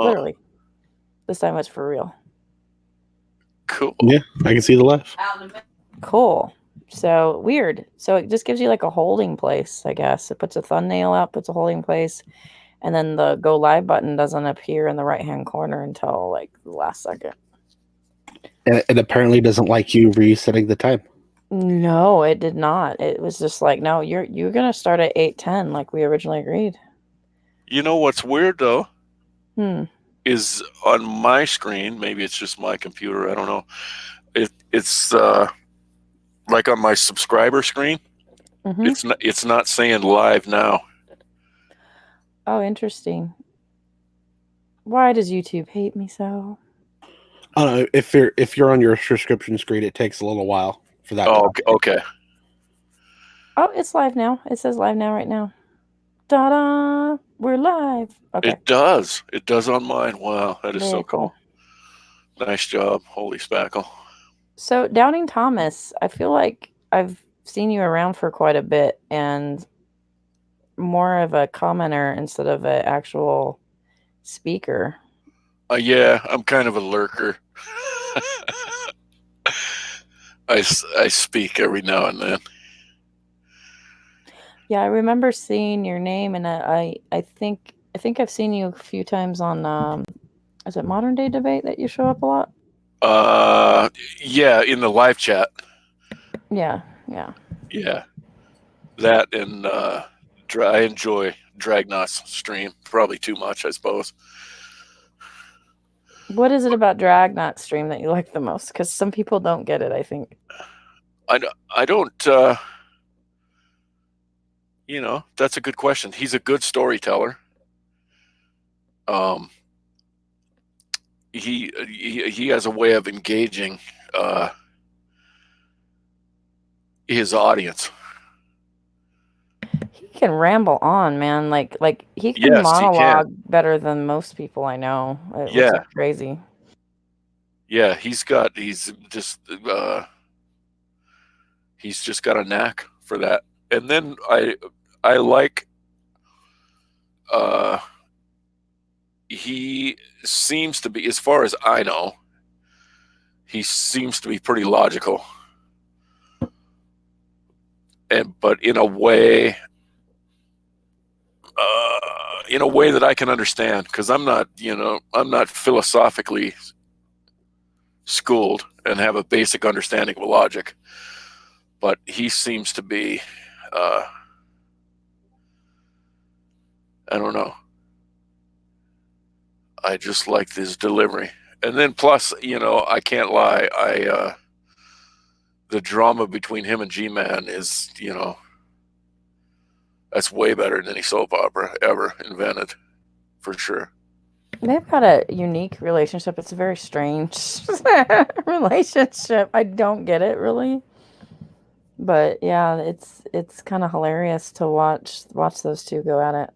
Literally. This time it's for real. Cool. Yeah, I can see the laugh. Cool. So weird. So it just gives you like a holding place, I guess. It puts a thumbnail up, puts a holding place, and then the go live button doesn't appear in the right hand corner until like the last second. And it apparently doesn't like you resetting the time. No, it did not. It was just like, no, you're gonna start at 8:10 like we originally agreed. You know what's weird though? Hmm. Is on my screen, maybe it's just my computer, I don't know. It's like on my subscriber screen, Mm-hmm. it's not saying live now. Oh, interesting. Why does YouTube hate me so? I don't know if you're on your subscription screen, it takes a little while for that. Oh, okay. Oh, it's live now. It says live now right now. Ta-da! We're live. Okay. It does. It does on mine. Wow, that is Very so cool. Nice job. Holy spackle. So, Doubting Thomas, I feel like I've seen you around for quite a bit and more of a commenter instead of an actual speaker. Yeah, I'm kind of a lurker. I speak every now and then. Yeah, I remember seeing your name, and I think I've seen you a few times on is it Modern Day Debate that you show up a lot? Yeah, in the live chat. Yeah. Yeah, that and I enjoy Dragnot's stream. Probably too much, I suppose. What is it about Dragnot stream that you like the most? Because some people don't get it, I think. I don't. That's a good question. He's a good storyteller. He has a way of engaging his audience. He can ramble on, man. Like he can Yes, he monologue can. better than most people I know, which is Yeah. crazy. Yeah, he's just got a knack for that. And then I like he seems to be, as far as I know, he seems to be pretty logical. But in a way that I can understand, because I'm not philosophically schooled and have a basic understanding of logic. But he seems to be, I don't know. I just like his delivery. And then plus, I can't lie, the drama between him and G-Man is, that's way better than any soap opera ever invented, for sure. They've got a unique relationship. It's a very strange relationship. I don't get it really. But yeah, it's kind of hilarious to watch those two go at it.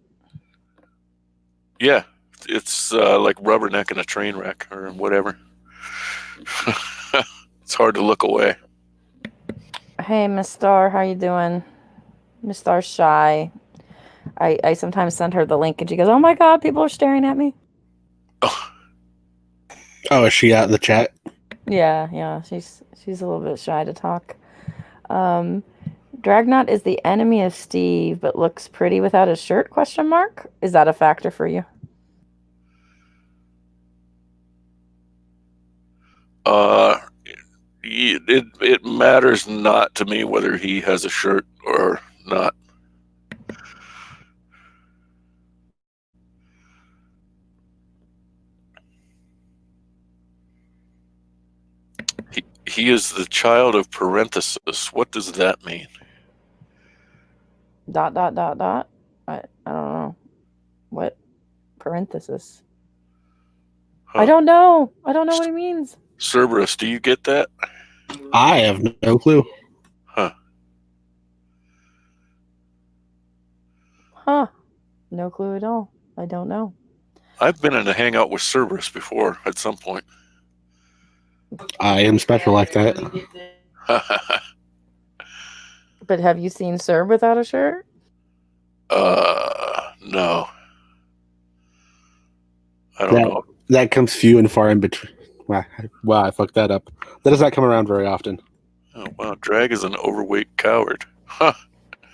Yeah, it's like Rubberneck in a train wreck or whatever. It's hard to look away. Hey, Miss Star, how you doing? Miss Star's shy. I sometimes send her the link and she goes, "Oh my God, people are staring at me." Oh, is she out in the chat? Yeah. She's a little bit shy to talk. Dragnot is the enemy of Steve, but looks pretty without his shirt? ? Is that a factor for you? It matters not to me whether he has a shirt or not. He is the child of parenthesis. What does that mean? ... I don't know. What? Parenthesis. Huh. I don't know what it means. Cerberus, do you get that? I have no clue. Huh. No clue at all. I don't know. I've been in a hangout with Cerberus before at some point. I am special like that. But have you seen Sir without a shirt? No. I don't know. That comes few and far in between. Wow, I fucked that up. That does not come around very often. Oh, wow, Drag is an overweight coward. Huh.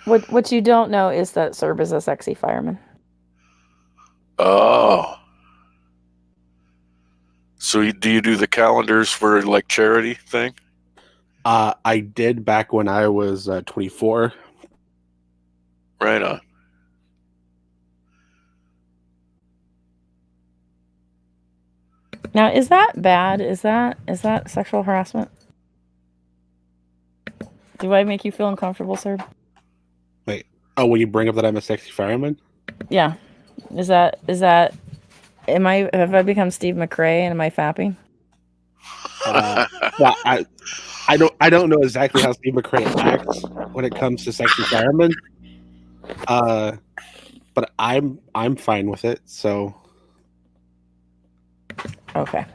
What you don't know is that Serb is a sexy fireman. Oh. So do you do the calendars for like charity thing? I did back when I was 24. Right on. Now, is that bad? Is that sexual harassment? Do I make you feel uncomfortable, Serb? Wait. Oh, when you bring up that I'm a sexy fireman? Yeah. Is that have I become Steve McRae and am I fapping? Well, I don't know exactly how Steve McRae acts when it comes to sexy firemen. But I'm fine with it. So Okay.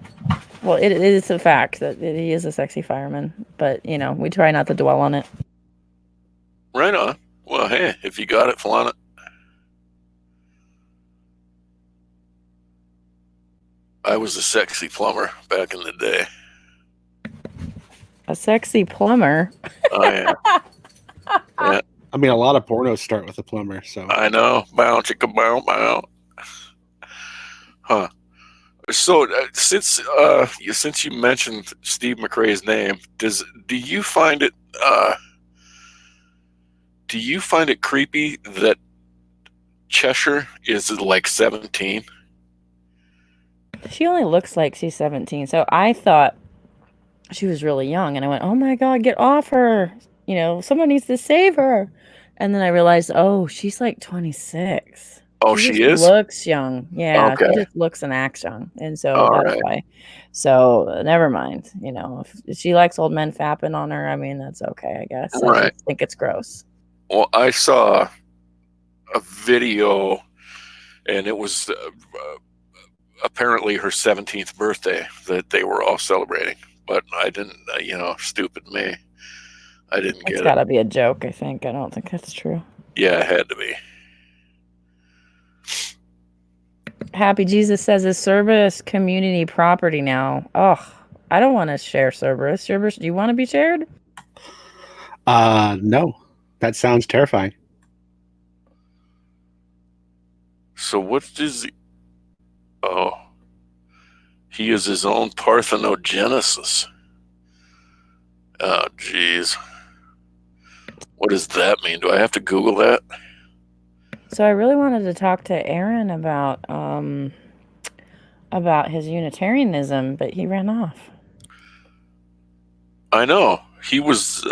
Well, it is a fact that he is a sexy fireman, but we try not to dwell on it. Right on. Well, hey, if you got it, flaunt it. I was a sexy plumber back in the day. A sexy plumber. Oh, yeah. Yeah, I mean, a lot of pornos start with a plumber. So I know. Bow, chicka, bow, bow. Huh. So since you mentioned Steve McRae's name, do you find it creepy that Cheshire is like 17? She only looks like she's 17, so I thought she was really young, and I went, "Oh my God, get off her! Someone needs to save her." And then I realized, oh, she's like 26. Oh, She just she is? looks young. Yeah, she Okay. just looks and acts young, and so All that's right. why. So never mind. If she likes old men fapping on her, I mean, that's okay, I guess. I Right. just think it's gross. Well, I saw a video, and it was apparently her 17th birthday that they were all celebrating. But I didn't, stupid me. I didn't It's get it. got to be a joke, I think. I don't think that's true. Yeah, it had to be. Happy Jesus says, is Cerberus community property now? Oh, I don't want to share Cerberus. Cerberus, do you want to be shared? no, that sounds terrifying. So what is he? Oh, he is his own parthenogenesis. Oh, geez. What does that mean? Do I have to Google that? So I really wanted to talk to Aaron about his Unitarianism, but he ran off. I know. He was,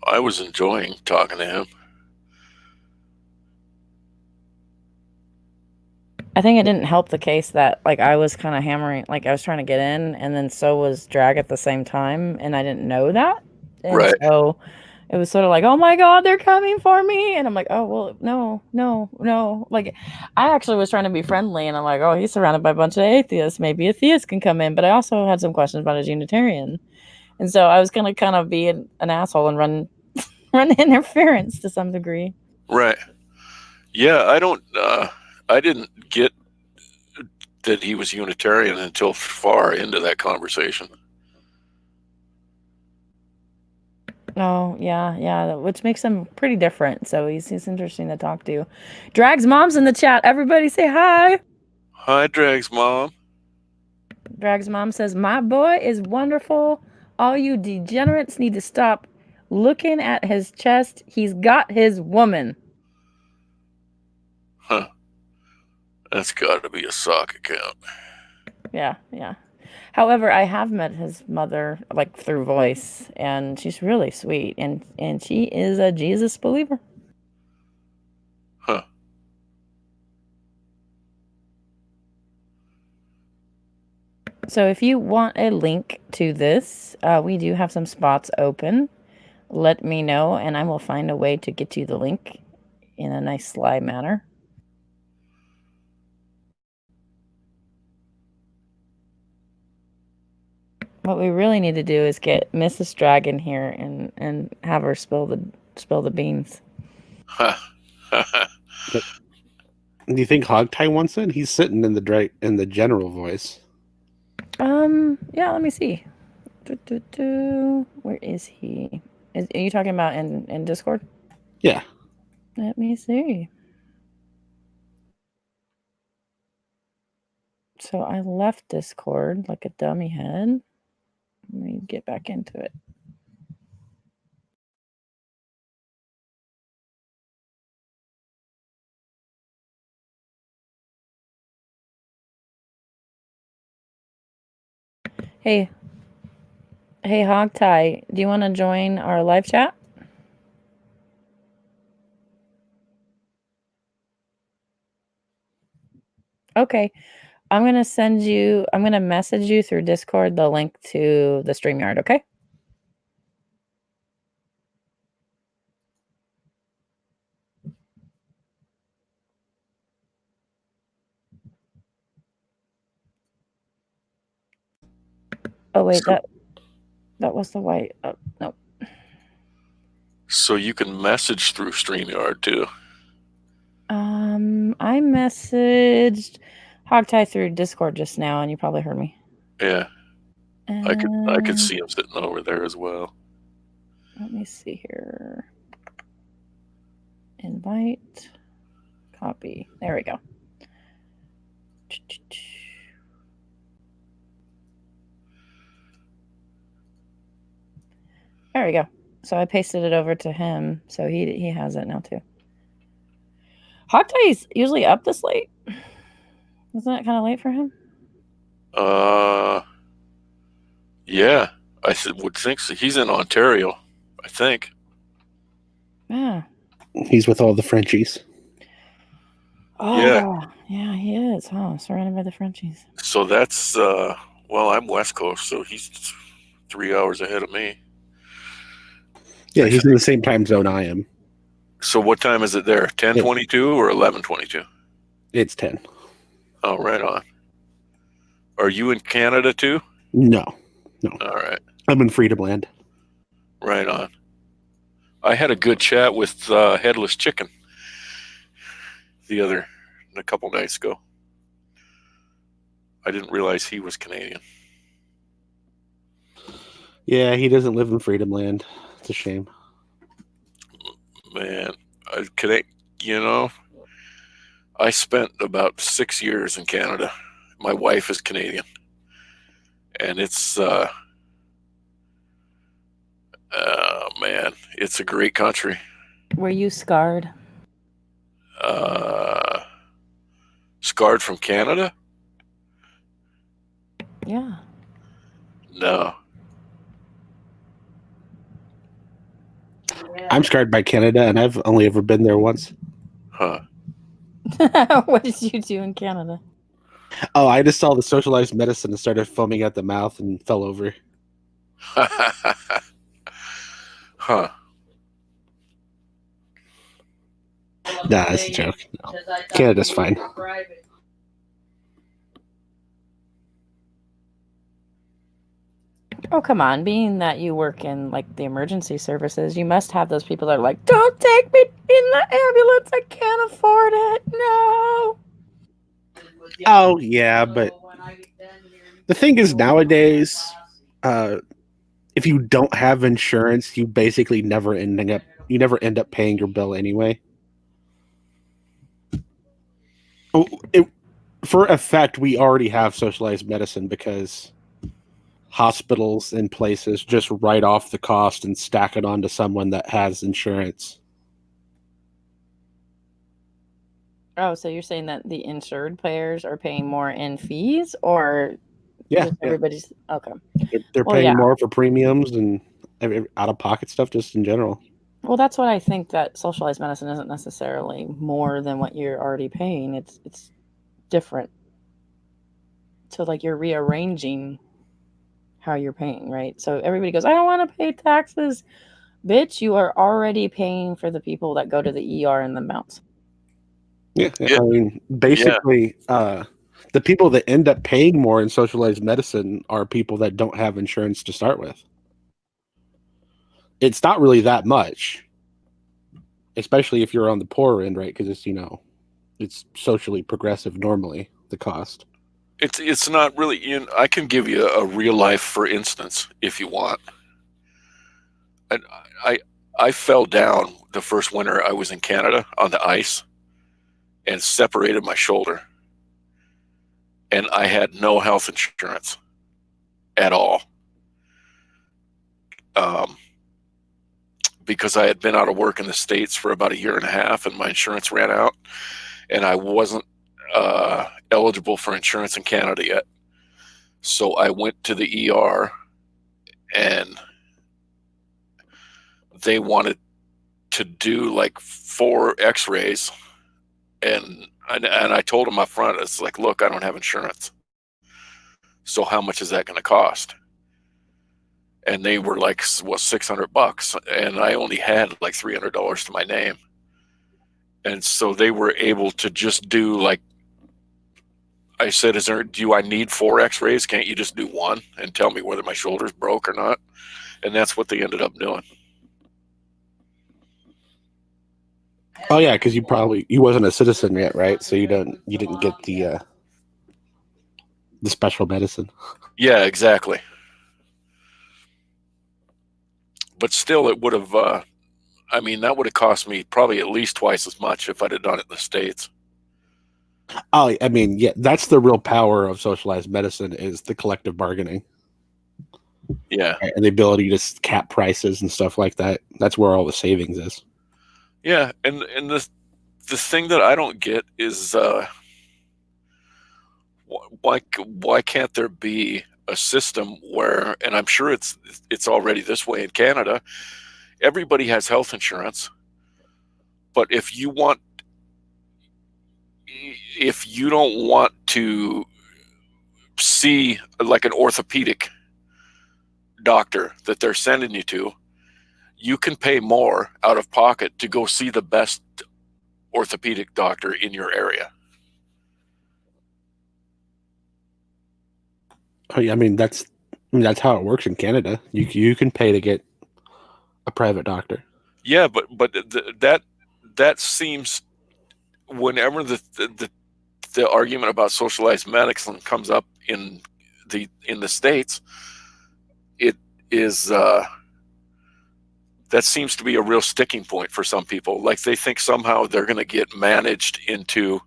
I was enjoying talking to him. I think it didn't help the case that, like, I was kind of hammering, like, I was trying to get in, and then so was Drag at the same time, and I didn't know that. And Right. so it was sort of like, oh my God, they're coming for me. And I'm like, oh, well, no. Like, I actually was trying to be friendly, and I'm like, oh, he's surrounded by a bunch of atheists. Maybe a theist can come in. But I also had some questions about his Unitarian. And so I was going to kind of be an asshole and run interference to some degree. Right. Yeah, I didn't get that he was Unitarian until far into that conversation. Oh, yeah, which makes him pretty different. So he's interesting to talk to. Drag's mom's in the chat. Everybody say hi. Hi, Drag's mom. Drag's mom says, my boy is wonderful. All you degenerates need to stop looking at his chest. He's got his woman. Huh. That's got to be a sock account. Yeah. However, I have met his mother, like, through voice, and she's really sweet, and she is a Jesus believer. Huh. So if you want a link to this, we do have some spots open. Let me know, and I will find a way to get you the link in a nice, sly manner. What we really need to do is get Mrs. Dragon here and have her spill the beans. Do you think Hogtie wants it? He's sitting in the general voice. Yeah, let me see. Where is he? Are you talking about in Discord? Yeah. Let me see. So I left Discord like a dummy head. Let me get back into it. Hey, Hogtie, do you want to join our live chat? Okay, I'm gonna message you through Discord the link to the StreamYard. Okay. Oh wait, So, that was the white. Oh, no. so you can message through StreamYard too. I messaged Hogtie through Discord just now, and you probably heard me. Yeah, I could see him sitting over there as well. Let me see here. Invite, copy. There we go. There we go. So I pasted it over to him, so he has it now too. Hogtie's usually up this late. Isn't that kind of late for him? Yeah, would think so. He's in Ontario, I think. Yeah. He's with all the Frenchies. Oh, yeah, he is, huh? Surrounded by the Frenchies. So that's well, I'm West Coast, so he's 3 hours ahead of me. Yeah, he's in the same time zone I am. So what time is it there? 10:22 or 11:22? It's 10. Oh, right on. Are you in Canada too? No. All right. I'm in Freedom Land. Right on. I had a good chat with Headless Chicken a couple nights ago. I didn't realize he was Canadian. Yeah, he doesn't live in Freedom Land. It's a shame. Man, I spent about 6 years in Canada. My wife is Canadian, and it's man, it's a great country. Were you scarred? Scarred from Canada? Yeah. No. I'm scarred by Canada, and I've only ever been there once. Huh. What did you do in Canada? Oh, I just saw the socialized medicine and started foaming at the mouth and fell over. Huh. Nah, that's a joke. No. Canada's fine. Oh, come on. Being that you work in like the emergency services, you must have those people that are like, don't take me in the ambulance. I can't afford it. No. Oh, yeah, but the thing is nowadays, if you don't have insurance, you basically never end up paying your bill anyway. For a fact, we already have socialized medicine because hospitals and places just write off the cost and stack it onto someone that has insurance. Oh, so you're saying that the insured players are paying more in fees, or Yeah, everybody's okay? they're Well, paying yeah. more for premiums and out of pocket stuff just in general. Well, that's what I think, that socialized medicine isn't necessarily more than what you're already paying. It's different. So like you're rearranging how you're paying, right? So everybody goes, I don't want to pay taxes. Bitch, you are already paying for the people that go to the ER and the mounts. Yeah, I mean, basically, the people that end up paying more in socialized medicine are people that don't have insurance to start with. It's not really that much, especially if you're on the poorer end, right? Because it's it's socially progressive normally, the cost. It's not really. I can give you a real life, for instance, if you want. I, I I fell down the first winter I was in Canada on the ice and separated my shoulder, and I had no health insurance at all, um, because I had been out of work in the States for about a year and a half, and my insurance ran out, and I wasn't eligible for insurance in Canada yet. So I went to the ER, and they wanted to do like 4 X-rays, and I told them up front, it's like, look, I don't have insurance, so how much is that going to cost? And they were like, well, $600, and I only had like $300 to my name, and so they were able to just do like, I said, do I need 4 X-rays? Can't you just do one and tell me whether my shoulder's broke or not? And that's what they ended up doing. Oh yeah, because you wasn't a citizen yet, right? So you didn't get the special medicine. Yeah, exactly. But still, it would have. I mean, that would have cost me probably at least twice as much if I'd have done it in the States. Oh, I mean, yeah, that's the real power of socialized medicine is the collective bargaining. Yeah. Right? And the ability to cap prices and stuff like that. That's where all the savings is. Yeah, and the thing that I don't get is why can't there be a system where, and I'm sure it's already this way in Canada, everybody has health insurance, but if you don't want to see like an orthopedic doctor that they're sending you to, you can pay more out of pocket to go see the best orthopedic doctor in your area. Oh, yeah, I mean that's how it works in Canada. You can pay to get a private doctor. Yeah, but that seems, whenever the argument about socialized medicine comes up in the States, it is that seems to be a real sticking point for some people. Like they think somehow they're going to get managed into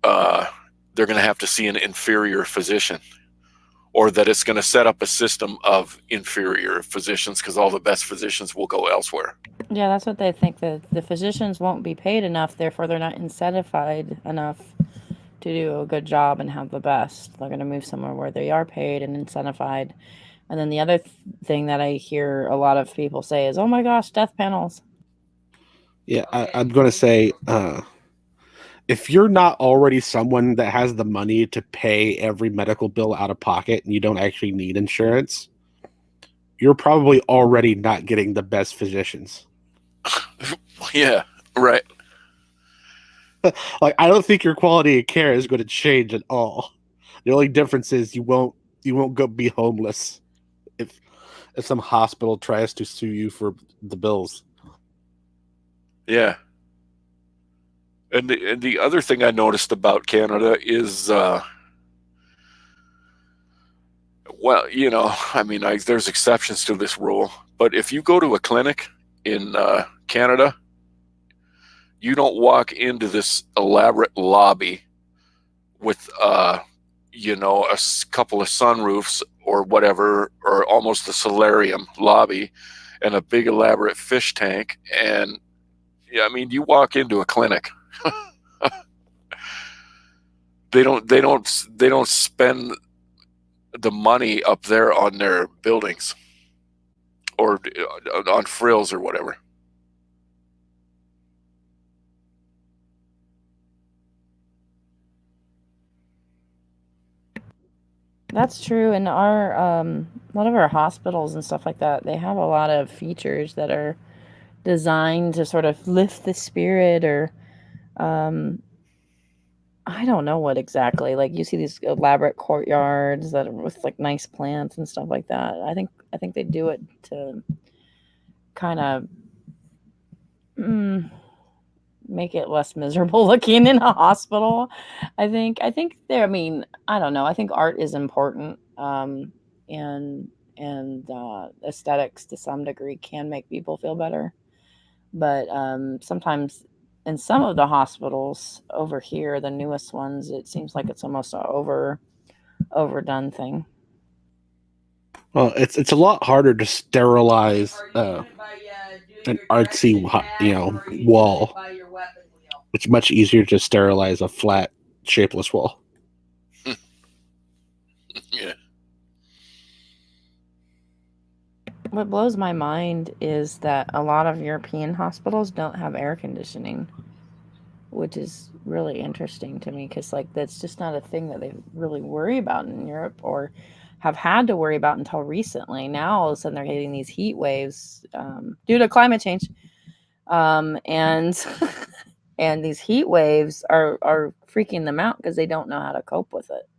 they're going to have to see an inferior physician, or that it's going to set up a system of inferior physicians because all the best physicians will go elsewhere. Yeah, that's what they think. The physicians won't be paid enough, therefore they're not incentivized enough to do a good job and have the best. They're going to move somewhere where they are paid and incentivized. And then the other thing that I hear a lot of people say is, "Oh my gosh, death panels." Yeah, I'm going to say if you're not already someone that has the money to pay every medical bill out of pocket and you don't actually need insurance, you're probably already not getting the best physicians. Yeah, right. Like, I don't think your quality of care is going to change at all. The only difference is you won't go be homeless if some hospital tries to sue you for the bills. Yeah. And the other thing I noticed about Canada is, well, I mean, there's exceptions to this rule, but if you go to a clinic in Canada, you don't walk into this elaborate lobby with, a couple of sunroofs or whatever, or almost a solarium lobby and a big elaborate fish tank. And yeah, I mean, you walk into a clinic. They don't spend the money up there on their buildings or on frills or whatever. That's true. And our a lot of our hospitals and stuff like that, they have a lot of features that are designed to sort of lift the spirit, or um, I don't know what exactly. Like you see these elaborate courtyards that are with like nice plants and stuff like that. I think they do it to kind of mm, make it less miserable looking in a hospital. I think there. I mean, I don't know. I think art is important, and aesthetics to some degree can make people feel better. But sometimes in some of the hospitals over here, the newest ones, it seems like it's almost a overdone thing. Well, it's a lot harder to sterilize an artsy, wall. It's much easier to sterilize a flat, shapeless wall. Yeah. What blows my mind is that a lot of European hospitals don't have air conditioning, which is really interesting to me because like that's just not a thing that they really worry about in Europe or have had to worry about until recently. Now all of a sudden they're hitting these heat waves due to climate change, and and these heat waves are freaking them out because they don't know how to cope with it.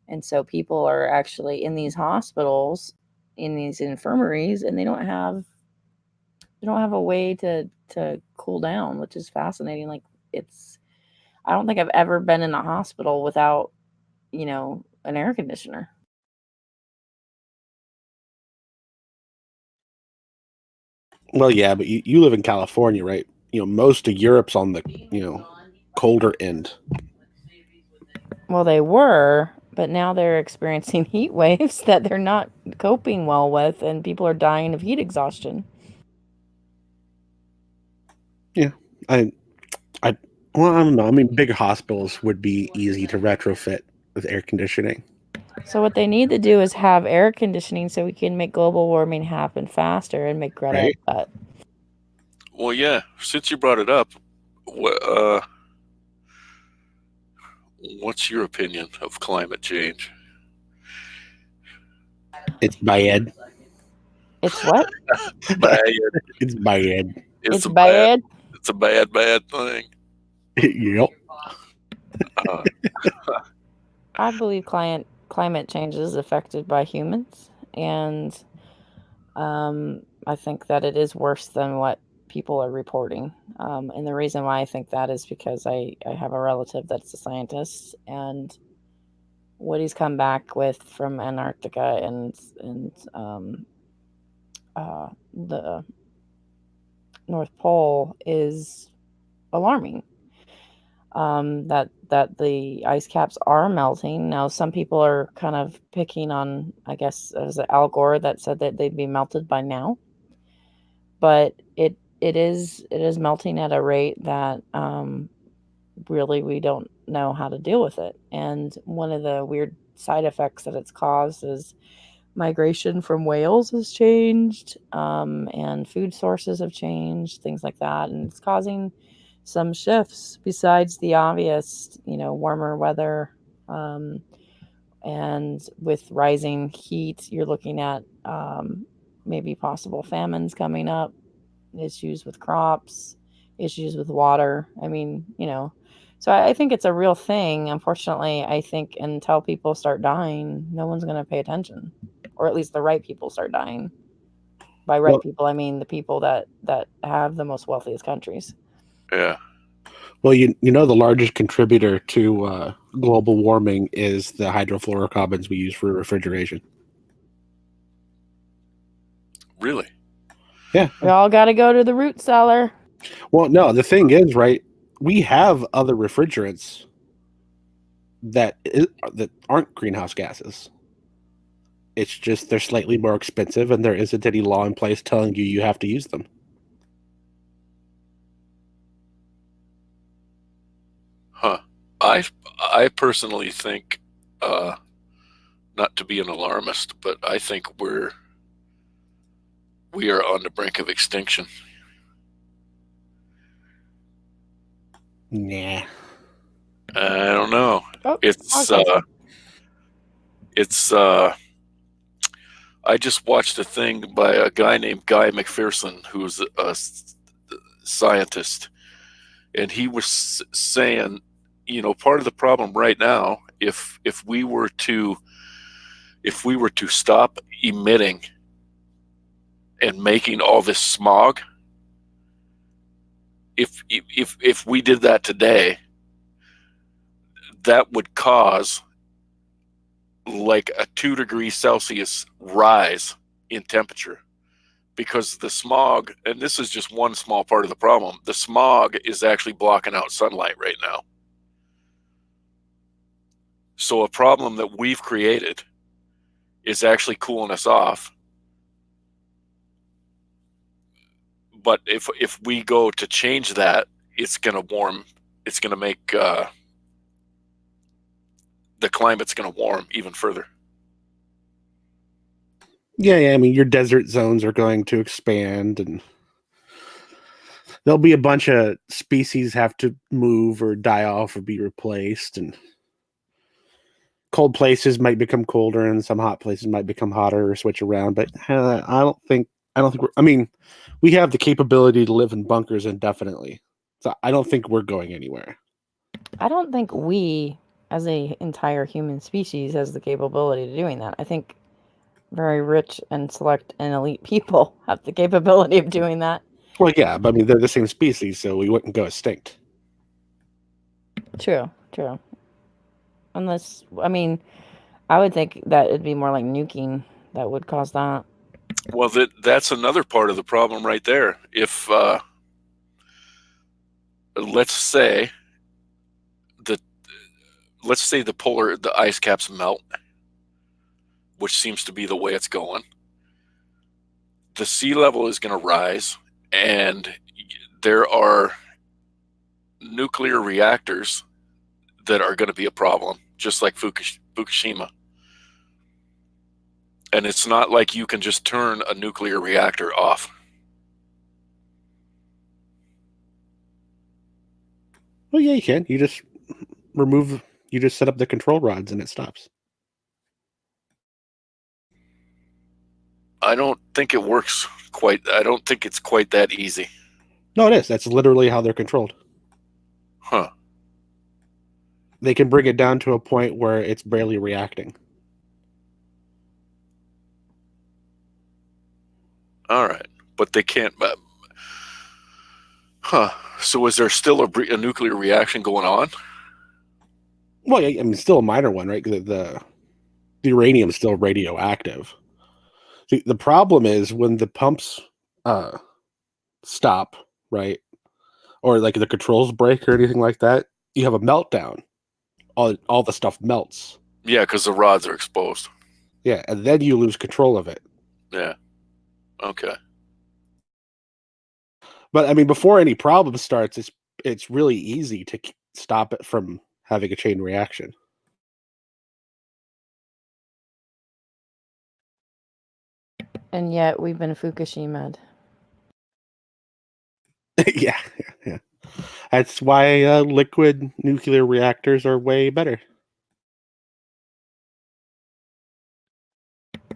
And so people are actually in these hospitals, in these infirmaries, and they don't have a way to cool down, which is fascinating. Like it's I don't think I've ever been in a hospital without, an air conditioner. Well, yeah, but you live in California, right? Most of Europe's on the colder end. Well, they were, but now they're experiencing heat waves that they're not coping well with, and people are dying of heat exhaustion. Yeah, I I well, I don't know. I mean, big hospitals would be easy to retrofit with air conditioning, So what they need to do is have air conditioning so we can make global warming happen faster and make Greta right? upset. Well, yeah. Since you brought it up, what's your opinion of climate change? It's bad. It's what? Bad. It's bad. It's It's a bad. bad. It's a bad thing. Yep. Uh, I believe climate change is affected by humans, and I think that it is worse than what people are reporting. And the reason why I think that is because I have a relative that's a scientist, and what he's come back with from Antarctica and the North Pole is alarming. That the ice caps are melting now. Some people are kind of picking on, I guess, as Al Gore that said that they'd be melted by now, but it is melting at a rate that really we don't know how to deal with it. And one of the weird side effects that it's caused is migration from whales has changed, and food sources have changed, things like that, and it's causing some shifts besides the obvious, warmer weather. Um, and with rising heat, you're looking at maybe possible famines coming up, issues with crops, issues with water. I mean, so I think it's a real thing. Unfortunately, I think until people start dying, no one's going to pay attention, or at least the right people start dying. By right Well, people, I mean the people that have the most wealthiest countries. yeah. well, the largest contributor to global warming is the hydrofluorocarbons we use for refrigeration. Really? Yeah. We all got to go to the root cellar. Well, no, the thing is, right? We have other refrigerants that aren't greenhouse gases. It's just they're slightly more expensive, and there isn't any law in place telling you have to use them. Huh. I I personally think, uh, not to be an alarmist, but I think we are on the brink of extinction. Nah. I don't know. Oh, It's okay. uh, it's. I just watched a thing by a guy named Guy McPherson, who's a scientist, and he was saying, part of the problem right now, if we were to stop emitting and making all this smog, if we did that today, that would cause like a 2 degrees Celsius rise in temperature, because the smog, and this is just one small part of the problem, the smog is actually blocking out sunlight right now. So a problem that we've created is actually cooling us off. But if we go to change that, it's going to warm. It's going to make the climate's going to warm even further. Yeah. I mean, your desert zones are going to expand, and there'll be a bunch of species have to move or die off or be replaced, and cold places might become colder, and some hot places might become hotter or switch around. But I don't think I mean, we have the capability to live in bunkers indefinitely, so I don't think we're going anywhere. I don't think we, as a entire human species, has the capability of doing that. I think very rich and select and elite people have the capability of doing that. Well, yeah, but I mean, they're the same species, so we wouldn't go extinct. True. Unless, I mean, I would think that it'd be more like nuking that would cause that. Well, that's another part of the problem right there. If let's say the the ice caps melt, which seems to be the way it's going, the sea level is going to rise, and there are nuclear reactors that are going to be a problem, just like Fukushima. And it's not like you can just turn a nuclear reactor off. Well, yeah, you can. You just set up the control rods and it stops. I don't think it works I don't think it's quite that easy. No, it is. That's literally how they're controlled. Huh. They can bring it down to a point where it's barely reacting. All right. But they can't. So is there still a nuclear reaction going on? Well, I mean, still a minor one, right? The uranium is still radioactive. See, the problem is when the pumps stop, right? Or like the controls break or anything like that, you have a meltdown. All the stuff melts. Yeah, because the rods are exposed. Yeah, and then you lose control of it. Yeah. Okay. But I mean, before any problem starts, it's really easy to stop it from having a chain reaction. And yet we've been Fukushima'd. Yeah. That's why liquid nuclear reactors are way better.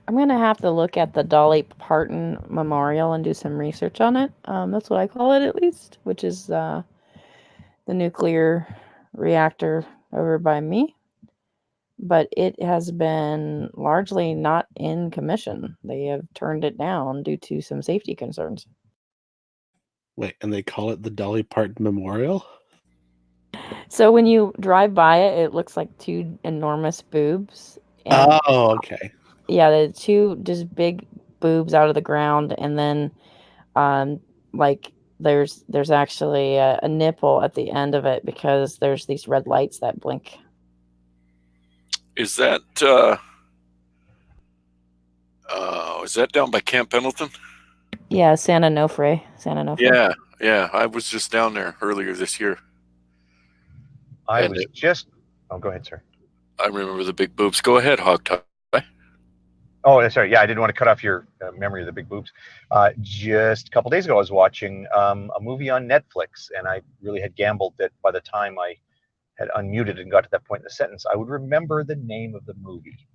I'm going to have to look at the Dolly Parton Memorial and do some research on it. That's what I call it, at least, which is the nuclear reactor over by me. But it has been largely not in commission. They have turned it down due to some safety concerns. Wait, and they call it the Dolly Parton Memorial? So when you drive by it, it looks like two enormous boobs. And Oh, okay. yeah, the two just big boobs out of the ground, and then like there's actually a nipple at the end of it because there's these red lights that blink. Is that down by Camp Pendleton? Yeah, Santa Onofre. Yeah. I was just down there earlier this year. I was just. Oh, go ahead, sir. I remember the big boobs. Go ahead, Hog Tie. Oh, sorry. Yeah, I didn't want to cut off your memory of the big boobs. Just a couple days ago, I was watching a movie on Netflix, and I really had gambled that by the time I had unmuted and got to that point in the sentence, I would remember the name of the movie.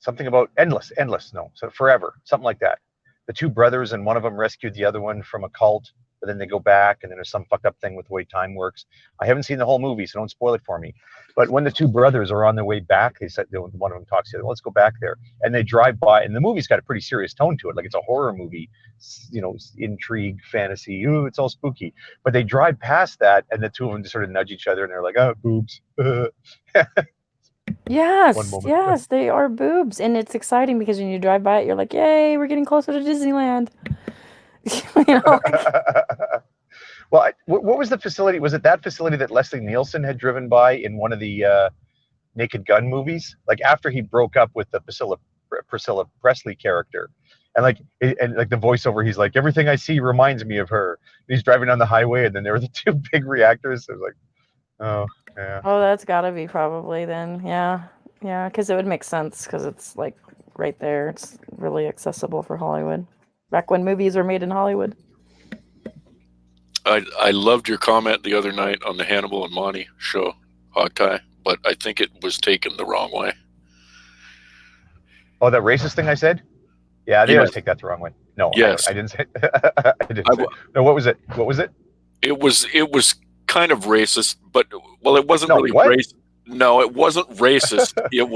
Something about endless. No, so forever, something like that. The two brothers, and one of them rescued the other one from a cult. but then they go back, and then there's some fucked up thing with the way time works. I haven't seen the whole movie, so don't spoil it for me. But when the two brothers are on their way back, they said, one of them talks to the other, let's go back there. And they drive by, and the movie's got a pretty serious tone to it. Like it's a horror movie, intrigue, fantasy. Ooh, it's all spooky. But they drive past that, and the two of them just sort of nudge each other, and they're like, oh, boobs. Yes, they are boobs, and it's exciting because when you drive by it, you're like, "Yay, we're getting closer to Disneyland." Well, what was the facility? Was it that facility that Leslie Nielsen had driven by in one of the Naked Gun movies? Like after he broke up with the Priscilla Presley character, and like the voiceover, he's like, "Everything I see reminds me of her." And he's driving down the highway, and then there were the two big reactors. It was like, oh. Yeah. Oh, that's gotta be probably then. Yeah, because it would make sense because it's like right there. It's really accessible for Hollywood. Back when movies were made in Hollywood. I loved your comment the other night on the Hannibal and Monty show, Hog Tie, but I think it was taken the wrong way. Oh, that racist thing I said? Yeah, they always take that the wrong way. No, yes. I didn't say. I didn't say. No, what was it? What was it? It was kind of racist, but it wasn't really racist. No, it wasn't racist. It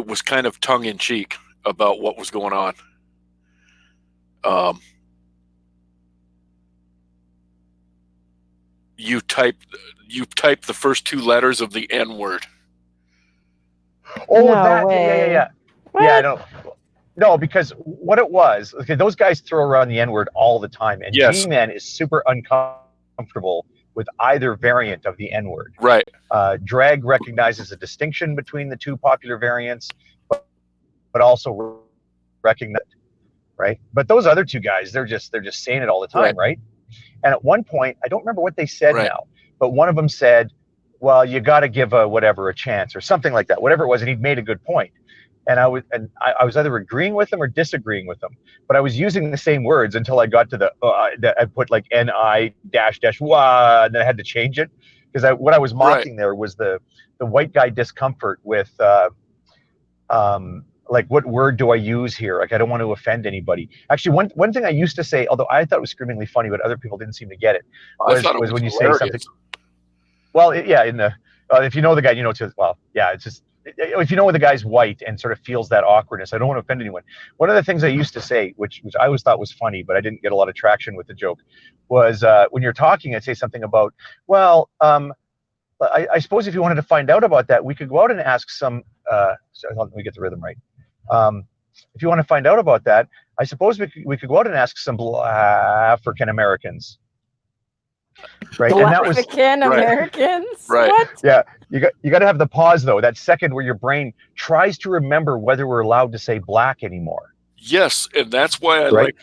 was kind of tongue in cheek about what was going on. You type the first two letters of the N word. Oh, No that way. yeah. What? Yeah, I don't. No, because what it was, okay, those guys throw around the N-word all the time, and Yes. G-Man is super uncomfortable with either variant of the N-word. Right. Drag recognizes a distinction between the two popular variants, but also recognize, right? But those other two guys, they're just saying it all the time, right? And at one point, I don't remember what they said now, but one of them said, "Well, you got to give a chance," or something like that, whatever it was, and he'd made a good point. And I was either agreeing with them or disagreeing with them, but I was using the same words until I got to the I put like NI dash wah, and then I had to change it because what I was mocking there was the white guy discomfort with like what word do I use here? Like I don't want to offend anybody. Actually, one thing I used to say, although I thought it was screamingly funny, but other people didn't seem to get it, was when you say something. Well, if you know the guy, you know too. Well, yeah, it's just. If you know the guy's white and sort of feels that awkwardness, I don't want to offend anyone. One of the things I used to say, which I always thought was funny, but I didn't get a lot of traction with the joke, was when you're talking, I'd say something about, well, I suppose if you wanted to find out about that, we could go out and ask some, let me get the rhythm right. If you want to find out about that, I suppose we could go out and ask some African Americans. Right, and that was African Americans. Right. What? Yeah, you got to have the pause though. That second where your brain tries to remember whether we're allowed to say black anymore. Yes, and that's why I liked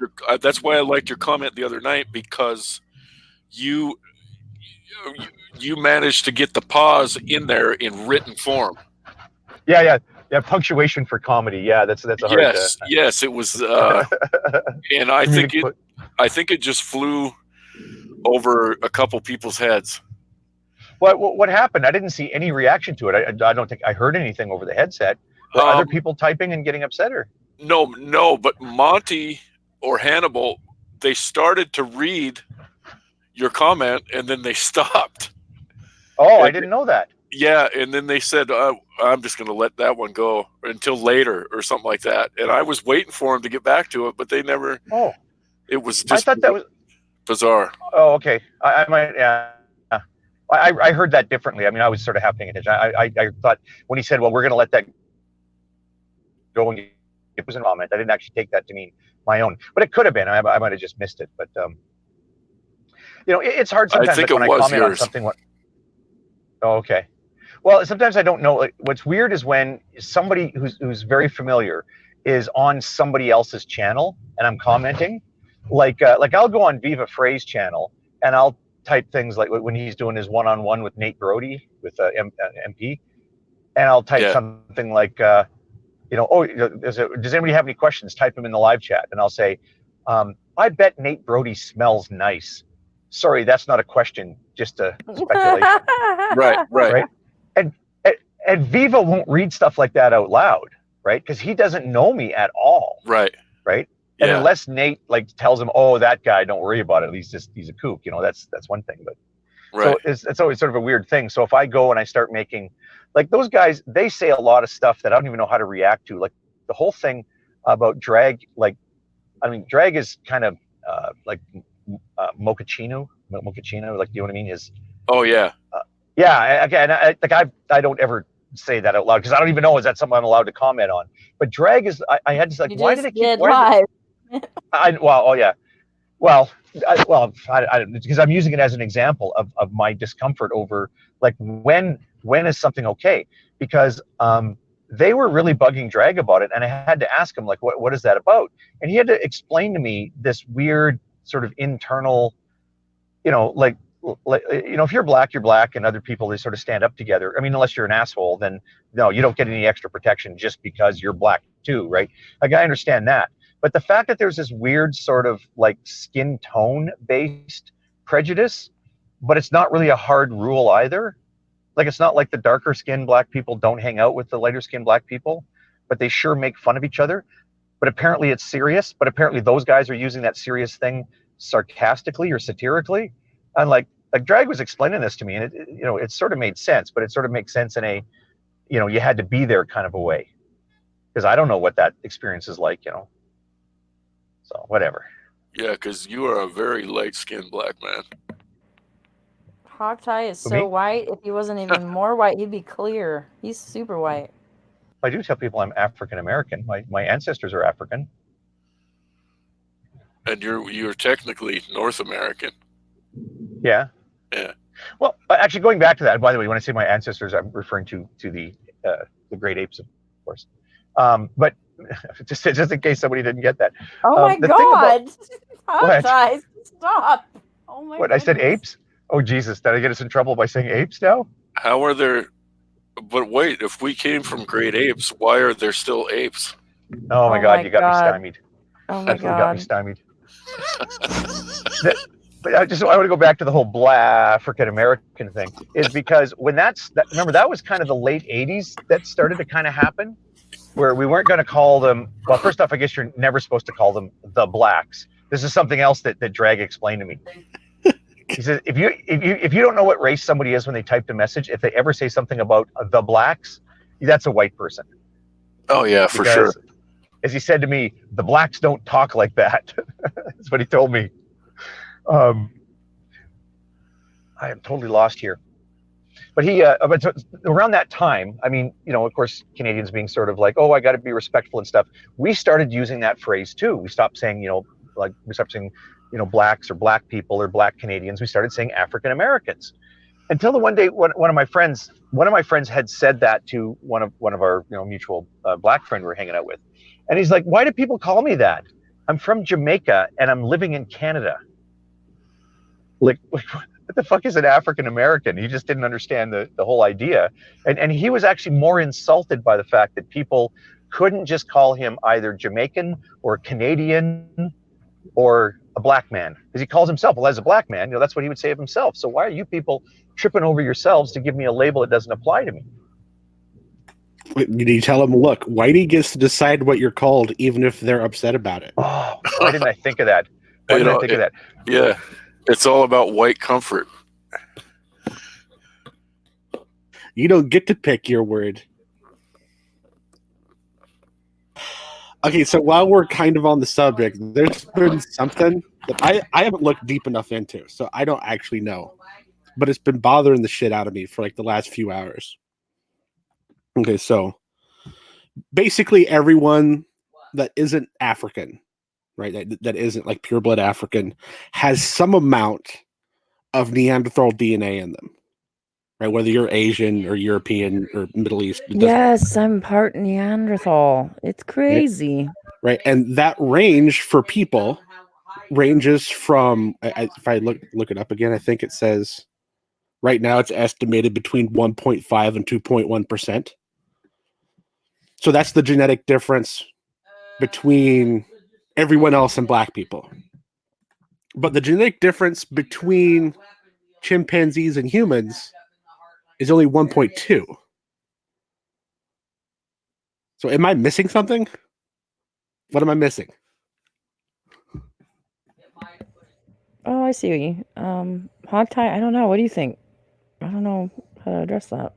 your comment the other night, because you managed to get the pause in there in written form. Yeah. Punctuation for comedy. Yeah, that's a hard. Yes, it was, and I think it just flew over a couple people's heads. What happened? I didn't see any reaction to it. I don't think I heard anything over the headset. Were other people typing and getting upset, or? No, but Monty or Hannibal, they started to read your comment and then they stopped. Oh, I didn't know that. Yeah, and then they said, I'm just going to let that one go until later or something like that. And I was waiting for them to get back to it, but they never. Oh. It was just. I thought that was bizarre. Oh, okay. I might. Yeah. I heard that differently. I mean, I was sort of half paying attention. I thought when he said, "Well, we're going to let that go," and it was an comment. I didn't actually take that to mean my own, but it could have been. I might have just missed it. But it's hard sometimes when I comment on something. Oh, okay. Well, sometimes I don't know. Like, what's weird is when somebody who's very familiar is on somebody else's channel and I'm commenting. Like I'll go on Viva Frey's channel and I'll type things like when he's doing his one-on-one with Nate Brody with MP, and I'll type something like, does anybody have any questions? Type them in the live chat, and I'll say, I bet Nate Brody smells nice. Sorry, that's not a question, just a speculation. Right. And Viva won't read stuff like that out loud, right? Because he doesn't know me at all. Right. Right. And Yeah. unless Nate like tells him, "Oh, that guy, don't worry about it. At least he's a kook," that's one thing. But Right. so it's always sort of a weird thing. So if I go and I start making, like those guys, they say a lot of stuff that I don't even know how to react to. Like the whole thing about drag, like, I mean, drag is kind of like mochaccino, like, do you know what I mean? Oh yeah. Yeah, again, I don't ever say that out loud because I don't even know is that something I'm allowed to comment on. But drag is, I had to like, You why do just they keep? did Why? live. Well, oh yeah, well, because I'm using it as an example of my discomfort over like when is something okay? Because they were really bugging Drag about it, and I had to ask him like, what is that about? And he had to explain to me this weird sort of internal, like if you're black, and other people they sort of stand up together. I mean, unless you're an asshole, then no, you don't get any extra protection just because you're black too, right? Like I understand that, but the fact that there's this weird sort of like skin tone based prejudice, but it's not really a hard rule either. Like it's not like the darker skinned black people don't hang out with the lighter skinned black people, but they sure make fun of each other. But apparently it's serious. But apparently those guys are using that serious thing sarcastically or satirically. And like Drag was explaining this to me, and it sort of made sense, but it sort of makes sense in a, you had to be there kind of a way, because I don't know what that experience is like, So whatever. Yeah, because you are a very light-skinned black man. Hawkeye is For so me? white. If he wasn't even more white, he'd be clear. He's super white. I do tell people I'm African American. My ancestors are African. And you're technically North American. Yeah. Yeah. Well, actually, going back to that. By the way, when I say my ancestors, I'm referring to the great apes, of course. But just in case somebody didn't get that. Oh my The thing about God! Hawkeye, stop! Oh my what I said, goodness. apes. Oh Jesus! Did I get us in trouble by saying apes now? How are there? But wait, if we came from great apes, why are there still apes? Oh my Oh God! my You got me God. stymied. Oh my Absolutely got me God. stymied. But I want to go back to the whole black African American thing, is because when remember that was kind of the late '80s that started to kind of happen, where we weren't going to call them. Well, first off, I guess you're never supposed to call them the blacks. This is something else that Drag explained to me. He says if you don't know what race somebody is when they typed a message, if they ever say something about the blacks, that's a white person. Oh yeah, for Because, sure. as he said to me, the blacks don't talk like that. That's what he told me. I am totally lost here. But around that time, I mean, of course, Canadians being sort of like, oh, I got to be respectful and stuff. We started using that phrase too. We stopped saying, we stopped saying, blacks or black people or black Canadians. We started saying African Americans. Until the one day, one of my friends had said that to one of our mutual black friend we were hanging out with, and he's like, "Why do people call me that? I'm from Jamaica and I'm living in Canada." Like what the fuck is an African American? He just didn't understand the whole idea. And he was actually more insulted by the fact that people couldn't just call him either Jamaican or Canadian or a black man, because he calls himself, well, as a black man, that's what he would say of himself. So why are you people tripping over yourselves to give me a label that doesn't apply to me? You tell him, look, Whitey gets to decide what you're called, even if they're upset about it. Oh, why didn't I think of that? Why didn't I think of that? Yeah, it's all about white comfort. You don't get to pick your word. Okay, so while we're kind of on the subject, there's been something that I haven't looked deep enough into, so I don't actually know. But it's been bothering the shit out of me for like the last few hours. Okay, so basically everyone that isn't African, right, that isn't like pureblood African, has some amount of Neanderthal DNA in them. Right, whether you're Asian or European or Middle East. Yes, I'm part Neanderthal. It's crazy. Right, and that range for people ranges from, if I look it up again, I think it says right now it's estimated between 1.5 and 2.1%. So that's the genetic difference between everyone else and black people. But the genetic difference between chimpanzees and humans is only 1.2. So am I missing something? What am I missing? Oh, I see. Hog tie. I don't know. What do you think? I don't know how to address that.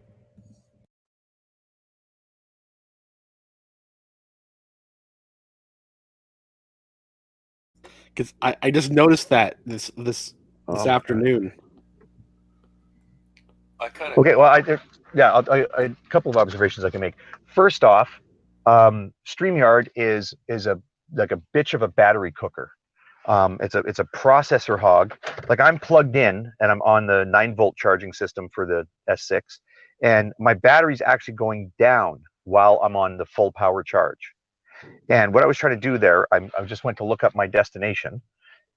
Because I just noticed that this Oh my God. afternoon. Okay, well, a couple of observations I can make. First off, StreamYard is a like a bitch of a battery cooker. It's a processor hog. Like I'm plugged in and I'm on the 9-volt charging system for the S6, and my battery's actually going down while I'm on the full power charge. And what I was trying to do there, I just went to look up my destination,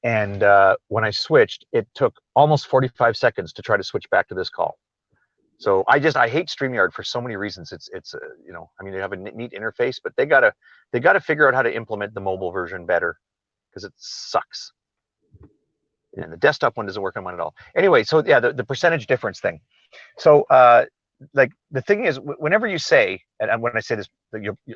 and when I switched, it took almost 45 seconds to try to switch back to this call. So I hate StreamYard for so many reasons. It's you know, I mean, they have a neat interface, but they gotta figure out how to implement the mobile version better because it sucks. And the desktop one doesn't work on mine at all. Anyway, so yeah, the percentage difference thing. So like the thing is, whenever you say, and when I say this,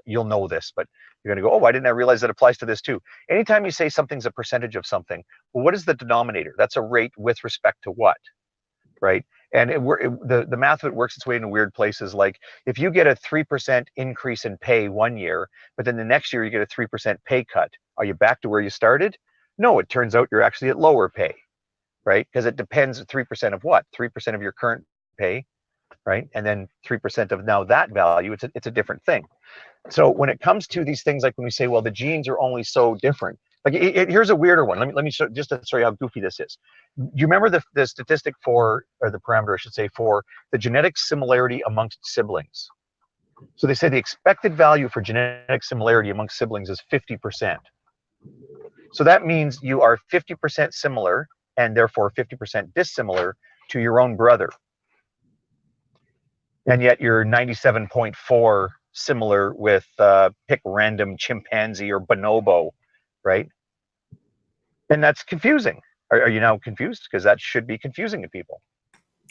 you'll know this, but you're gonna go, oh, I didn't realize that applies to this too. Anytime you say something's a percentage of something, well, what is the denominator? That's a rate with respect to what, right? And the math of it works its way into weird places. Like if you get a 3% increase in pay one year, but then the next year you get a 3% pay cut, are you back to where you started? No, it turns out you're actually at lower pay, right? Because it depends 3% of what? 3% of your current pay, right? And then 3% of now that value, it's a different thing. So when it comes to these things, like when we say, well, the genes are only so different, like here's a weirder one. Let me show, just to show you how goofy this is. You remember the statistic for, or the parameter, I should say, for the genetic similarity amongst siblings. So they say the expected value for genetic similarity amongst siblings is 50%. So that means you are 50% similar and therefore 50% dissimilar to your own brother. And yet you're 97.4 similar with pick random chimpanzee or bonobo, right? And that's confusing. Are you now confused? Because that should be confusing to people.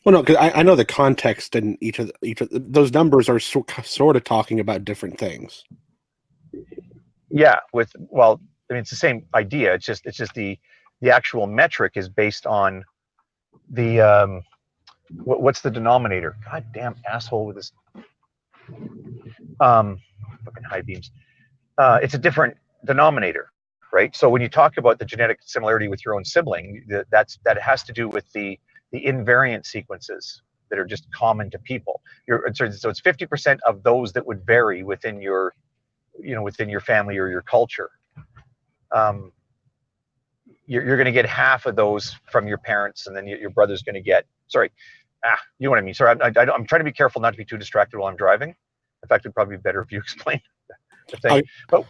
Well, no, because I know the context and each of those numbers are sort of talking about different things. Yeah, well, I mean, it's the same idea. It's just the actual metric is based on the what's the denominator? God damn asshole with this fucking high beams. It's a different denominator, right? So when you talk about the genetic similarity with your own sibling, that has to do with the invariant sequences that are just common to people. So it's 50% of those that would vary within your, within your family or your culture. You're going to get half of those from your parents, and then your brother's going to get. Sorry, you know what I mean. Sorry, I'm trying to be careful not to be too distracted while I'm driving. In fact, it'd probably be better if you explain the thing. But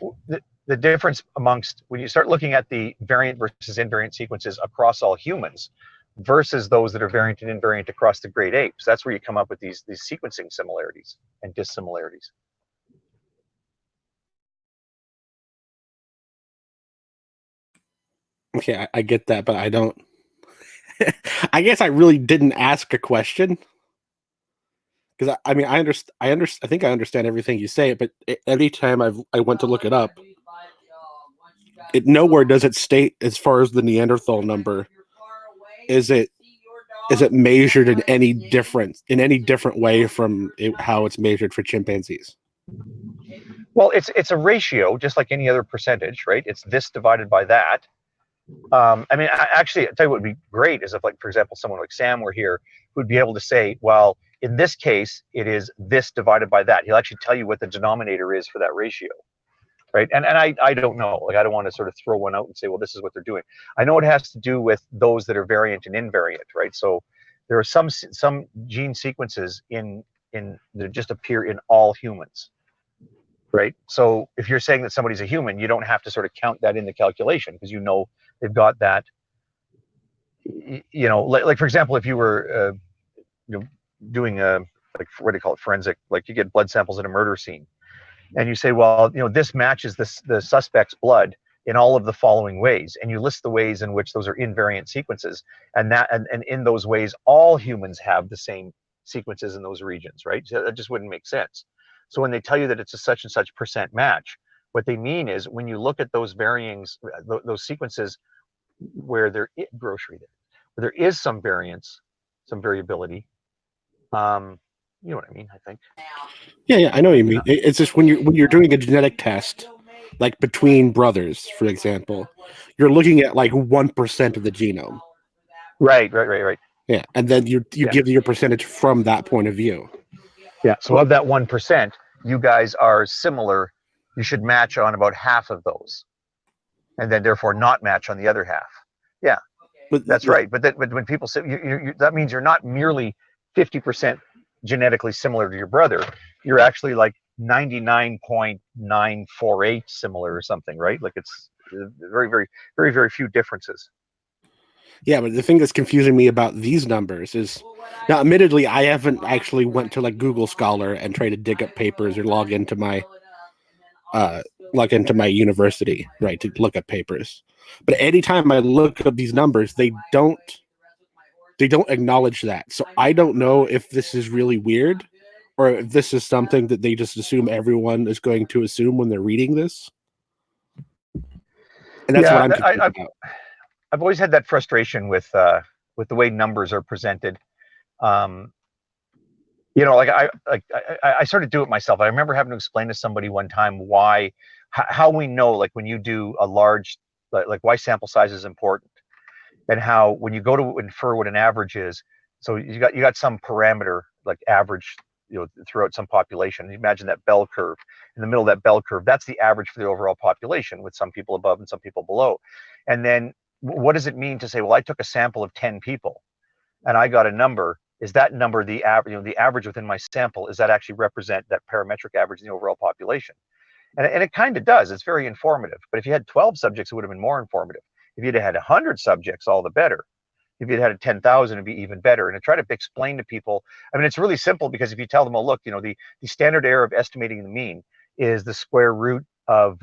the difference amongst, when you start looking at the variant versus invariant sequences across all humans versus those that are variant and invariant across the great apes, that's where you come up with these sequencing similarities and dissimilarities. Okay, I get that, but I don't. I guess I really didn't ask a question because I mean I think I understand everything you say, but every time I went to look it up, it nowhere does it state as far as the Neanderthal number. Is it measured in any different way from how it's measured for chimpanzees? Well, it's a ratio, just like any other percentage, right? It's this divided by that. I mean, actually, I tell you what would be great is if, like, for example, someone like Sam were here, who'd be able to say, well, in this case, it is this divided by that. He'll actually tell you what the denominator is for that ratio, right? And I don't know. Like, I don't want to sort of throw one out and say, well, this is what they're doing. I know it has to do with those that are variant and invariant, right? So there are some gene sequences that just appear in all humans. Right. So if you're saying that somebody's a human, you don't have to sort of count that in the calculation because they've got that. Like for example, if you were doing like, what do you call it, forensic, like you get blood samples in a murder scene, and you say, well, this matches the suspect's blood in all of the following ways, and you list the ways in which those are invariant sequences, and in those ways, all humans have the same sequences in those regions, right? So that just wouldn't make sense. So when they tell you that it's a such and such percent match, what they mean is when you look at those those sequences where where there is some variance, some variability. You know what I mean, I think. Yeah, I know what you mean. It's just when you're doing a genetic test, like between brothers, for example, you're looking at like 1% of the genome. Right. Yeah, and then you give your percentage from that point of view. Yeah. So of that 1%, you guys are similar. You should match on about half of those, and then therefore not match on the other half. Yeah, that's right. But when people say that means you're not merely 50% genetically similar to your brother. You're actually like 99.948 similar or something, right? Like it's very few differences. Yeah, but the thing that's confusing me about these numbers is, now, admittedly, I haven't actually went to like Google Scholar and tried to dig up papers or log into my university, right, to look at papers. But anytime I look up these numbers, they don't acknowledge that. So I don't know if this is really weird or if this is something that they just assume everyone is going to assume when they're reading this. And that's what I'm confused about. I've always had that frustration with the way numbers are presented. You know, like I sort of do it myself. I remember having to explain to somebody one time how we know, like when you do a large, like why sample size is important, and how when you go to infer what an average is, so you got some parameter like average, you know, throughout some population. You imagine that bell curve. In the middle of that bell curve, that's the average for the overall population, with some people above and some people below. And then what does it mean to say, well, I took a sample of 10 people and I got a number? Is that number the average? You know, the average within my sample, is that actually represent that parametric average in the overall population? And it kind of does. It's very informative. But if you had 12 subjects, it would have been more informative. If you'd had 100 subjects, all the better. If you'd had 10,000, it'd be even better. And I try to explain to people. I mean, it's really simple, because if you tell them, oh, look, you know, the standard error of estimating the mean is the square root of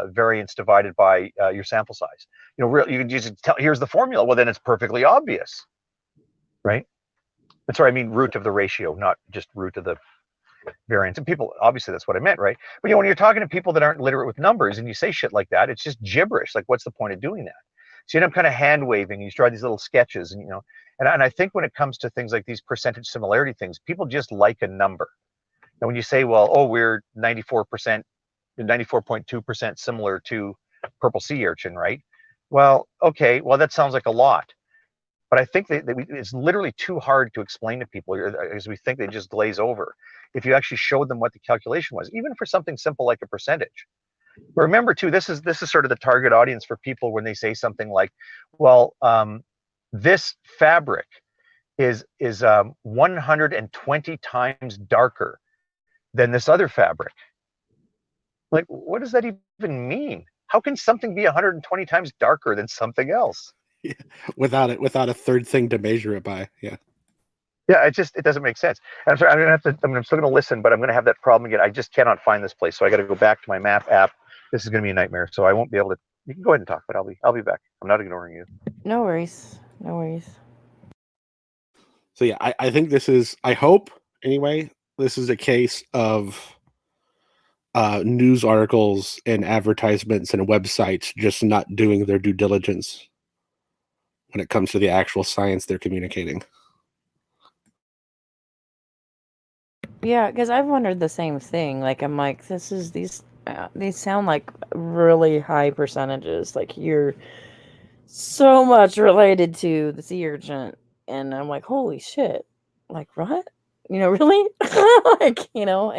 variance divided by your sample size. You know, you can just tell, here's the formula. Well, then it's perfectly obvious, right? And sorry, I mean root of the ratio, not just root of the variance. And people, obviously that's what I meant, right? But you know, when you're talking to people that aren't literate with numbers and you say shit like that, it's just gibberish. Like, what's the point of doing that? So you end up kind of hand waving. You draw these little sketches, and you know, and I think when it comes to things like these percentage similarity things, people just like a number. And when you say, well, oh, we're 94%, 94.2% similar to purple sea urchin, right? Well, okay, well, that sounds like a lot. But I think that it's literally too hard to explain to people, as we think they just glaze over. If you actually showed them what the calculation was, even for something simple like a percentage. But remember too, this is sort of the target audience for people when they say something like, well, this fabric is 120 times darker than this other fabric. Like, what does that even mean? How can something be 120 times darker than something else? Yeah, without a third thing to measure it by. Yeah. Yeah, it doesn't make sense. And I'm sorry, I'm still gonna listen, but I'm gonna have that problem again. I just cannot find this place, so I got to go back to my map app. This is gonna be a nightmare, so I won't be able to. You can go ahead and talk, but I'll be back. I'm not ignoring you. No worries. No worries. So yeah, I think this is, I hope anyway, this is a case of news articles and advertisements and websites just not doing their due diligence when it comes to the actual science they're communicating. Yeah, because I've wondered the same thing. Like, I'm like, these sound like really high percentages. Like, you're so much related to the sea urchin, and I'm like, holy shit! Like, what? You know, really? Like, you know,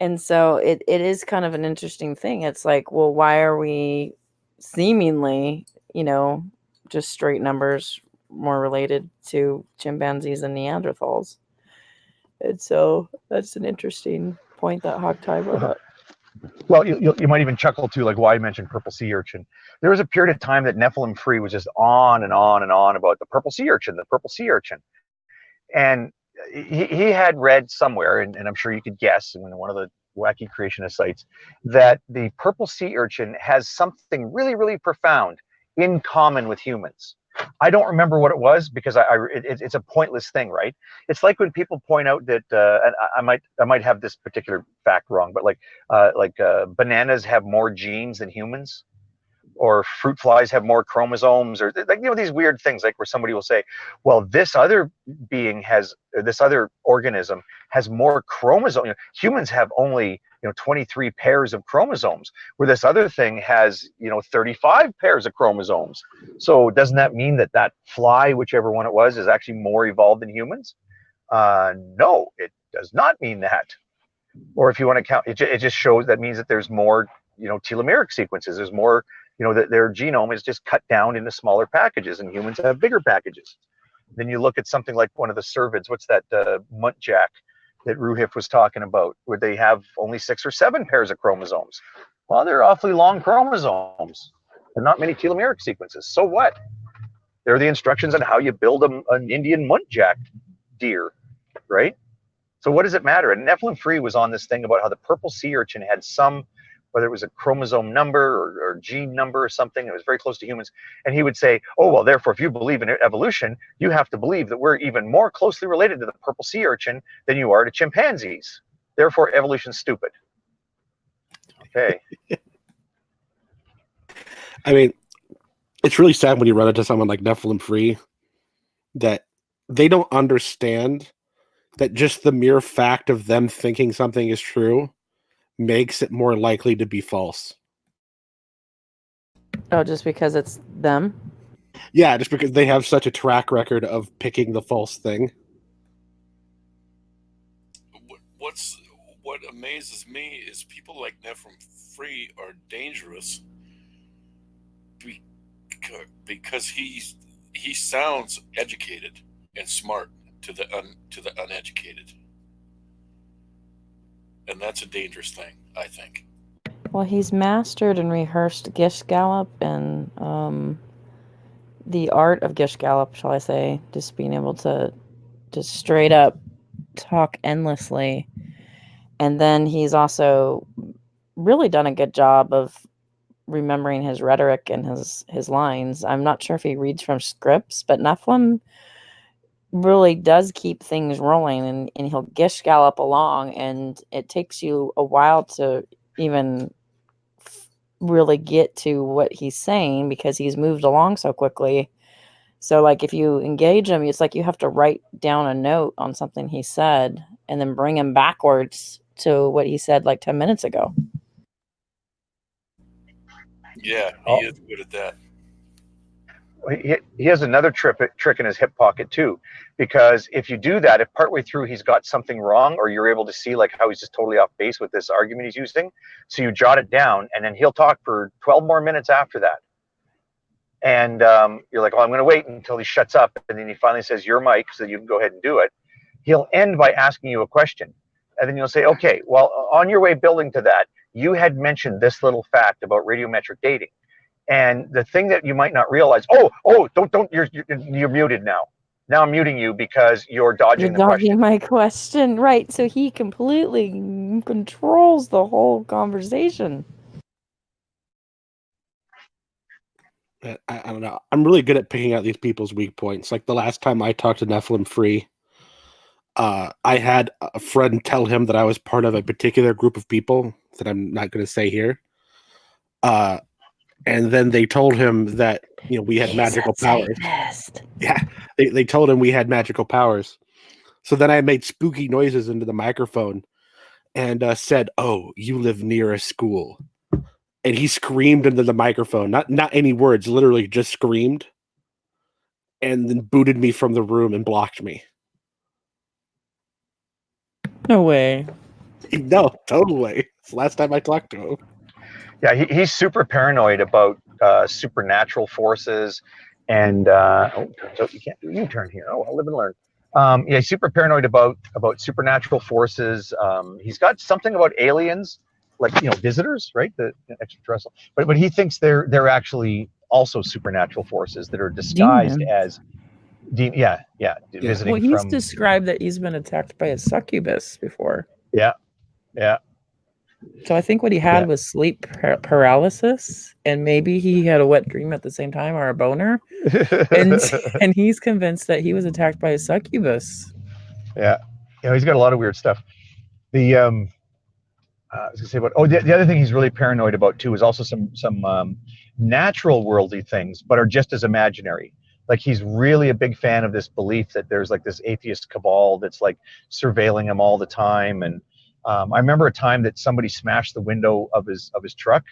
and so it is kind of an interesting thing. It's like, well, why are we seemingly, you know, just straight numbers more related to chimpanzees and Neanderthals? And so that's an interesting point that Hawktie brought up. Well, you might even chuckle too, like why I mentioned purple sea urchin. There was a period of time that Nephilim Free was just on and on and on about the purple sea urchin, and he had read somewhere, and I'm sure you could guess in one of the wacky creationist sites, that the purple sea urchin has something really, really profound in common with humans. I don't remember what it was, because it's a pointless thing, right? It's like when people point out that, and I might have this particular fact wrong, but like bananas have more genes than humans. or fruit flies have more chromosomes, or like, these weird things, like where somebody will say, well, this other being has, or this other organism has more chromosomes. Humans have only 23 pairs of chromosomes, where this other thing has 35 pairs of chromosomes. So doesn't that mean that that fly, whichever one it was, is actually more evolved than humans? No, it does not mean that. Or if you want to count, it just shows, that means that there's more telomeric sequences. There's more, that their genome is just cut down into smaller packages, and humans have bigger packages. Then you look at something like one of the cervids. What's that muntjac that Ruhif was talking about, where they have only 6 or 7 pairs of chromosomes? Well, they're awfully long chromosomes. They're not many telomeric sequences. So what? They're the instructions on how you build an Indian muntjac deer, right? So what does it matter? And Nephilim Free was on this thing about how the purple sea urchin had some, whether it was a chromosome number or gene number or something, it was very close to humans. And he would say, oh, well, therefore, if you believe in evolution, you have to believe that we're even more closely related to the purple sea urchin than you are to chimpanzees. Therefore, evolution's stupid. Okay. I mean, it's really sad when you run into someone like Nephilim Free that they don't understand that just the mere fact of them thinking something is true makes it more likely to be false. Oh, just because it's them? Yeah, just because they have such a track record of picking the false thing. What amazes me is people like Nephilim Free are dangerous because he sounds educated and smart to the uneducated, and that's a dangerous thing, I think. Well, he's mastered and rehearsed Gish Gallop and the art of Gish Gallop, shall I say, just being able to just straight up talk endlessly. And then he's also really done a good job of remembering his rhetoric and his lines. I'm not sure if he reads from scripts, but Nephilim really does keep things rolling, and he'll Gish Gallop along, and it takes you a while to even really get to what he's saying because he's moved along so quickly. So like if you engage him, it's like you have to write down a note on something he said and then bring him backwards to what he said like 10 minutes ago. Yeah, he is good at that. He has another trick in his hip pocket too, because if you do that, if partway through he's got something wrong, or you're able to see like how he's just totally off base with this argument he's using, so you jot it down, and then he'll talk for 12 more minutes after that. And you're like, oh, I'm going to wait until he shuts up, and then he finally says, "Your mic," so you can go ahead and do it. He'll end by asking you a question, and then you'll say, okay, well, on your way building to that, you had mentioned this little fact about radiometric dating. And the thing that you might not realize, don't, you're muted now. Now I'm muting you because you're dodging the question. You're dodging my question, right? So he completely controls the whole conversation. I don't know. I'm really good at picking out these people's weak points. Like the last time I talked to Nephilim Free, I had a friend tell him that I was part of a particular group of people that I'm not going to say here. And then they told him that we had magical powers. Yeah, they told him we had magical powers. So then I made spooky noises into the microphone and said, "Oh, you live near a school." And he screamed into the microphone, not any words, literally just screamed, and then booted me from the room and blocked me. No way. No, totally. It's the last time I talked to him. Yeah, he's super paranoid about supernatural forces, and so you can't do a U-turn here. Oh, I'll live and learn. Yeah, he's super paranoid about supernatural forces. He's got something about aliens, like visitors, right? The extraterrestrial, but he thinks they're actually also supernatural forces that are disguised as visiting. Well, he's from described that he's been attacked by a succubus before. Yeah. So I think what he had was sleep paralysis, and maybe he had a wet dream at the same time, or a boner, and he's convinced that he was attacked by a succubus. Yeah, he's got a lot of weird stuff. The I was gonna say the other thing he's really paranoid about too is also some natural worldly things, but are just as imaginary. Like he's really a big fan of this belief that there's like this atheist cabal that's like surveilling him all the time. And I remember a time that somebody smashed the window of his truck.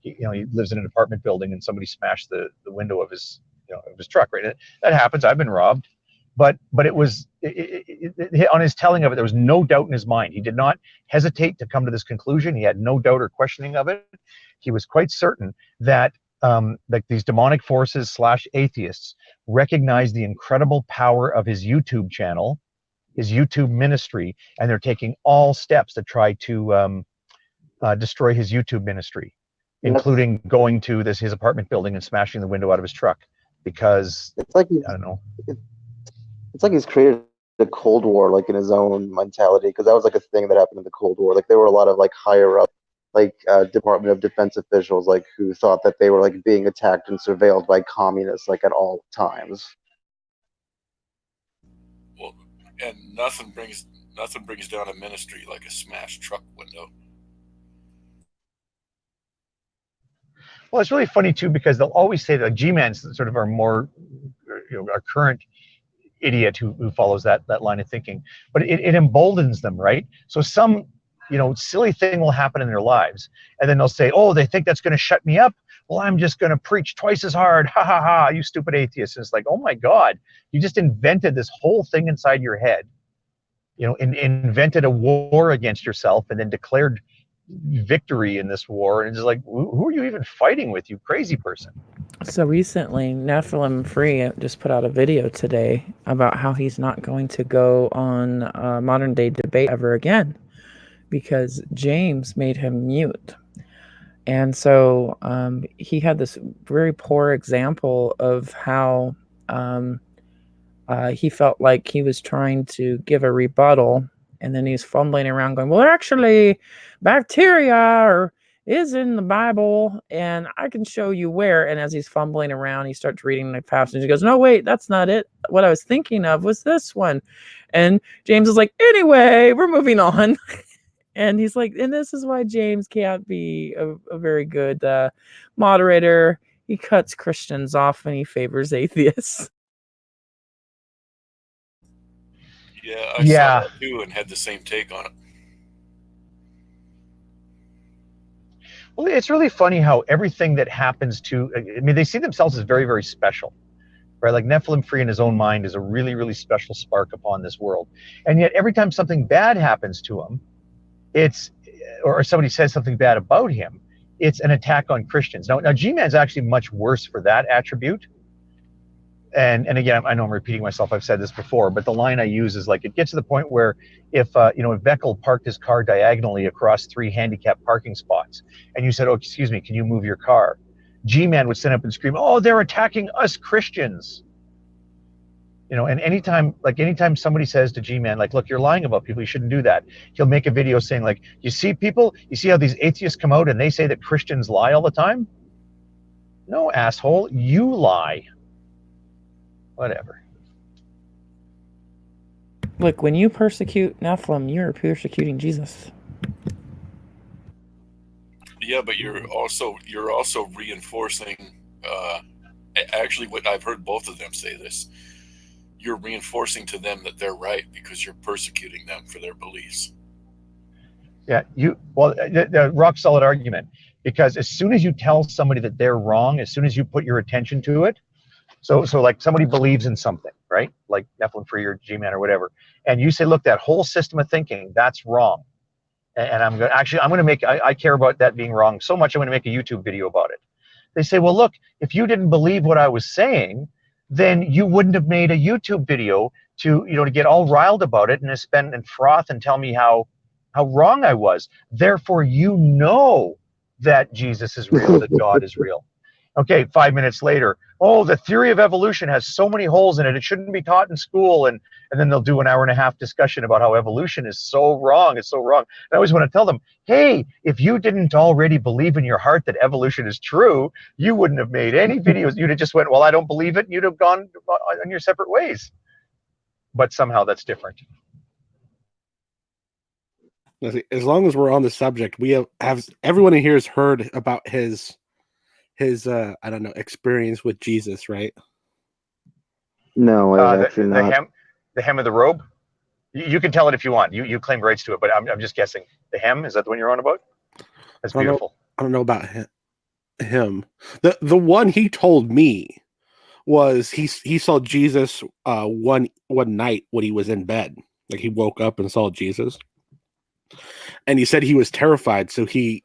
He lives in an apartment building, and somebody smashed the window of his of his truck. Right, that happens. I've been robbed, but it was on his telling of it, there was no doubt in his mind. He did not hesitate to come to this conclusion. He had no doubt or questioning of it. He was quite certain that like these demonic forces / atheists recognize the incredible power of his YouTube channel, his YouTube ministry, and they're taking all steps to try to destroy his YouTube ministry, including going to his apartment building and smashing the window out of his truck, because It's like I don't know. it's like he's created a Cold War, like in his own mentality, because that was like a thing that happened in the Cold War. Like there were a lot of like higher up, like Department of Defense officials, like who thought that they were like being attacked and surveilled by communists, like at all times. Well, and nothing brings down a ministry like a smashed truck window. Well, it's really funny too, because they'll always say that like, G-Man's sort of our more, our current idiot who follows that line of thinking, but it emboldens them, right? So some silly thing will happen in their lives, and then they'll say, oh, they think that's going to shut me up. Well, I'm just going to preach twice as hard. Ha ha ha! You stupid atheist. And it's like, oh my God, you just invented this whole thing inside your head. Invented a war against yourself, and then declared victory in this war. And it's like, who are you even fighting with, you crazy person? So recently, Nephilim Free just put out a video today about how he's not going to go on Modern Day Debate ever again because James made him mute. And so he had this very poor example of how he felt like he was trying to give a rebuttal, and then he's fumbling around going, well, actually, bacteria is in the Bible, and I can show you where. And as he's fumbling around, he starts reading the passage. He goes, no, wait, that's not it. What I was thinking of was this one. And James is like, anyway, we're moving on. And he's like, and this is why James can't be a very good moderator. He cuts Christians off and he favors atheists. Yeah, I saw that too and had the same take on it. Well, it's really funny how everything that happens to, I mean, they see themselves as very, very special, right? Like Nephilim Free in his own mind is a really, really special spark upon this world. And yet every time something bad happens to him, or somebody says something bad about him, it's an attack on Christians. Now G-Man's actually much worse for that attribute. And again, I know I'm repeating myself. I've said this before, but the line I use is like, it gets to the point where if Veckel parked his car diagonally across 3 handicapped parking spots, and you said, oh, excuse me, can you move your car? G-Man would stand up and scream, oh, they're attacking us Christians. And anytime somebody says to G-Man, like, look, you're lying about people, you shouldn't do that, he'll make a video saying, like, you see how these atheists come out and they say that Christians lie all the time? No, asshole, you lie. Whatever. Look, when you persecute Nephilim, you're persecuting Jesus. Yeah, but you're also reinforcing. Actually, what I've heard both of them say this. You're reinforcing to them that they're right because you're persecuting them for their beliefs. Yeah, the rock solid argument. Because as soon as you tell somebody that they're wrong, as soon as you put your attention to it, so like somebody believes in something, right? Like Nephilim Free or G-Man or whatever, and you say, look, that whole system of thinking, that's wrong. And I'm going to make, I care about that being wrong so much, I'm going to make a YouTube video about it. They say, well, look, if you didn't believe what I was saying, then you wouldn't have made a YouTube video to get all riled about it and to spend and froth and tell me how wrong I was. Therefore, that Jesus is real, that God is real. Okay, 5 minutes later, oh, the theory of evolution has so many holes in it, it shouldn't be taught in school. And then they'll do an hour and a half discussion about how evolution is so wrong, it's so wrong. And I always want to tell them, hey, if you didn't already believe in your heart that evolution is true, you wouldn't have made any videos. You'd have just went, well, I don't believe it, and you'd have gone on your separate ways. But somehow that's different. As long as we're on the subject, we have everyone in here has heard about his his I don't know, experience with Jesus, right? No, I have The actually the not. hem of the robe. You can tell it if you want. You claim rights to it, but I'm just guessing. The hem, is that the one you're on about? That's I don't know. beautiful. I don't know about him. The one he told me was he saw Jesus one night when he was in bed. Like he woke up and saw Jesus, and he said he was terrified, so he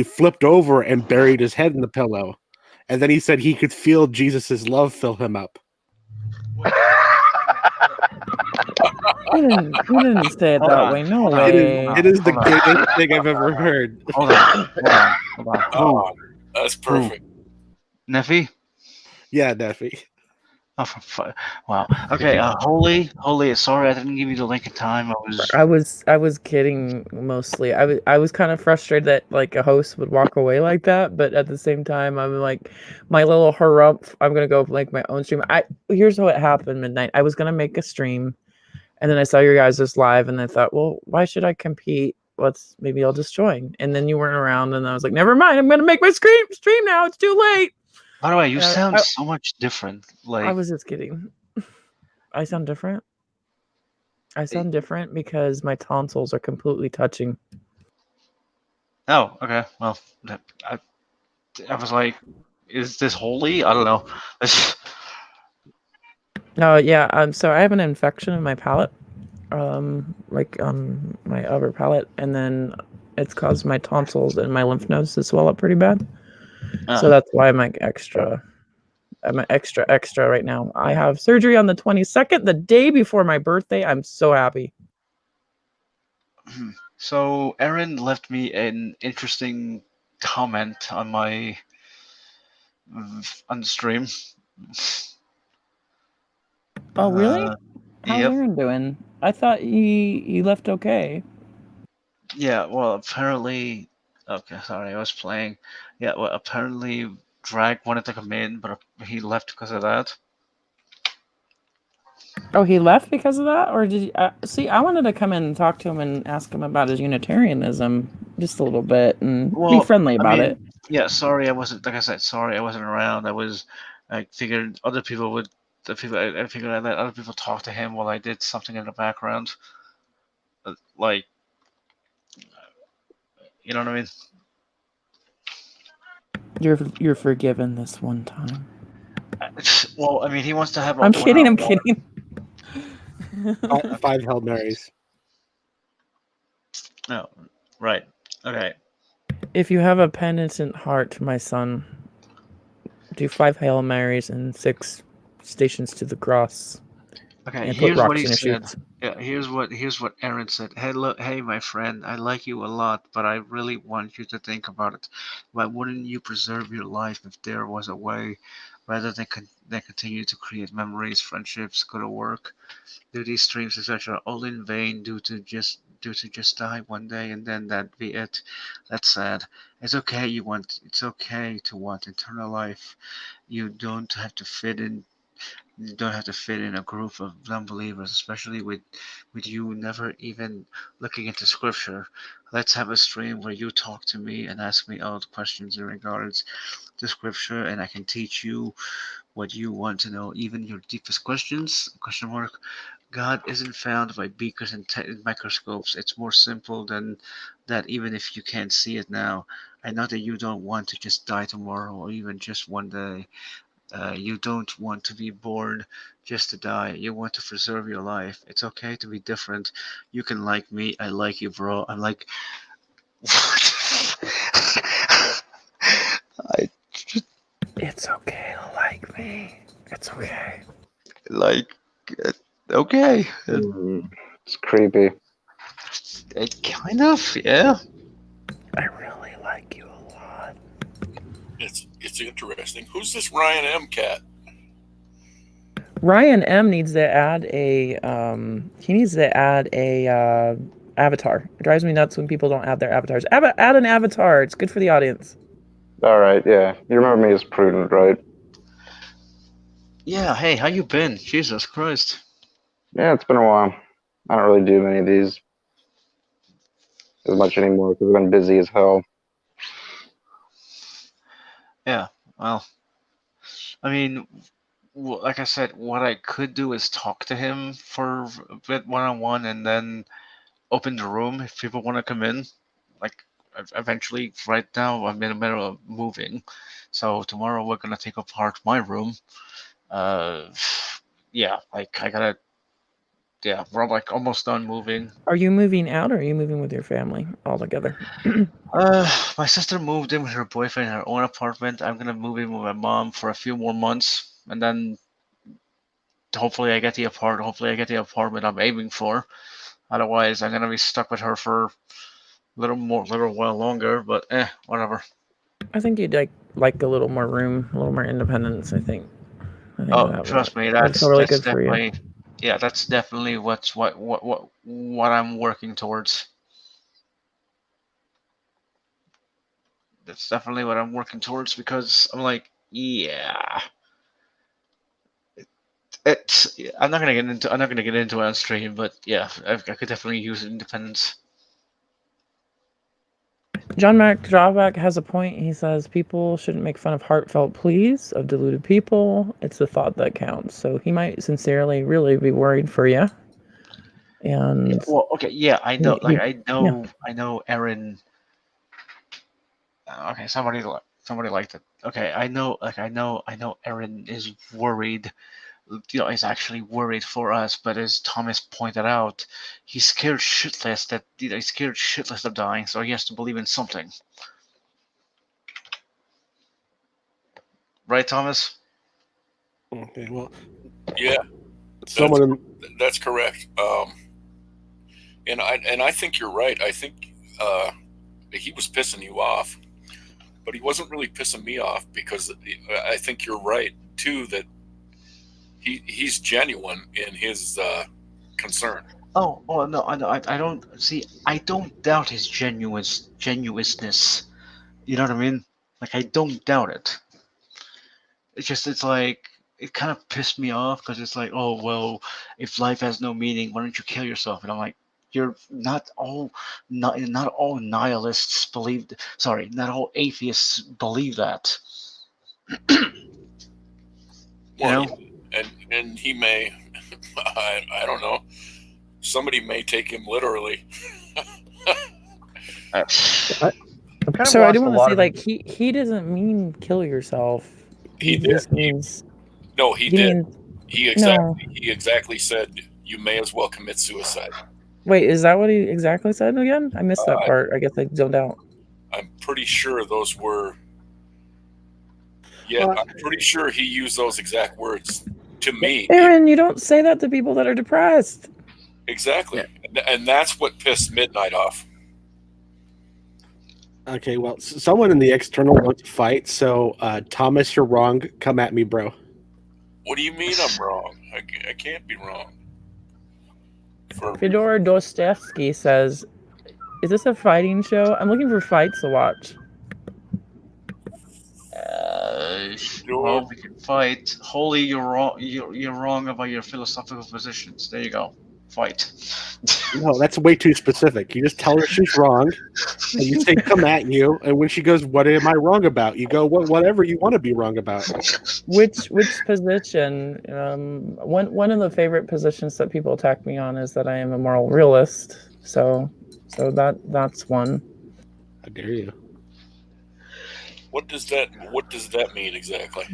flipped over and buried his head in the pillow, and then he said he could feel Jesus's love fill him up. He didn't say it Hold that on, way. No hold on, way. It is the hold on. gayest thing I've ever heard. Hold on. Oh, that's perfect. Neffy? Yeah, Daffy. Oh, wow. Okay, Holy, sorry I didn't give you the link in time. I was kidding mostly. I was kind of frustrated that like a host would walk away like that, but at the same time I'm like my little harumph, I'm gonna go make my own stream. Here's what happened midnight. I was gonna make a stream and then I saw your guys just live and I thought, well, why should I compete? Maybe I'll just join. And then you weren't around and I was like, never mind, I'm gonna make my stream now. It's too late. By the way, you And sound so much different. I Like, was just kidding. I sound different. I sound different because my tonsils are completely touching. oh, okay. Well, I was like, is this holy? I don't know. No, yeah. So I have an infection in my palate, my upper palate, and then it's caused my tonsils and my lymph nodes to swell up pretty bad. So that's why I'm like extra. I'm extra right now. I have surgery on the 22nd, the day before my birthday. I'm so happy. So Aaron left me an interesting comment on the stream. Oh, really? How's Yep. Aaron doing? I thought he left okay. Yeah, well, apparently, okay, sorry, I was playing. Yeah, well, apparently, Drag wanted to come in, but he left because of that. Oh, he left because of that, or did you, see? I wanted to come in and talk to him and ask him about his Unitarianism just a little bit and be friendly about it. Yeah, sorry, I wasn't. Like I said, sorry, I wasn't around. I figured other people would. I figured I'd let other people talk to him while I did something in the background. Like, you know what I mean? You're forgiven this one time. Well, I mean, he wants to have. I'm kidding. I'm kidding. 5 Hail Marys. No, right. Okay. If you have a penitent heart, my son, do 5 Hail Marys and 6 stations to the cross. Okay, And here's put what rocks he in your said. shoes. Yeah, here's what Aaron said. Hey, look, hey, my friend, I like you a lot, but I really want you to think about it. Why wouldn't you preserve your life if there was a way, rather than continue to create memories, friendships, go to work, do these streams, etc., all in vain due to just die one day and then that be it. That's sad. It's okay to want eternal life. You don't have to fit in you don't have to fit in a group of non-believers, especially with you never even looking into scripture. Let's have a stream where you talk to me and ask me all the questions in regards to scripture, and I can teach you what you want to know, even your deepest questions. Question mark. God isn't found by beakers and microscopes. It's more simple than that, even if you can't see it now. I know that you don't want to just die tomorrow or even just one day. You don't want to be born just to die. You want to preserve your life. It's okay to be different. You can like me. I like you, bro. I'm like, what? I just It's okay to like me. It's okay. like, okay. It's creepy. Kind of, yeah. I really like you a lot. It's interesting. Who's this Ryan M. cat? Ryan M needs to add a avatar. It drives me nuts when people don't add their avatars. Add an avatar. It's good for the audience. All right, yeah. You remember me as Prudent, right? Yeah, hey, how you been? Jesus Christ. Yeah, it's been a while. I don't really do many of these as much anymore because I've been busy as hell. Yeah, Well, I mean, like I said, what I could do is talk to him for a bit one-on-one, and then open the room if people want to come in. Like eventually, right now I'm in the middle of moving, so tomorrow we're gonna take apart my room. Uh, yeah, like I gotta. Yeah, we're like almost done moving. Are you moving out or are you moving with your family all together? My sister moved in with her boyfriend in her own apartment. I'm gonna move in with my mom for a few more months, and then hopefully I get the apartment I'm aiming for. Otherwise, I'm gonna be stuck with her for a little while longer. But whatever. I think you'd like a little more room, a little more independence. I think Oh, that trust me, would feel really that's good for you. definitely, yeah, that's definitely what I'm working towards. That's definitely what I'm working towards because I'm like, yeah, it's. I'm not gonna get into it on stream, but yeah, I could definitely use independence. John Mac Drawback has a point. He says people shouldn't make fun of heartfelt pleas of deluded people. It's the thought that counts. So he might sincerely really be worried for you. And Well, okay, yeah, I know, like yeah. I know, Aaron. Okay, somebody liked it. Okay, I know, Aaron is worried. Is actually worried for us, but as Thomas pointed out, he's scared shitless that he's scared shitless of dying, so he has to believe in something. Right, Thomas? Okay, well, Yeah, someone that's correct. And I think you're right. I think he was pissing you off, but he wasn't really pissing me off because I think you're right too that he's genuine in his concern. Oh, no, I don't see. I don't doubt his genuineness. You know what I mean? Like I don't doubt it. It's like it kind of pissed me off because it's like, oh well, if life has no meaning, why don't you kill yourself? And I'm like, you're not all nihilists believe. Sorry, not all atheists believe that. You Well, know? yeah, and he may, I don't know. Somebody may take him literally. I- I've kind of So I do lost a want to lot say, of. like, he doesn't mean kill yourself. He He did. just means No, he he did. means no. He exactly said you may as well commit suicide. Wait, is that what he exactly said again? I missed that Uh, part. I guess I zoned out. I'm pretty sure those were. Yeah, well, I'm pretty sure he used those exact words to me. Aaron, you don't say that to people that are depressed. Exactly, Yeah. and that's what pissed Midnight off. okay, well, someone in the external wants to fight. So, Thomas, you're wrong. Come at me, bro. What do you mean I'm wrong? I can't be wrong. For Fyodor Dostoevsky says, "Is this a fighting show? I'm looking for fights to watch." Well, we can fight. Holy, you're wrong. You're wrong about your philosophical positions. There you go. Fight. No, that's way too specific. You just tell her she's wrong, and you say, "Come at you." And when she goes, "What am I wrong about?" You go, "Whatever you want to be wrong about." Which position? One of the favorite positions that people attack me on is that I am a moral realist. So that's one. How dare you? what does that mean exactly?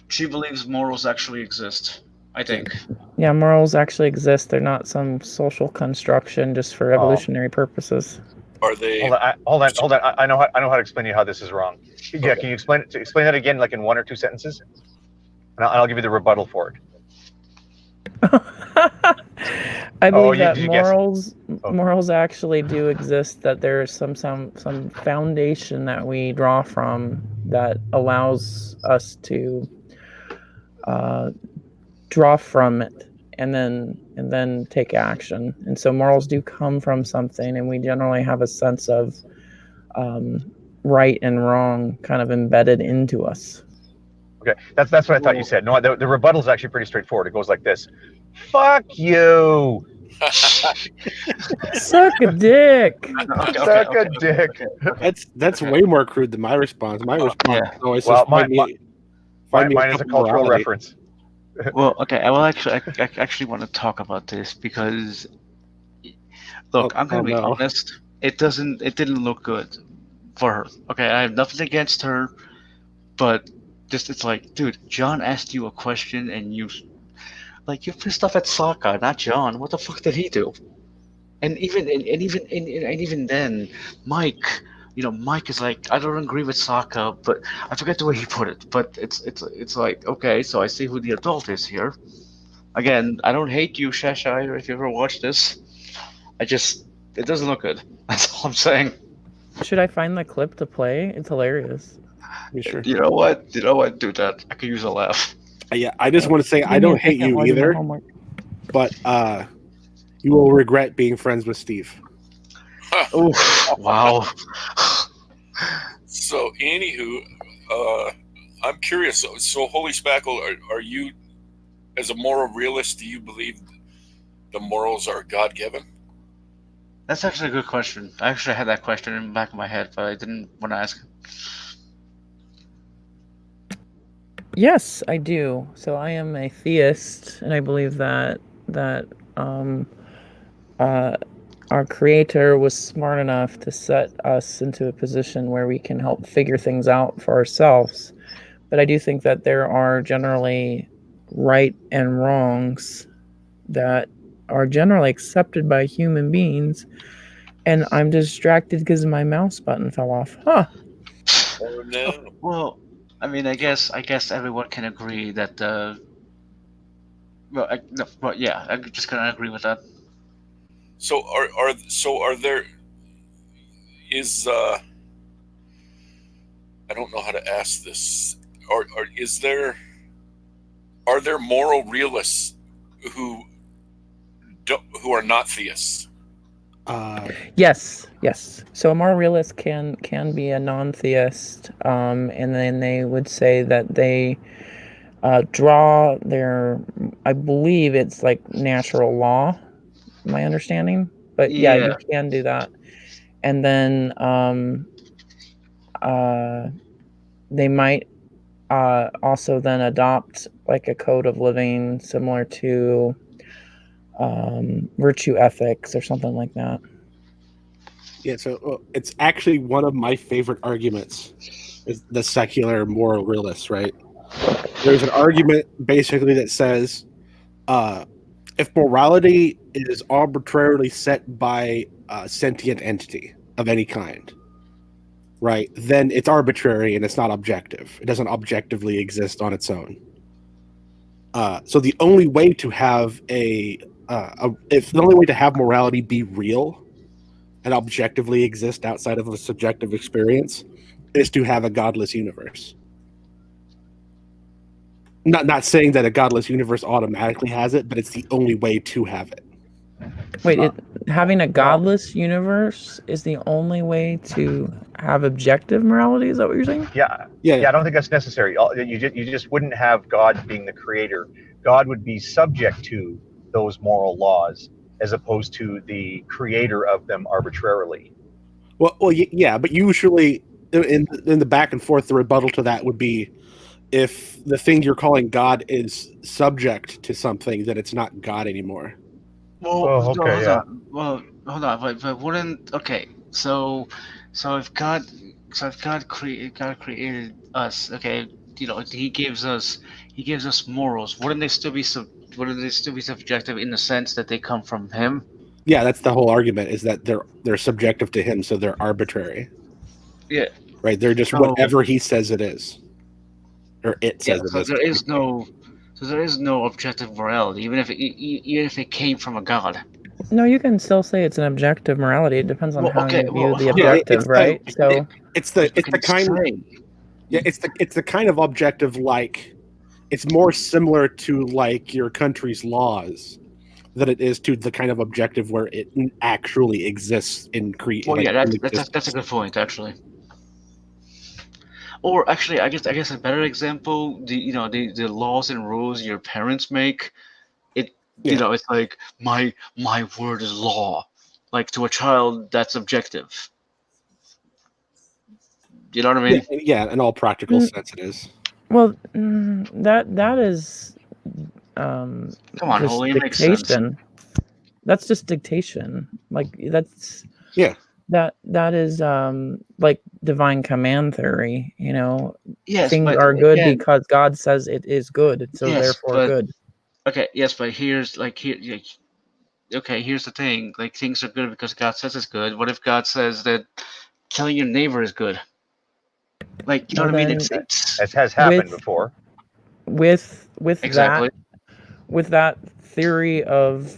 She believes morals actually exist. I think. Yeah, morals actually exist. They're not some social construction just for evolutionary purposes. Are they? Hold on. I know how to explain to you how this is wrong. Yeah, Okay. can you explain that again, like in one or two sentences? And I'll give you the rebuttal for it. I believe that did you guess? morals actually do exist, that there is some foundation that we draw from that allows us to draw from it and then take action. And so morals do come from something, and we generally have a sense of right and wrong kind of embedded into us. Okay, that's what I thought you said. No, the rebuttal is actually pretty straightforward. It goes like this: Fuck you. Suck a dick. No, okay, okay, Suck a okay, okay, dick. okay, okay. That's Okay. way more crude than my response. My response Yeah. is always Well, just find me a mine is cup a of cultural morality. reference. Well, okay. I will actually, I actually want to talk about this because, look, I'm Oh gonna be no. honest. It didn't look good for her. Okay, I have nothing against her, but just it's like, dude, John asked you a question and you pissed off at Sokka, not John. What the fuck did he do? And even then, Mike, Mike is like, I don't agree with Sokka, but I forget the way he put it. But it's like, okay, so I see who the adult is here. Again, I don't hate you, Cheshire, if you ever watch this. I just it doesn't look good. That's all I'm saying. Should I find the clip to play? It's hilarious. You sure? You know what? You know what? Do that. I could use a laugh. Yeah, I just want to say I Give me a don't hate second you while I do my either, homework. but you will regret being friends with Steve. Oof! Wow. So, anywho, I'm curious. So, Holy Spackle, are you, as a moral realist, do you believe the morals are God given? That's actually a good question. I actually had that question in the back of my head, but I didn't want to ask. Yes, I do. So I am a theist, and I believe that um, uh, our Creator was smart enough to set us into a position where we can help figure things out for ourselves. But I do think that there are generally right and wrongs that are generally accepted by human beings. And I'm distracted because my mouse button fell off. Huh. Oh no. Well, I mean, So, I guess everyone can agree that. Well, no, but yeah, I'm just gonna agree with that. are there is I don't know how to ask this. Is there are there moral realists who who are not theists? Yes, yes. So a moral realist can be a non-theist, and then they would say that they draw their, I believe it's like natural law, my understanding. But yeah, you Yeah. can do that, and then uh, they might also then adopt like a code of living similar to virtue ethics or something like that. Yeah, so it's actually one of my favorite arguments is the secular moral realist, right? There's an argument basically that says if morality is arbitrarily set by a sentient entity of any kind, right, then it's arbitrary and it's not objective. It doesn't objectively exist on its own. So the only way to have if the only way to have morality be real and objectively exist outside of a subjective experience is to have a godless universe. Not saying that a godless universe automatically has it, but it's the only way to have it. Wait, having a No, godless universe is the only way to have objective morality? Is that what you're saying? yeah, Yeah, I don't think that's necessary. You just wouldn't have God being the creator. God would be subject to those moral laws as opposed to the creator of them arbitrarily. well, yeah, but usually in the back and forth, the rebuttal to that would be if the thing you're calling God is subject to something, then it's not God anymore. Well, Oh, no, okay, hold yeah. on. Well, hold on. But wouldn't okay? So if God, God created us. Okay, He gives us morals. Wouldn't they still be subjective in the sense that they come from Him? Yeah, that's the whole argument is that they're subjective to him, so they're arbitrary, Yeah. right? They're just So whatever he says it is, or it yeah. says it So is. there is no. So there is no objective morality, even if it came from a god. No, you can still say it's an objective morality. It depends on Well, how okay. you Well, view the hold Yeah, on. objective, right? So, it's the Okay, kind say. yeah it's the kind of objective like it's more similar to like your country's laws than it is to the kind of objective where it actually exists in Well, like yeah, in that's a existence. good point actually. Or actually, I guess a better example, the laws and rules your parents make, it You Yeah. know, it's like my word is law. Like to a child, that's objective. You know what I Yeah, mean? yeah, in all practical Mm, sense it is. well, that is um, Come on, just Holy, it makes sense. dictation. That's just dictation. Like Yeah. that is like divine command theory. Yes, Things but are good again, because God says it is good, so yes, therefore but good. okay, yes, but here's like here. Like, okay, here's the thing. Like things are good because God says it's good. What if God says that killing your neighbor is good? Like, you know Well, what I mean? then It's As has happened with before. with that exactly. with that theory of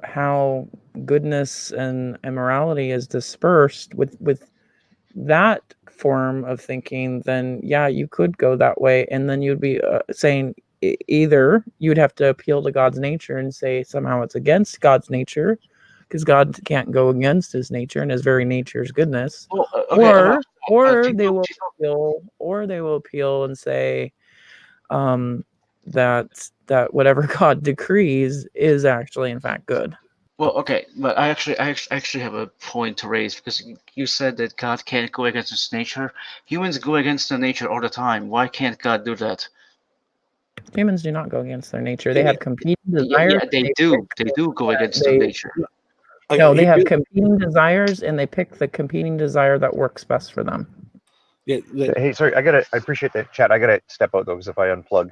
how goodness and immorality is dispersed with that form of thinking, then yeah, you could go that way, and then you'd be saying either you'd have to appeal to God's nature and say somehow it's against God's nature because God can't go against his nature and his very nature is goodness, Well, okay, or Tito, or they will appeal and say that whatever God decrees is actually in fact good. well, okay, but I actually have a point to raise because you said that God can't go against his nature. Humans go against their nature all the time. Why can't God do that? Humans do not go against their nature. They Yeah, have competing Yeah, desires. yeah, they They pick do. They do go against their they nature. no, they have here- competing desires, and they pick the competing desire that works best for them. yeah, Hey, sorry, I appreciate that chat. I gotta step out though, because if I unplug, like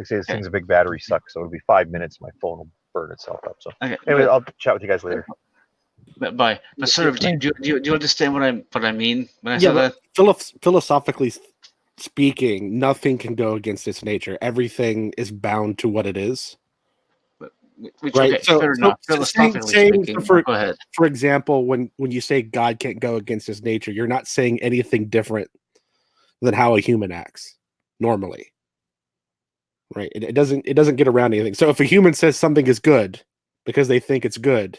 I say, this Okay, thing's a big battery suck, so it'll be 5 minutes. My phone will burn itself up. So, okay, anyway, I'll chat with you guys later. but sir, do you understand what I mean when I yeah, said but that? philosophically speaking, nothing can go against its nature. Everything is bound to what it is. Which Right. okay, fair enough. Philosophically So speaking, but go ahead. for example, when you say God can't go against his nature, you're not saying anything different than how a human acts normally. Right. It doesn't get around anything. So if a human says something is good because they think it's good,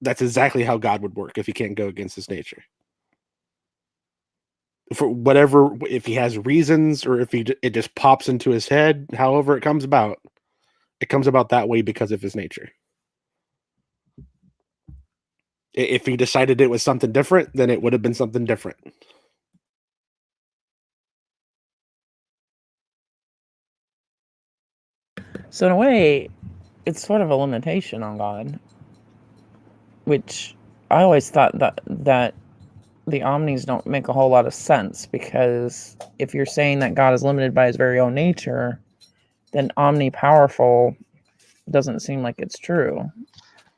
that's exactly how God would work if he can't go against his nature. For whatever, if he has reasons or if it just pops into his head, however it comes about that way because of his nature. If he decided it was something different, then it would have been something different. So in a way, it's sort of a limitation on God, which I always thought that the omnis don't make a whole lot of sense, because if you're saying that God is limited by his very own nature, then omnipowerful doesn't seem like it's true.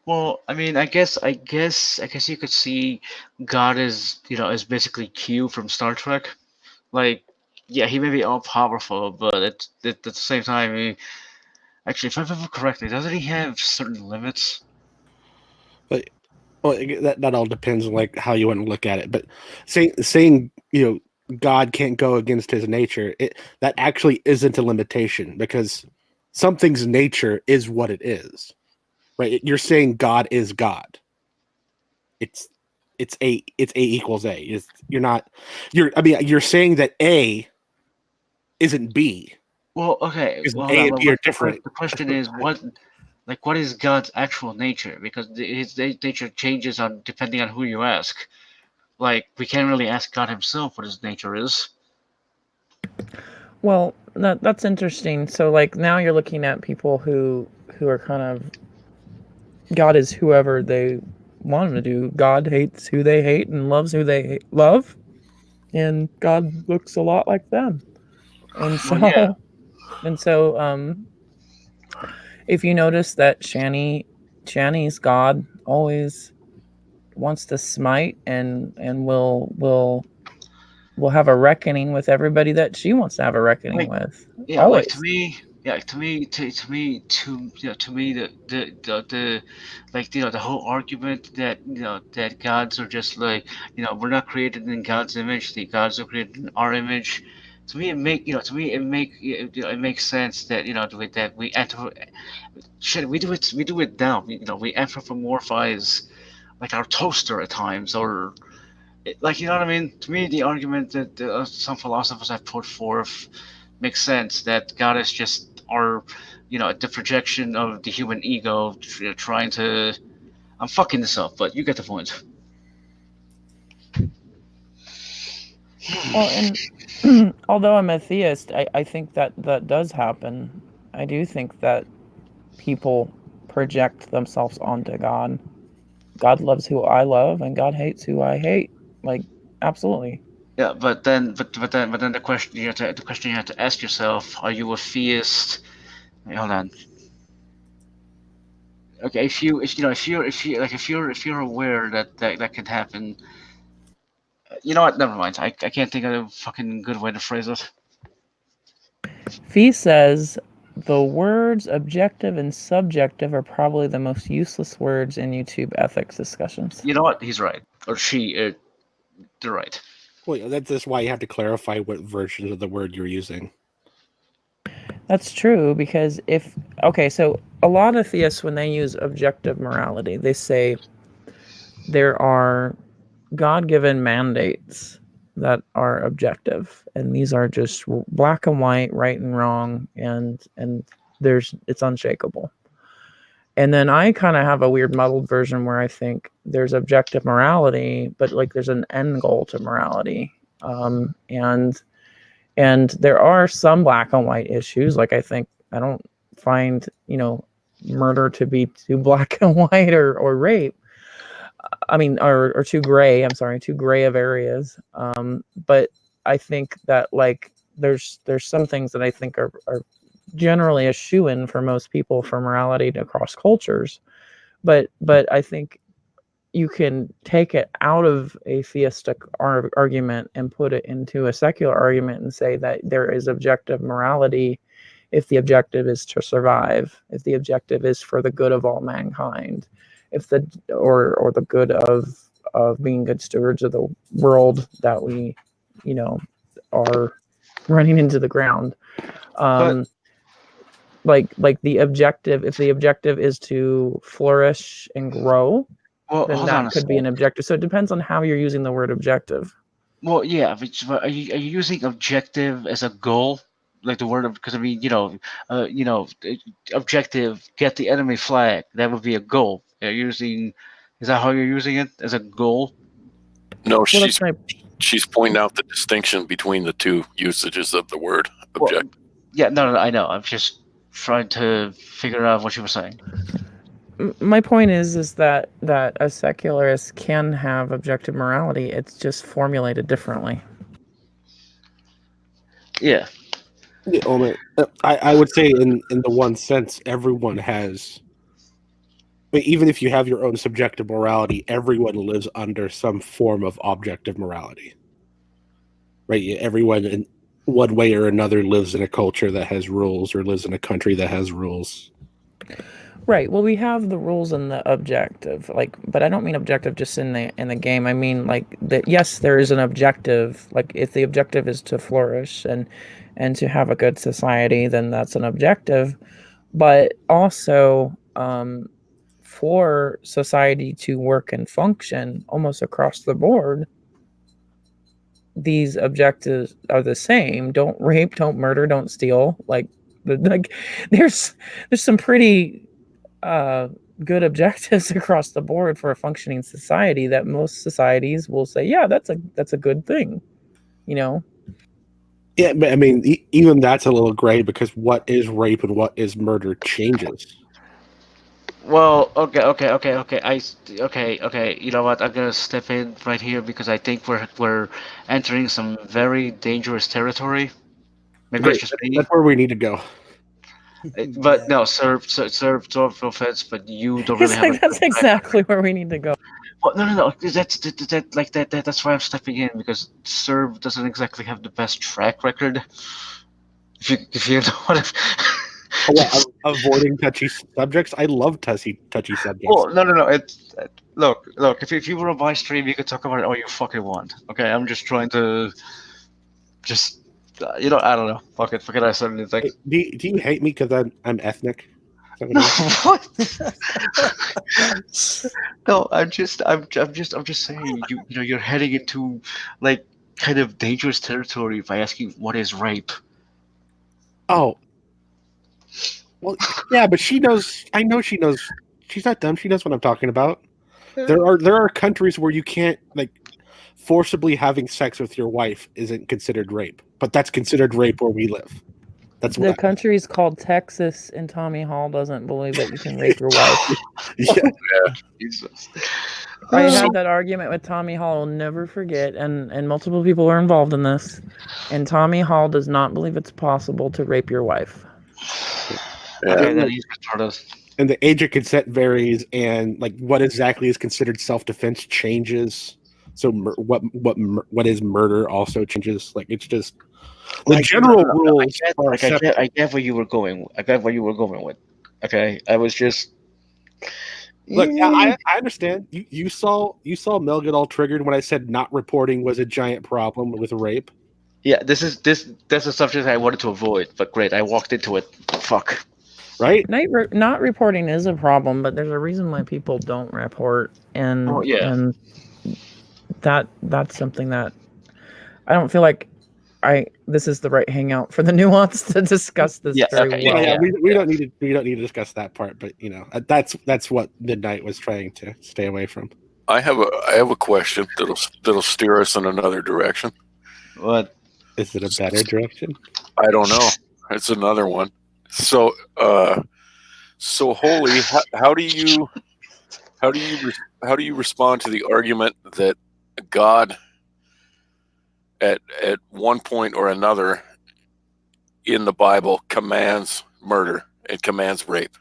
Well, I mean, I guess you could see God as as basically Q from Star Trek. Like, yeah, he may be all powerful, but at the same time, actually, if I remember correctly, doesn't he have certain limits? But well, that all depends on like how you want to look at it. But saying God can't go against his nature, that actually isn't a limitation because something's nature is what it is. Right? You're saying God is God. It's it's A equals A. You're not you're saying that A isn't B Well, okay, because well, hold A on. and But B are the different. question is, what is God's actual nature? Because his nature changes on depending on who you ask. Like, we can't really ask God himself what his nature is. Well, that's interesting. So like now you're looking at people who are kind of, God is whoever they want him to do. God hates who they hate and loves who they love, and God looks a lot like them. And Well, yeah. so and so if you notice that Shani's God always wants to smite and will have a reckoning with everybody that she wants to have a reckoning Like, with. yeah, like to Always. me, yeah, to me, the like the whole argument that that gods are just like we're not created in God's image, the gods are created in our image. To me, it makes sense that that we shit we do it now. We anthropomorphize like our toaster at times, or like what I mean. To me, the argument that some philosophers have put forth makes sense, that God is just are, the projection of the human ego, trying to. I'm fucking this up, but you get the point. Well, and although I'm a theist, I think that that does happen. I do think that people project themselves onto God. God loves who I love, and God hates who I hate. Like, absolutely. Yeah, but then the question you have to ask yourself: Are you a theist? Wait, hold on. Okay, if you're aware that can happen, you know what? Never mind. I can't think of a fucking good way to phrase it. Fee says the words objective and subjective are probably the most useless words in YouTube ethics discussions. You know what? He's right, or she. They're right. Well, that's why you have to clarify what version of the word you're using. That's true because so a lot of theists, when they use objective morality, they say there are God-given mandates that are objective, and these are just black and white, right and wrong, and it's unshakable. And then I kind of have a weird muddled version where I think there's objective morality, but like there's an end goal to morality, and there are some black and white issues. Like I don't find murder to be too black and white or rape. I mean, or too gray. I'm sorry, too gray of areas. But I think that like there's some things that I think are generally a shoe-in for most people for morality across cultures. But I think you can take it out of a theistic argument and put it into a secular argument and say that there is objective morality if the objective is to survive, if the objective is for the good of all mankind, if the or the good of being good stewards of the world that we, are running into the ground. But Like the objective, if the objective is to flourish and grow, well, then hold on that a could be second. an objective. So it depends on how you're using the word objective. Well, yeah, but are you using objective as a goal? Like the word of, because I mean, objective, get the enemy flag. That would be a goal. You're using, is that how you're using it as a goal? No, Well, she's that's my she's pointing out the distinction between the two usages of the word Well, object. yeah, no, I know. I'm just trying to figure out what you were saying. my point is that a secularist can have objective morality. It's just formulated differently. Yeah. Yeah, I would say in the one sense, everyone has. But even if you have your own subjective morality, everyone lives under some form of objective morality, right? Everyone in one way or another lives in a culture that has rules, or lives in a country that has rules. Right. Well, we have the rules and the objective, like, but I don't mean objective just in the game. I mean like that. Yes, there is an objective. Like, if the objective is to flourish and to have a good society, then that's an objective. But also, for society to work and function almost across the board, these objectives are the same. Don't rape, don't murder, don't steal. Like there's some pretty uh, good objectives across the board for a functioning society that most societies will say, yeah, that's a good thing, you know. Yeah, but I mean, even that's a little gray because what is rape and what is murder changes. Well, okay. You know what? I'm gonna step in right here because I think we're entering some very dangerous territory. Maybe it's Great, just me. that's where we need to go. But Yeah. no, serve no offense, but you don't really It's have a like good that's track exactly record. where we need to go. Well, no. That's why I'm stepping in because serve doesn't exactly have the best track record. If you know what Oh, what, just avoiding touchy subjects? I love touchy subjects. well, no. Look. If you were on my stream, you could talk about it all you fucking want. Okay, I'm just trying to just I don't know. Fuck it. I said anything. Hey, do you hate me because I'm ethnic? Is that No, what it is? what? No, I'm just saying. You're heading into like kind of dangerous territory by asking what is rape. Oh, Well, yeah, but she knows. I know she knows. She's not dumb. She knows what I'm talking about. There are countries where you can't like forcibly having sex with your wife isn't considered rape, but that's considered rape where we live. That's The what. country's called Texas, and Tommy Hall doesn't believe that you can rape your wife. Yeah. Jesus. I had that argument with Tommy Hall, I'll never forget, and multiple people were involved in this. And Tommy Hall does not believe it's possible to rape your wife. Okay, then he's retarded. And the age of consent varies, and like what exactly is considered self-defense changes. So what is murder also changes. Like it's just the general rules are accepted. I get where you were going. I get where you were going with. Okay, I was just. Look, I understand. You saw Mel get all triggered when I said not reporting was a giant problem with rape. Yeah, that's a subject I wanted to avoid, but great, I walked into it. Fuck. Right? Not reporting is a problem, but there's a reason why people don't report, and Oh, yeah. and that's something that I don't feel like this is the right hangout for the nuance to discuss this Yeah, very okay, well. Yeah, we don't need to discuss that part, but you know that's what Midnight was trying to stay away from. I have a question that'll steer us in another direction. What? Is it a better direction? I don't know. It's another one. So, Holy, how do you respond to the argument that God, at one point or another in the Bible, commands murder and commands rape?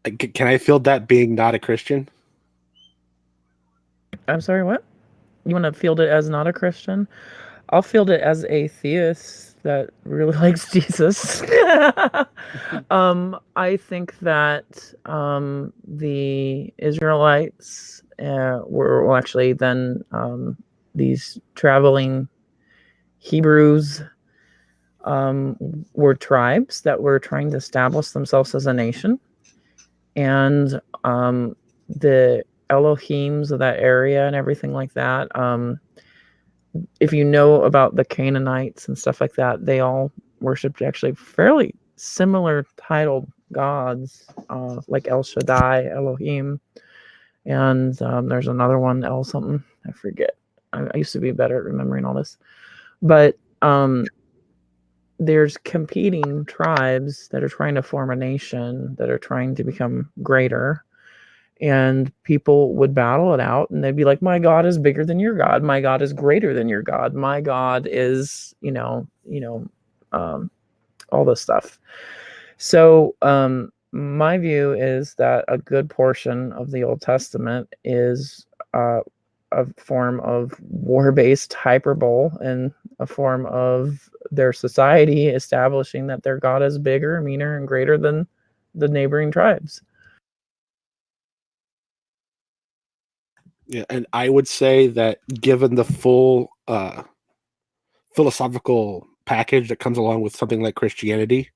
Can I field that being not a Christian? I'm sorry, what? You want to field it as not a Christian? I'll field it as a theist that really likes Jesus. I think that the Israelites were actually then these traveling Hebrews were tribes that were trying to establish themselves as a nation. And the Elohims of that area and everything like that, if you know about the Canaanites and stuff like that, they all worshipped actually fairly similar titled gods, like El Shaddai, Elohim, and there's another one, El something, I forget. I used to be better at remembering all this, but there's competing tribes that are trying to form a nation, that are trying to become greater. And people would battle it out, and they'd be like, my God is bigger than your God. My God is greater than your God. My God is, all this stuff. So my view is that a good portion of the Old Testament is a form of war-based hyperbole and a form of their society establishing that their God is bigger, meaner, and greater than the neighboring tribes. Yeah, and I would say that given the full philosophical package that comes along with something like Christianity,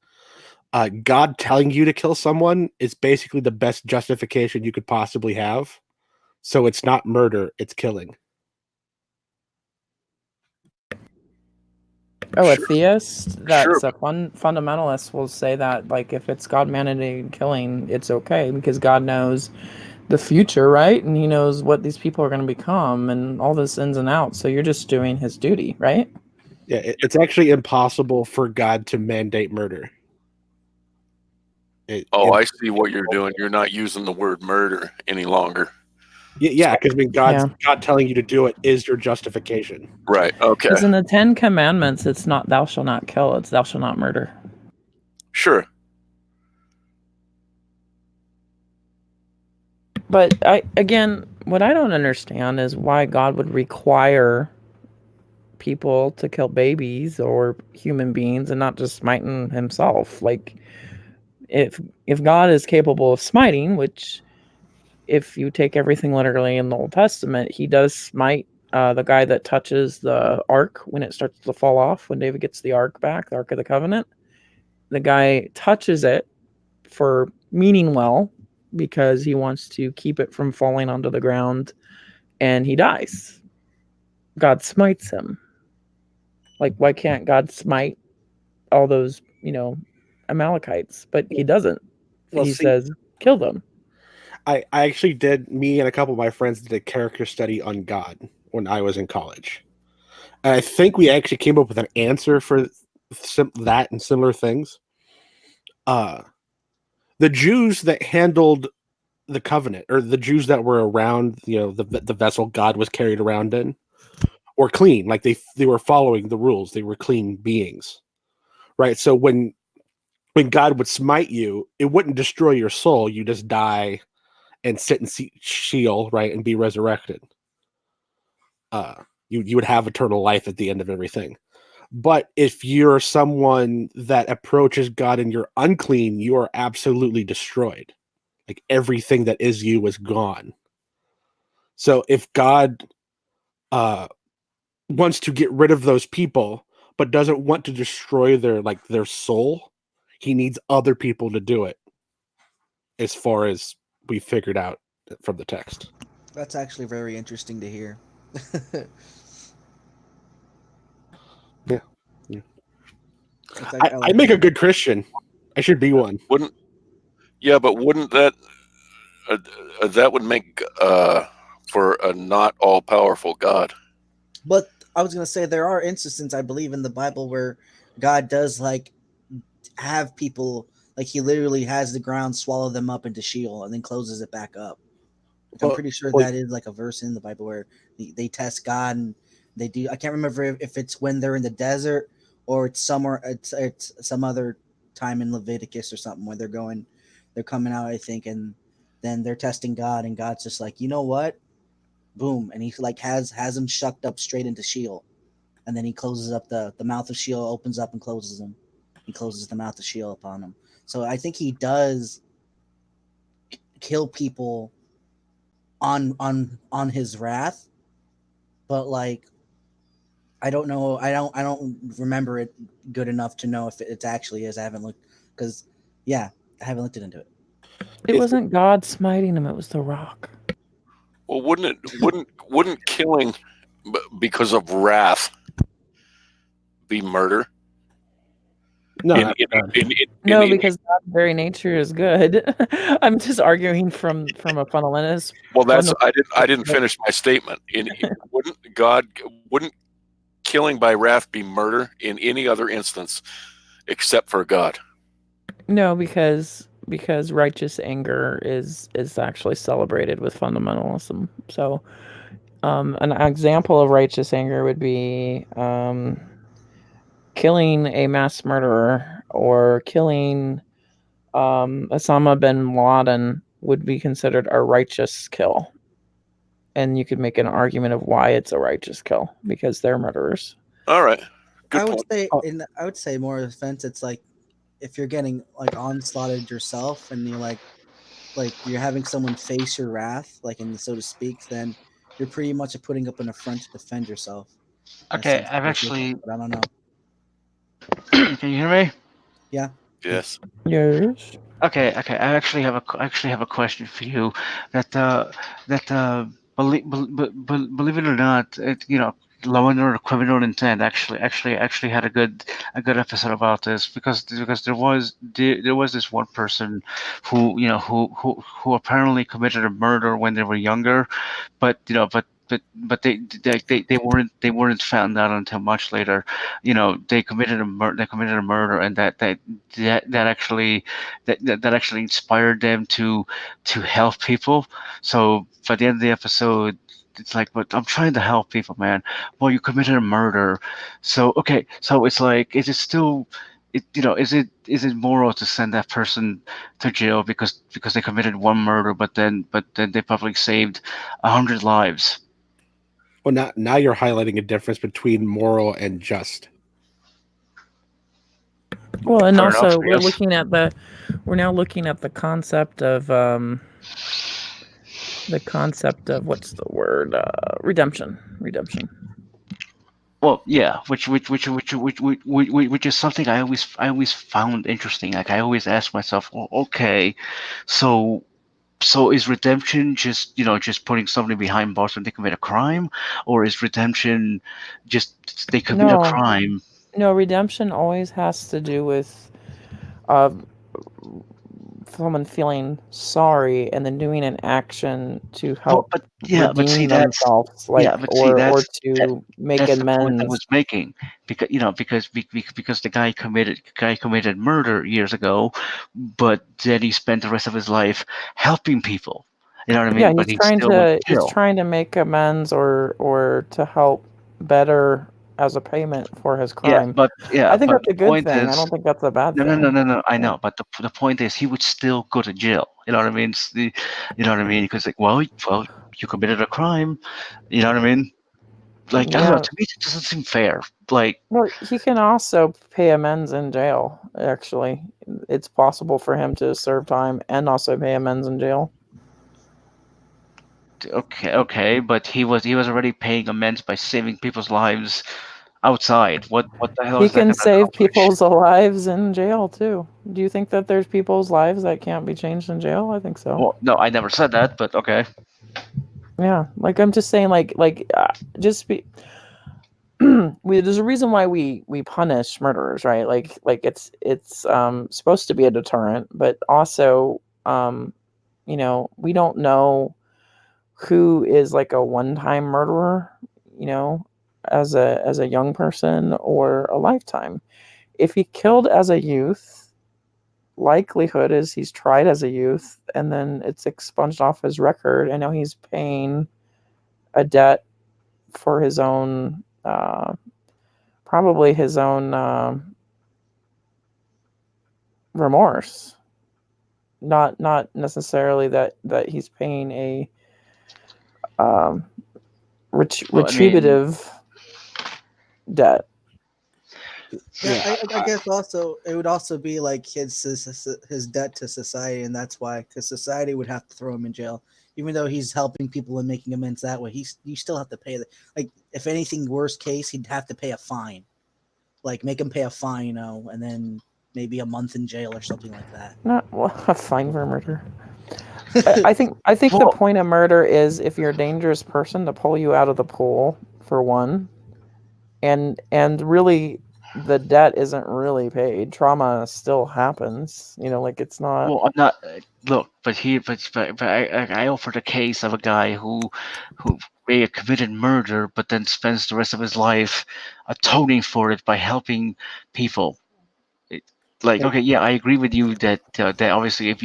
God telling you to kill someone is basically the best justification you could possibly have. So it's not murder, it's killing. Oh, a theist that's Sure. a fundamentalist will say that, like, if it's God mandated killing, it's okay because God knows the future, right? And he knows what these people are going to become and all this ins and outs. So you're just doing his duty, right? Yeah, it's actually impossible for God to mandate murder. I see what you're doing. You're not using the word murder any longer. Yeah, because God telling you to do it is your justification. Right. Okay. Because in the 10 Commandments, it's not thou shalt not kill, it's thou shalt not murder. Sure. But what I don't understand is why God would require people to kill babies or human beings and not just smiting himself. Like, if God is capable of smiting, which if you take everything literally in the Old Testament, he does smite the guy that touches the ark when it starts to fall off, when David gets the ark back, the Ark of the Covenant. The guy touches it for meaning well because he wants to keep it from falling onto the ground, and he dies. God smites him. Like, why can't God smite all those you know, Amalekites, but he doesn't. Well, He see, says, kill them. I actually did. Me and a couple of my friends did a character study on God when I was in college, and I think we actually came up with an answer for that and similar things. Uh, the Jews that handled the covenant, or the Jews that were around, the vessel God was carried around in, were clean. Like they were following the rules. They were clean beings, right? So when God would smite you, it wouldn't destroy your soul. You just die and sit in Sheol, right, and be resurrected. You would have eternal life at the end of everything. But if you're someone that approaches God and you're unclean, you are absolutely destroyed. Like everything that is you is gone. So if God uh, wants to get rid of those people, but doesn't want to destroy their soul, he needs other people to do it. As far as we figured out from the text. That's actually very interesting to hear. Yeah. Yeah. It's I, like I I like make a that. good Christian. I should be one. Wouldn't Yeah, but wouldn't uh, that would make for a not all powerful God? But I was gonna say there are instances I believe in the Bible where God does like have people like he literally has the ground swallow them up into Sheol and then closes it back up. Like I'm Well, pretty sure well, that is like a verse in the Bible where they test God and they do. I can't remember if it's when they're in the desert or it's somewhere. It's some other time in Leviticus or something where they're coming out. I think, and then they're testing God, and God's just like, you know what? Boom, and he like has him shucked up straight into Sheol, and then he closes up the mouth of Sheol, opens up and closes him. He closes the mouth of Sheol upon him. So I think he does kill people on his wrath, but like I don't know. I don't remember it good enough to know if it actually is. I haven't looked because yeah, I haven't looked into it. It if wasn't God smiting him, it was the rock. Well, wouldn't killing because of wrath be murder? no, In not in God. in No, because God's very nature is good. I'm just arguing from a fundamentalist well, that's I didn't perspective. finish my statement. Wouldn't killing by wrath be murder in any other instance except for God? No, because righteous anger is actually celebrated with fundamentalism. So, an example of righteous anger would be killing a mass murderer or killing Osama bin Laden would be considered a righteous kill. And you could make an argument of why it's a righteous kill because they're murderers. All right, I good would point. say Oh, I would say more offense. It's like if you're getting like onslaughted yourself and you're like you're having someone face your wrath, like in the so to speak, then you're pretty much putting up an affront to defend yourself in a Okay, sense. I've I feel, actually. but I don't know. Can you hear me? Yeah, Yes. Yes. Okay, okay. I actually have a question for you. That that believe it or not, Law and Order Criminal Intent actually had a good episode about this because there was this one person who who apparently committed a murder when they were younger, but they weren't found out until much later. They committed a murder, and that actually that actually inspired them to help people. So by the end of the episode, it's like, but I'm trying to help people, man. Well, you committed a murder, so okay. So it's like, is it still, is it moral to send that person to jail because they committed one murder, but then they probably saved 100 lives? well, now you're highlighting a difference between moral and just. Well, and Fair enough, also I guess. we're now looking at the concept of what's the word redemption. Well, yeah, which is something I always found interesting. Like I always ask myself, well, okay, so so is redemption just just putting somebody behind bars when they commit a crime, or is redemption just they commit a No, crime? no, redemption always has to do with of someone feeling sorry and then doing an action to help but see, redeem themselves, like, but see, or that, to make that's the point I amends. was making, because because the guy committed murder years ago, but then he spent the rest of his life helping people. You know what I mean? Yeah, But he still went to he's jail. trying to make amends or to help better as a payment for his crime. I think But that's the a good point thing. I is, don't think that's a bad no, no, no, thing. no, no. I Yeah. know, but the point is, he would still go to jail. You know what I mean? You know what I mean? Because like, well, you committed a crime. You know what I mean? Like, I don't know. Yeah. To me, it doesn't seem fair. Like, Well, he can also pay amends in jail, actually. It's possible for him to serve time and also pay amends in jail. okay, but he was already paying amends by saving people's lives outside. What the hell He is that can going to save accomplish? people's lives in jail too. Do you think that there's people's lives that can't be changed in jail? I think so. Well, no, I never said that, but okay. Yeah, like I'm just saying, just be. There's a reason why we punish murderers, right? Like it's supposed to be a deterrent, but also we don't know who is like a one-time murderer, you know, as a young person or a lifetime. If he killed as a youth, likelihood is he's tried as a youth and then it's expunged off his record and now he's paying a debt for his own probably his own remorse, not necessarily that he's paying a um, Well, I mean, retributive debt. Yeah, Yeah, I guess also it would also be like his debt to society, and that's why, because society would have to throw him in jail, even though he's helping people and making amends that way. You still have to pay the, like, if anything, worst case, he'd have to pay a fine, like make him pay a fine, and then maybe a month in jail or something like that. Not a fine for murder. I think the well, point of murder is if you're a dangerous person to pull you out of the pool for one, and really the debt isn't really paid. Trauma still happens. Like it's not. I'm not. Look, but I offered a case of a guy who may have committed murder, but then spends the rest of his life atoning for it by helping people. It- Like, and okay, yeah, I agree with you that that obviously if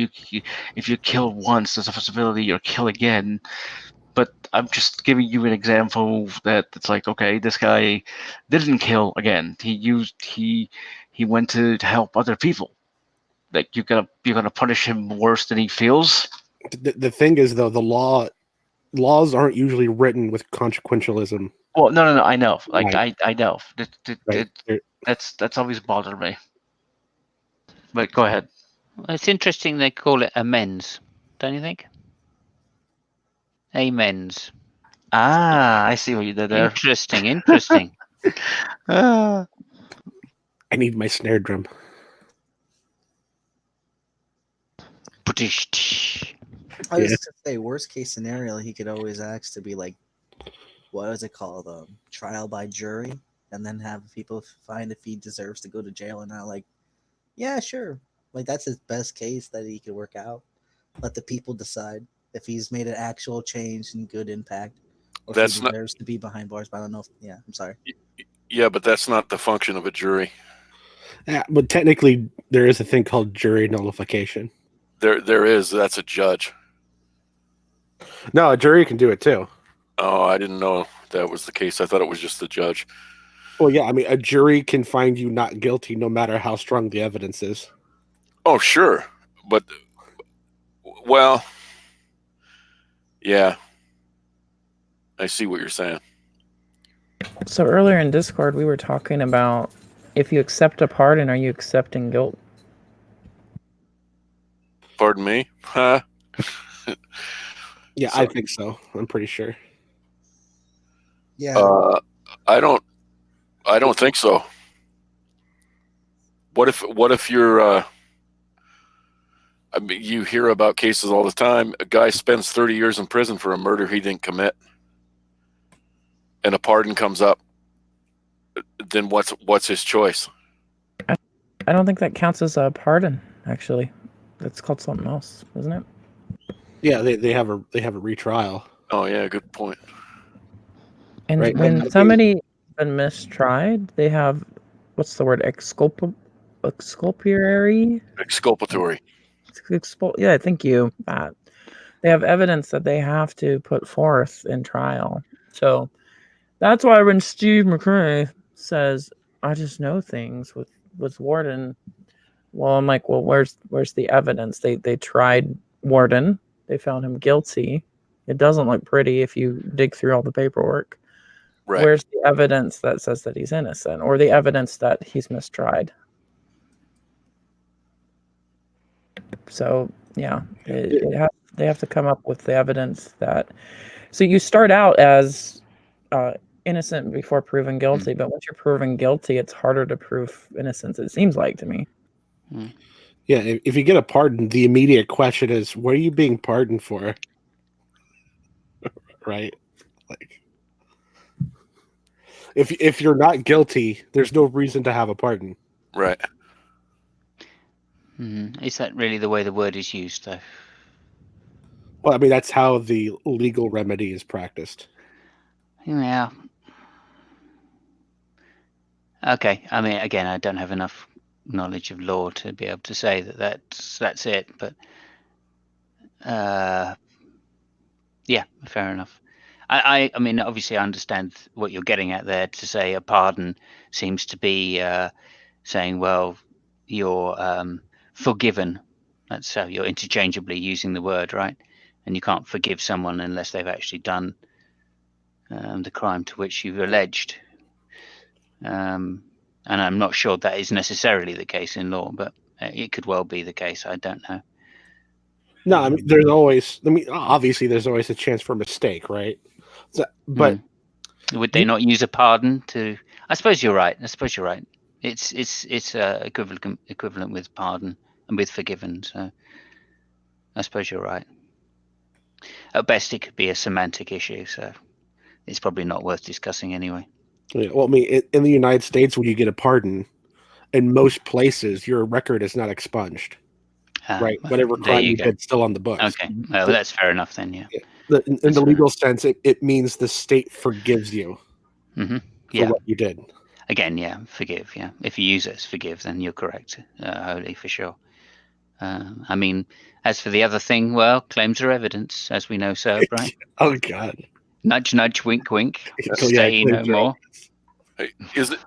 you kill once, there's a possibility you'll kill again. But I'm just giving you an example that it's like, okay, this guy didn't kill again. He went to help other people. Like, you're gonna punish him worse than he feels. the thing is though, the laws aren't usually written with consequentialism, Well, no, no, no. I know. Like, right? I know. Right. That's always bothered me. But go ahead. It's interesting they call it amends, don't you think? Amends. Ah, I see what you did there. Interesting, interesting. Ah. I need my snare drum. I was Yeah. to say, worst case scenario, he could always ask to be like, what is it called, trial by jury, and then have people find if he deserves to go to jail or not. Like, yeah, sure. Like, that's his best case that he could work out. Let the people decide if he's made an actual change and good impact, or if he That's not. deserves to be behind bars. But I don't know if, yeah, I'm sorry. Yeah, but that's not the function of a jury. Yeah, but technically, there is a thing called jury nullification. There is. That's a judge. No, a jury can do it too. Oh, I didn't know that was the case. I thought it was just the judge. Well, yeah, I mean, a jury can find you not guilty no matter how strong the evidence is. Oh, sure, but well, yeah, I see what you're saying. So earlier in Discord, we were talking about if you accept a pardon, are you accepting guilt? Pardon me? Huh? Yeah, So- I think so. I'm pretty sure. Yeah, I don't think so. What if you're I mean, you hear about cases all the time. A guy spends 30 years in prison for a murder he didn't commit, and a pardon comes up. Then what's his choice? I don't think that counts as a pardon. Actually, that's called something else, isn't it? Yeah, they have a retrial. Oh yeah, good point. And Right, when and- somebody has been mistried, they have what's the word? Exculpatory. Exculpatory. Yeah, thank you. That they have evidence that they have to put forth in trial. So that's why when Steve McCrae says, "I just know things with Warden," well, I'm like, well, where's the evidence? They tried Warden. They found him guilty. It doesn't look pretty if you dig through all the paperwork. Right. Where's the evidence that says that he's innocent, or the evidence that he's mistried? So yeah, they have to come up with the evidence that. So you start out as innocent before proven guilty, but once you're proven guilty, it's harder to prove innocence. It seems like to me. Yeah, if you get a pardon, the immediate question is, what are you being pardoned for? Right? Like, if you're not guilty, there's no reason to have a pardon. Right. Is that really the way the word is used, though? Well, I mean, that's how the legal remedy is practiced. Yeah. Okay. I mean, again, I don't have enough knowledge of law to be able to say that that's it. But yeah, fair enough. I mean, obviously, I understand what you're getting at there. To say a pardon seems to be saying, well, you're forgiven. That's how you're interchangeably using the word, right? And you can't forgive someone unless they've actually done the crime to which you've alleged. And I'm not sure that is necessarily the case in law, but it could well be the case. I don't know. No, I mean, there's always. I mean, obviously, there's always a chance for mistake, right? So, but would they not use a pardon to? I suppose you're right. It's equivalent with pardon and with forgiven. So I suppose you're right. At best, it could be a semantic issue. So it's probably not worth discussing anyway. Yeah, well, I mean, in the United States, when you get a pardon, in most places, your record is not expunged. Right, Well, whatever there crime you you go. did, still on the books. Okay, well, that's fair enough then. Yeah. In That's the fair legal sense, it means the state forgives you for Yeah. what you did. Again, yeah, forgive. Yeah, if you use it as forgive, then you're correct, wholly for sure. I mean, as for the other thing, well, claims are evidence, as we know, sir, right? Oh God! Nudge, nudge, wink, wink. Yeah, Say no claims are more. Hey, is it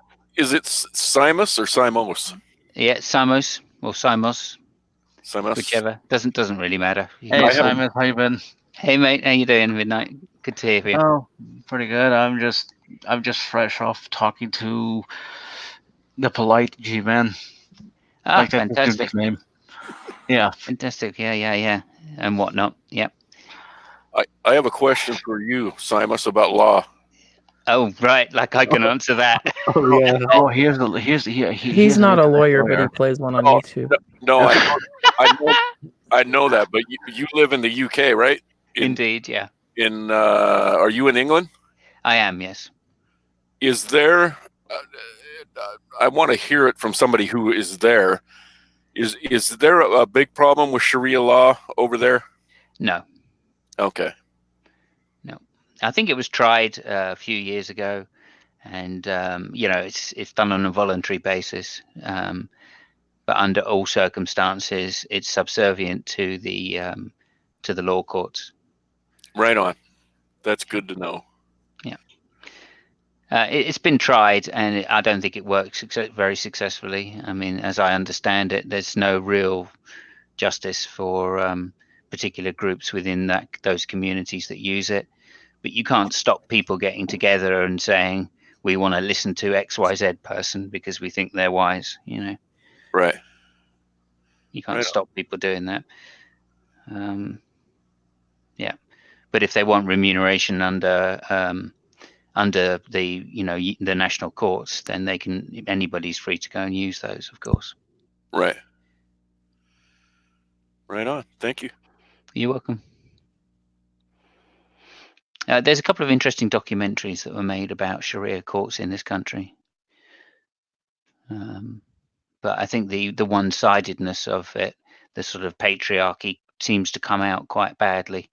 Simus or Simos? Yeah, Samos or Simos, Simus. whichever. Doesn't really matter. You can Hey, I just call haven't- Simon, how you been? Hey, mate, how you doing? Midnight. Good to hear from you. Oh, pretty good. I'm just fresh off talking to the polite G-Man. Like that's his good Fantastic. nickname. Yeah. Fantastic. Yeah. And whatnot. Yep. I have a question for you, Simus, about law. Oh, right. Like I can answer that. Oh yeah. Oh, here's He's an not a internet lawyer, but he plays one on Oh, YouTube. No, I know that, but you live in the UK, right? Indeed, yeah. Are you in England? I am, yes. Is there? I want to hear it from somebody who is there. Is there a big problem with Sharia law over there? No. Okay. No. I think it was tried a few years ago, and it's done on a voluntary basis. But under all circumstances, it's subservient to the law courts. Right on. That's good to know. Yeah. It's been tried, and I don't think it works very successfully. I mean, as I understand it, there's no real justice for particular groups within those communities that use it. But you can't stop people getting together and saying we want to listen to XYZ person because we think they're wise. Right. You can't stop people doing that. Yeah, but if they want remuneration under the the national courts, then they can. Anybody's free to go and use those, of course. Right. Right on. Thank you. You're welcome. There's a couple of interesting documentaries that were made about Sharia courts in this country. But I think the one-sidedness of it, the sort of patriarchy, seems to come out quite badly.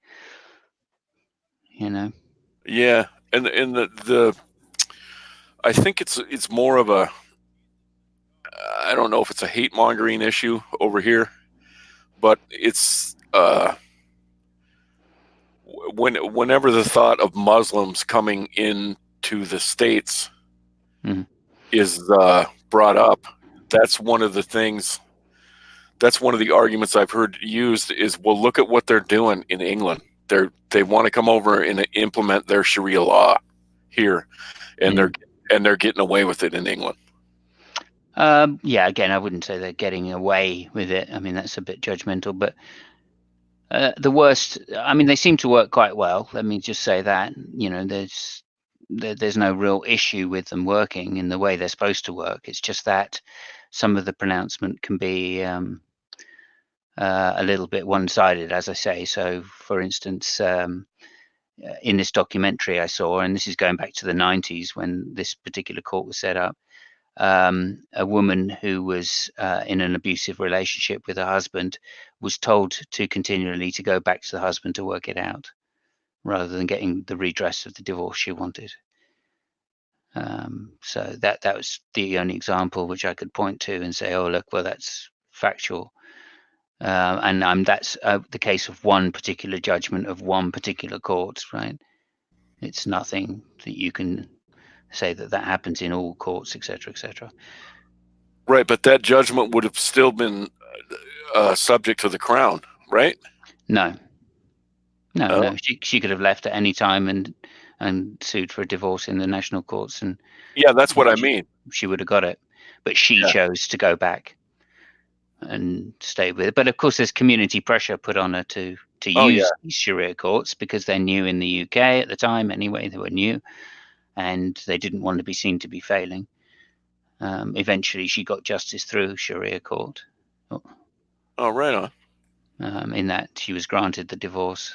Yeah, and the I think it's more of a, I don't know if it's a hate mongering issue over here, but it's whenever the thought of Muslims coming into the States Mhm. is brought up, that's one of the things. That's one of the arguments I've heard used is, well, look at what they're doing in England. They want to come over and implement their Sharia law here, and they're getting away with it in England. Yeah, again, I wouldn't say they're getting away with it. I mean, that's a bit judgmental, but the worst, I mean, they seem to work quite well. Let me just say that. There's no real issue with them working in the way they're supposed to work. It's just that some of the pronouncement can be a little bit one-sided, as I say. So, for instance, in this documentary I saw, and this is going back to the 90s when this particular court was set up, a woman who was in an abusive relationship with her husband was told to continually to go back to the husband to work it out, rather than getting the redress of the divorce she wanted. So that was the only example which I could point to and say, oh look, well that's factual. And that's the case of one particular judgment of one particular court, right? It's nothing that you can say that happens in all courts, etc., etc. Right, but that judgment would have still been subject to the Crown, right? No. Oh. No. She could have left at any time and sued for a divorce in the national courts, and yeah, that's what I mean. She would have got it, but she chose to go back and stay with it. But of course, there's community pressure put on her to use these Sharia courts because they're new in the UK at the time. Anyway, they were new, and they didn't want to be seen to be failing. Eventually, she got justice through Sharia court. Oh, right on. In that she was granted the divorce.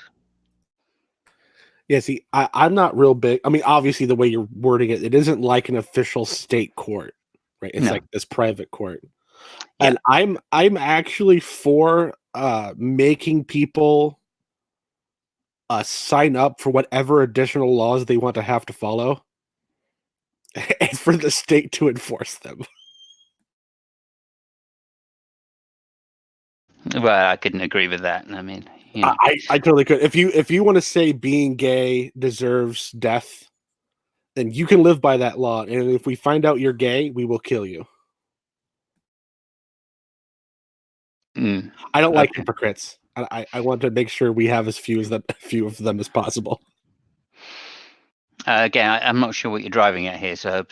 Yeah, see, I'm not real big. I mean, obviously, the way you're wording it, it isn't like an official state court, right? It's like this private court. Yeah. And I'm actually for making people sign up for whatever additional laws they want to have to follow, and for the state to enforce them. Well, I couldn't agree with that. I mean, I totally could. If you want to say being gay deserves death, then you can live by that law. And if we find out you're gay, we will kill you. I don't like hypocrites. I want to make sure we have as few of them as possible. Again, I'm not sure what you're driving at here, so.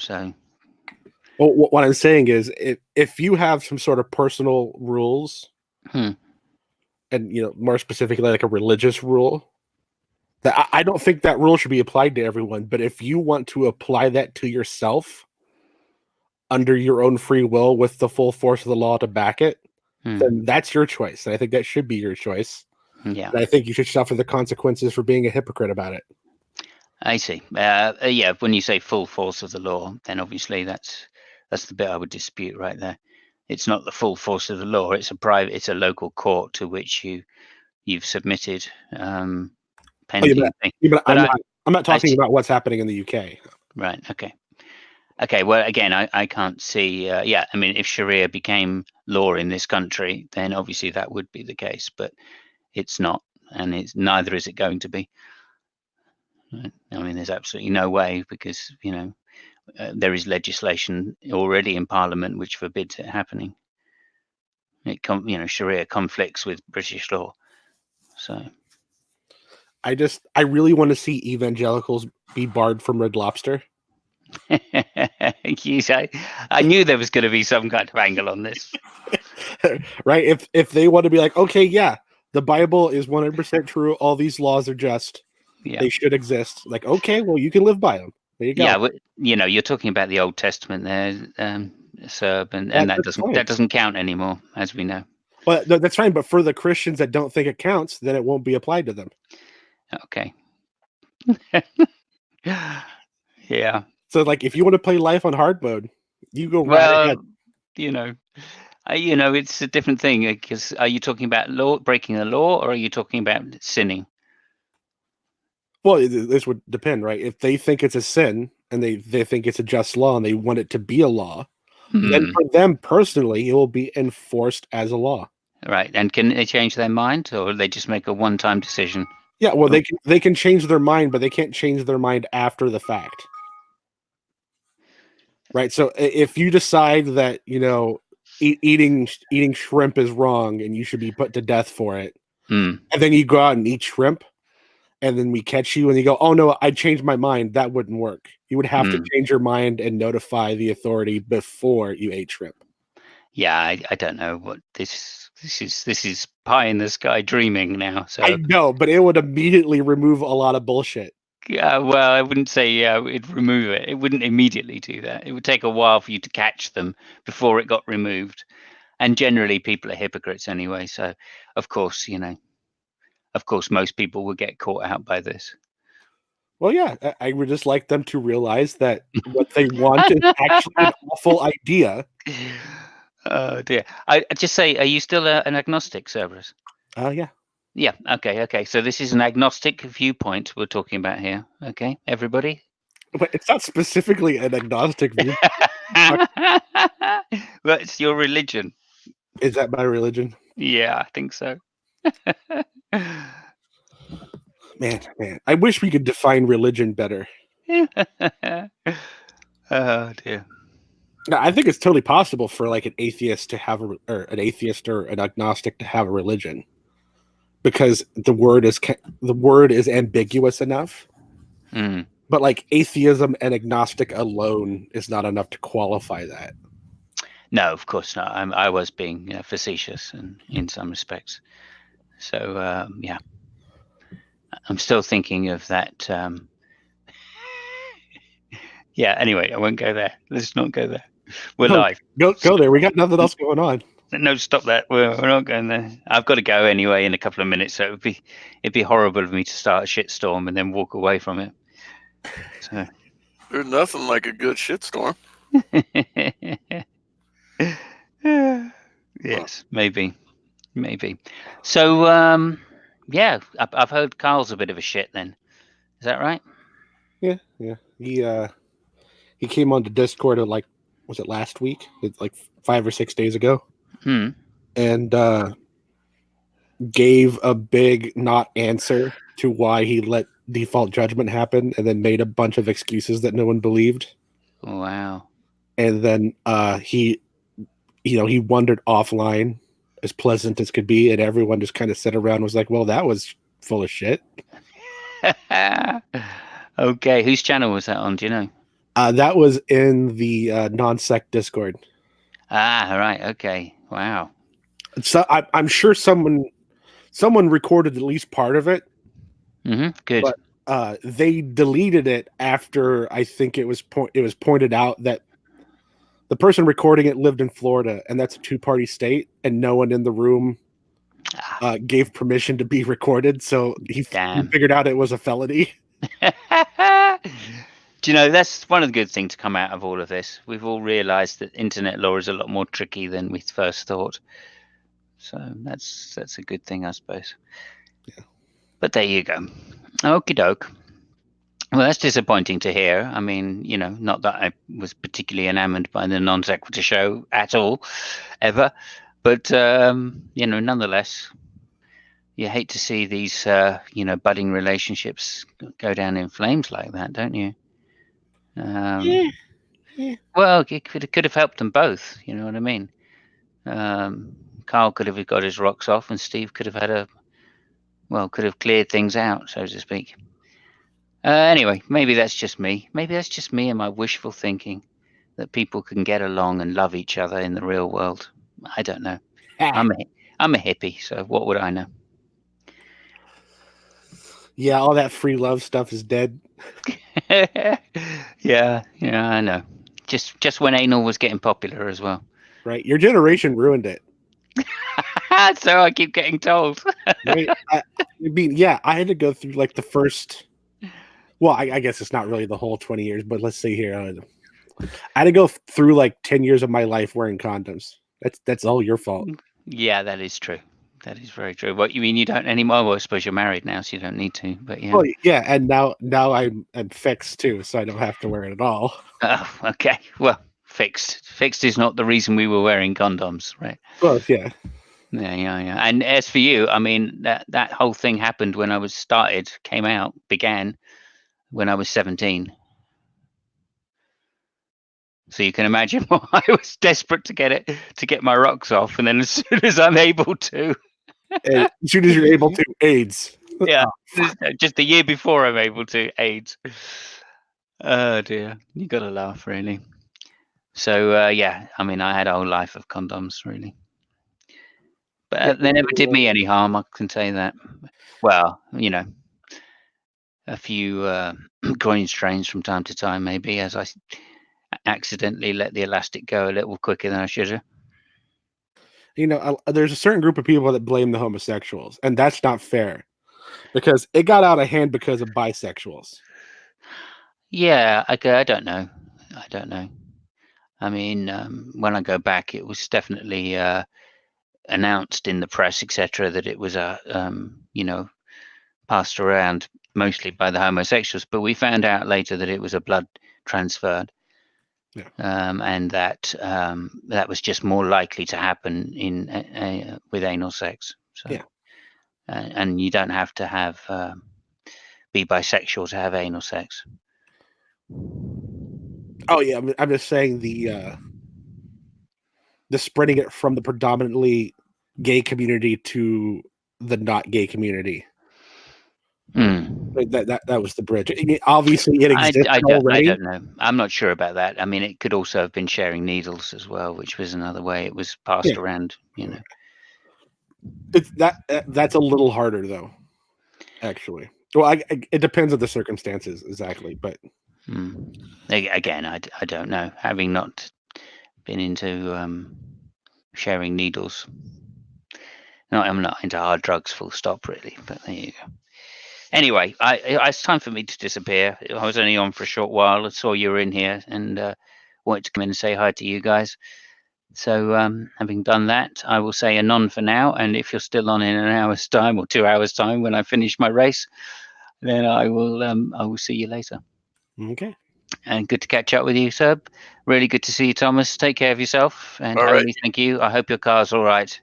Well, what I'm saying is, if you have some sort of personal rules, and more specifically like a religious rule, that I don't think that rule should be applied to everyone. But if you want to apply that to yourself under your own free will with the full force of the law to back it, then that's your choice. And I think that should be your choice. Yeah. And I think you should suffer the consequences for being a hypocrite about it. I see. Yeah, when you say full force of the law, then obviously that's the bit I would dispute right there. It's not the full force of the law. It's a local court to which you've submitted pending thing. But I'm not talking about what's happening in the UK. Right. Okay. Well, again, I can't see. I mean, if Sharia became law in this country, then obviously that would be the case. But it's not, and neither is it going to be. I mean, there's absolutely no way because there is legislation already in Parliament which forbids it happening. Sharia conflicts with British law. So, I really want to see evangelicals be barred from Red Lobster. I knew there was going to be some kind of angle on this. Right? If they want to be like, okay, yeah, the Bible is 100% true. All these laws are just. Yeah. They should exist. Like, okay, well, you can live by them. There you go. Yeah, you're talking about the Old Testament there, Serb, and that doesn't count anymore, as we know. Well, that's fine. But for the Christians that don't think it counts, then it won't be applied to them. Okay. Yeah. So, like, if you want to play life on hard mode, you go right ahead. You know, it's a different thing because are you talking about breaking the law, or are you talking about sinning? Well, this would depend, right? If they think it's a sin and they think it's a just law and they want it to be a law, then Hmm. for them personally, it will be enforced as a law. Right. And can they change their mind, or they just make a one-time decision? Yeah, well, they can change their mind, but they can't change their mind after the fact, right? So if you decide that eating shrimp is wrong and you should be put to death for it, Hmm. and then you go out and eat shrimp, and then we catch you and you go, "Oh no, I changed my mind." That wouldn't work. You would have to Hmm. change your mind and notify the authority before you ate shrimp. Yeah, I don't know what this is pie in the sky dreaming now. So I know, but it would immediately remove a lot of bullshit. yeah, well, I wouldn't say it'd remove it. It wouldn't immediately do that. It would take a while for you to catch them before it got removed. And generally, people are hypocrites anyway. So, of course, most people would get caught out by this. Well, yeah, I would just like them to realize that what they want is actually an awful idea. Oh dear. I just say, are you still an agnostic, Cerberus? Yeah. Yeah. Okay. So this is an agnostic viewpoint we're talking about here. Okay, everybody. But it's not specifically an agnostic view. Well, it's your religion. Is that my religion? Yeah, I think so. Man. I wish we could define religion better. Oh dear. Now, I think it's totally possible for like an atheist to have or an atheist or an agnostic to have a religion, because the word is ambiguous enough. Mm. But like atheism and agnostic alone is not enough to qualify that. No, of course not. I was being facetious in some respects. So yeah, I'm still thinking of that. Yeah. Anyway, I won't go there. Let's not go there. We're No, live. go there. We got nothing else going on. No, stop that. We're not going there. I've got to go anyway in a couple of minutes. So it'd be horrible of me to start a shitstorm and then walk away from it. So There's nothing like a good shitstorm. yes, maybe. So yeah, I've heard Carl's a bit of a shit. Then is that right? Yeah. He came onto Discord at was it last week? It's like 5 or 6 days ago, and gave a big not answer to why he let default judgment happen, and then made a bunch of excuses that no one believed. Wow. And then he wandered offline, as pleasant as could be, and everyone just kind of sat around and was like, "Well, that was full of shit." Okay, whose channel was that on? Do you know? That was in the non-sec Discord. Ah, right. Okay. Wow. So I'm sure someone recorded at least part of it. Good. But they deleted it after I think it was pointed out that the person recording it lived in Florida, and that's a two-party state, and no one in the room gave permission to be recorded. So he figured out it was a felony. Do you know, that's one of the good things to come out of all of this. We've all realized that internet law is a lot more tricky than we first thought. So that's a good thing, I suppose. Yeah. But there you go. Okie doke. Well, that's disappointing to hear. I mean, not that I was particularly enamored by the non sequitur show at all, ever. But, nonetheless, you hate to see these, budding relationships go down in flames like that, don't you? Yeah. Well, it could have helped them both. You know what I mean? Carl could have got his rocks off, and Steve could have could have cleared things out, so to speak. Anyway, maybe that's just me. Maybe that's just me and my wishful thinking that people can get along and love each other in the real world. I don't know. I'm a hippie, so what would I know? Yeah, all that free love stuff is dead. Yeah, I know. Just when anal was getting popular as well. Right, your generation ruined it. So I keep getting told. Right? I mean, yeah, I had to go through like the first. Well, I guess it's not really the whole 20 years, but let's see here. I had to go through like 10 years of my life wearing condoms. That's all your fault. Yeah, that is true. That is very true. What you mean you don't anymore? Well, I suppose you're married now, so you don't need to. But yeah. Well, yeah, and now I'm fixed too, so I don't have to wear it at all. Oh, okay. Well, fixed. Fixed is not the reason we were wearing condoms, right? Well, yeah. Yeah. And as for you, I mean, that whole thing happened when I began when I was 17. So you can imagine why I was desperate to get my rocks off, and then as soon as I'm able to, As soon as you're able to, AIDS. yeah, Oh, just the year before I'm able to, AIDS. Oh dear, you gotta laugh, really. So yeah, I mean, I had a whole life of condoms, really, but yeah, they never did me any harm. I can say that. Well, a few groin strains from time to time, maybe, as I accidentally let the elastic go a little quicker than I should have. there's a certain group of people that blame the homosexuals, and that's not fair because it got out of hand because of bisexuals. Yeah, I don't know. I don't know. I mean, when I go back, it was definitely announced in the press, etc., that it was passed around mostly by the homosexuals. But we found out later that it was a blood transferred, Yeah. And that that was just more likely to happen in with anal sex. So, Yeah. And you don't have to have be bisexual to have anal sex. Oh yeah, I'm just saying the spreading it from the predominantly gay community to the not gay community. Mm. That was the bridge. I mean, obviously, it exists I already. don't know. I'm not sure about that. I mean, it could also have been sharing needles as well, which was another way it was passed Yeah. around. It's that's a little harder though, actually. Well, it depends on the circumstances exactly, but Again, I don't know. Having not been into sharing needles, no, I'm not into hard drugs. Full stop, really. But there you go. Anyway, it's time for me to disappear. I was only on for a short while. I saw you were in here and wanted to come in and say hi to you guys. So having done that, I will say anon for now. And if you're still on in an hour's time or 2 hours time when I finish my race, then I will see you later. okay. And good to catch up with you, Seb. Really good to see you, Thomas. Take care of yourself. And All Holy, right. thank you. I hope your car's all right.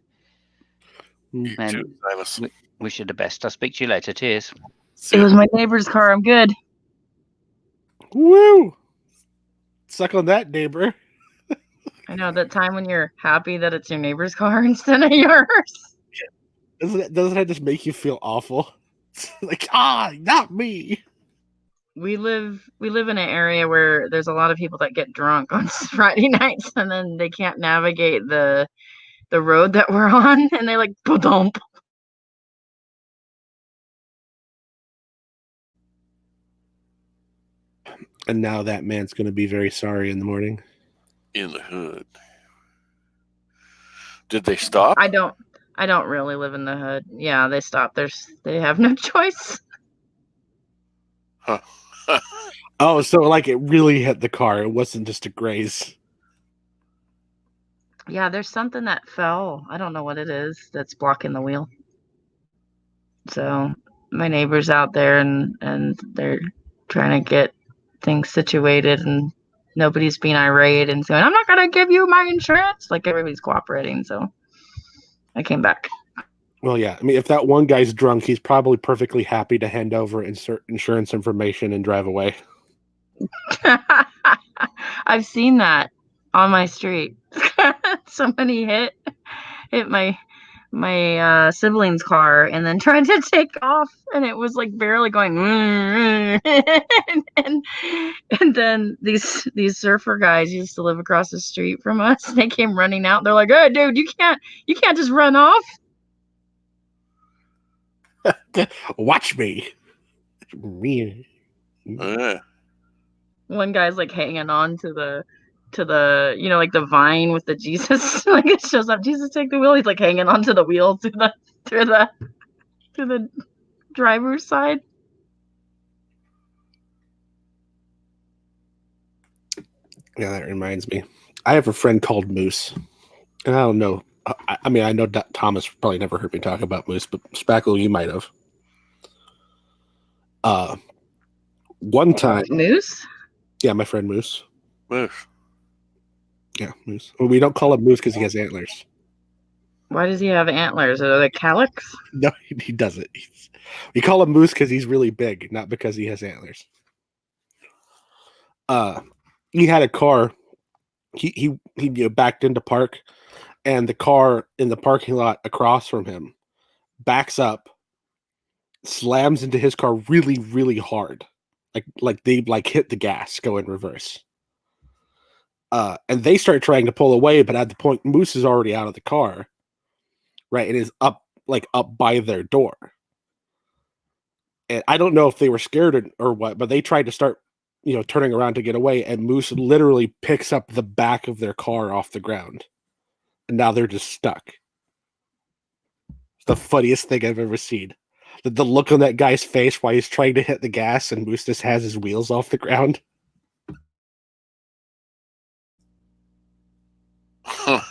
You And too, Silas. wish you the best. I'll speak to you later. Cheers. See It ya. was my neighbor's car. I'm good. Woo! Suck on that, neighbor. I know that time when you're happy that it's your neighbor's car instead of yours. Doesn't that just make you feel awful? Like, not me. We live in an area where there's a lot of people that get drunk on Friday nights and then they can't navigate the road that we're on and they like dump. And now that man's going to be very sorry in the morning. In the hood. Did they stop? I don't really live in the hood. Yeah, they stop. They have no choice. Huh. Oh, so like it really hit the car. It wasn't just a graze. Yeah, there's something that fell. I don't know what it is that's blocking the wheel. So my neighbor's out there and they're trying to get things situated and nobody's being irate and saying, I'm not gonna give you my insurance. Like everybody's cooperating, so I came back. Well, yeah. I mean, if that one guy's drunk, he's probably perfectly happy to hand over insurance information and drive away. I've seen that on my street. Somebody hit my sibling's car and then tried to take off and it was like barely going and then these surfer guys used to live across the street from us. They came running out. They're like, hey dude, you can't just run off. Watch me. Yeah. One guy's like hanging on to the like the vine with the Jesus. Like it shows up, Jesus take the wheel. He's like hanging onto the wheel to the driver's side. Yeah, that reminds me. I have a friend called Moose, I don't know. I mean, I know Thomas probably never heard me talk about moose, but Spackle, you might have. One time, Moose? yeah, my friend Moose. Moose. Yeah, Moose. Well, we don't call him Moose because he has antlers. Why does he have antlers? Are they calyx? No, he doesn't. We call him Moose because he's really big, not because he has antlers. He had a car. He backed into park, and the car in the parking lot across from him backs up, slams into his car really, really hard, like they hit the gas, go in reverse. And they start trying to pull away, but at the point Moose is already out of the car, right, and is up by their door. And I don't know if they were scared or what, but they tried to start, turning around to get away, and Moose literally picks up the back of their car off the ground, and now they're just stuck. It's the funniest thing I've ever seen. The look on that guy's face while he's trying to hit the gas, and Moose just has his wheels off the ground. Huh.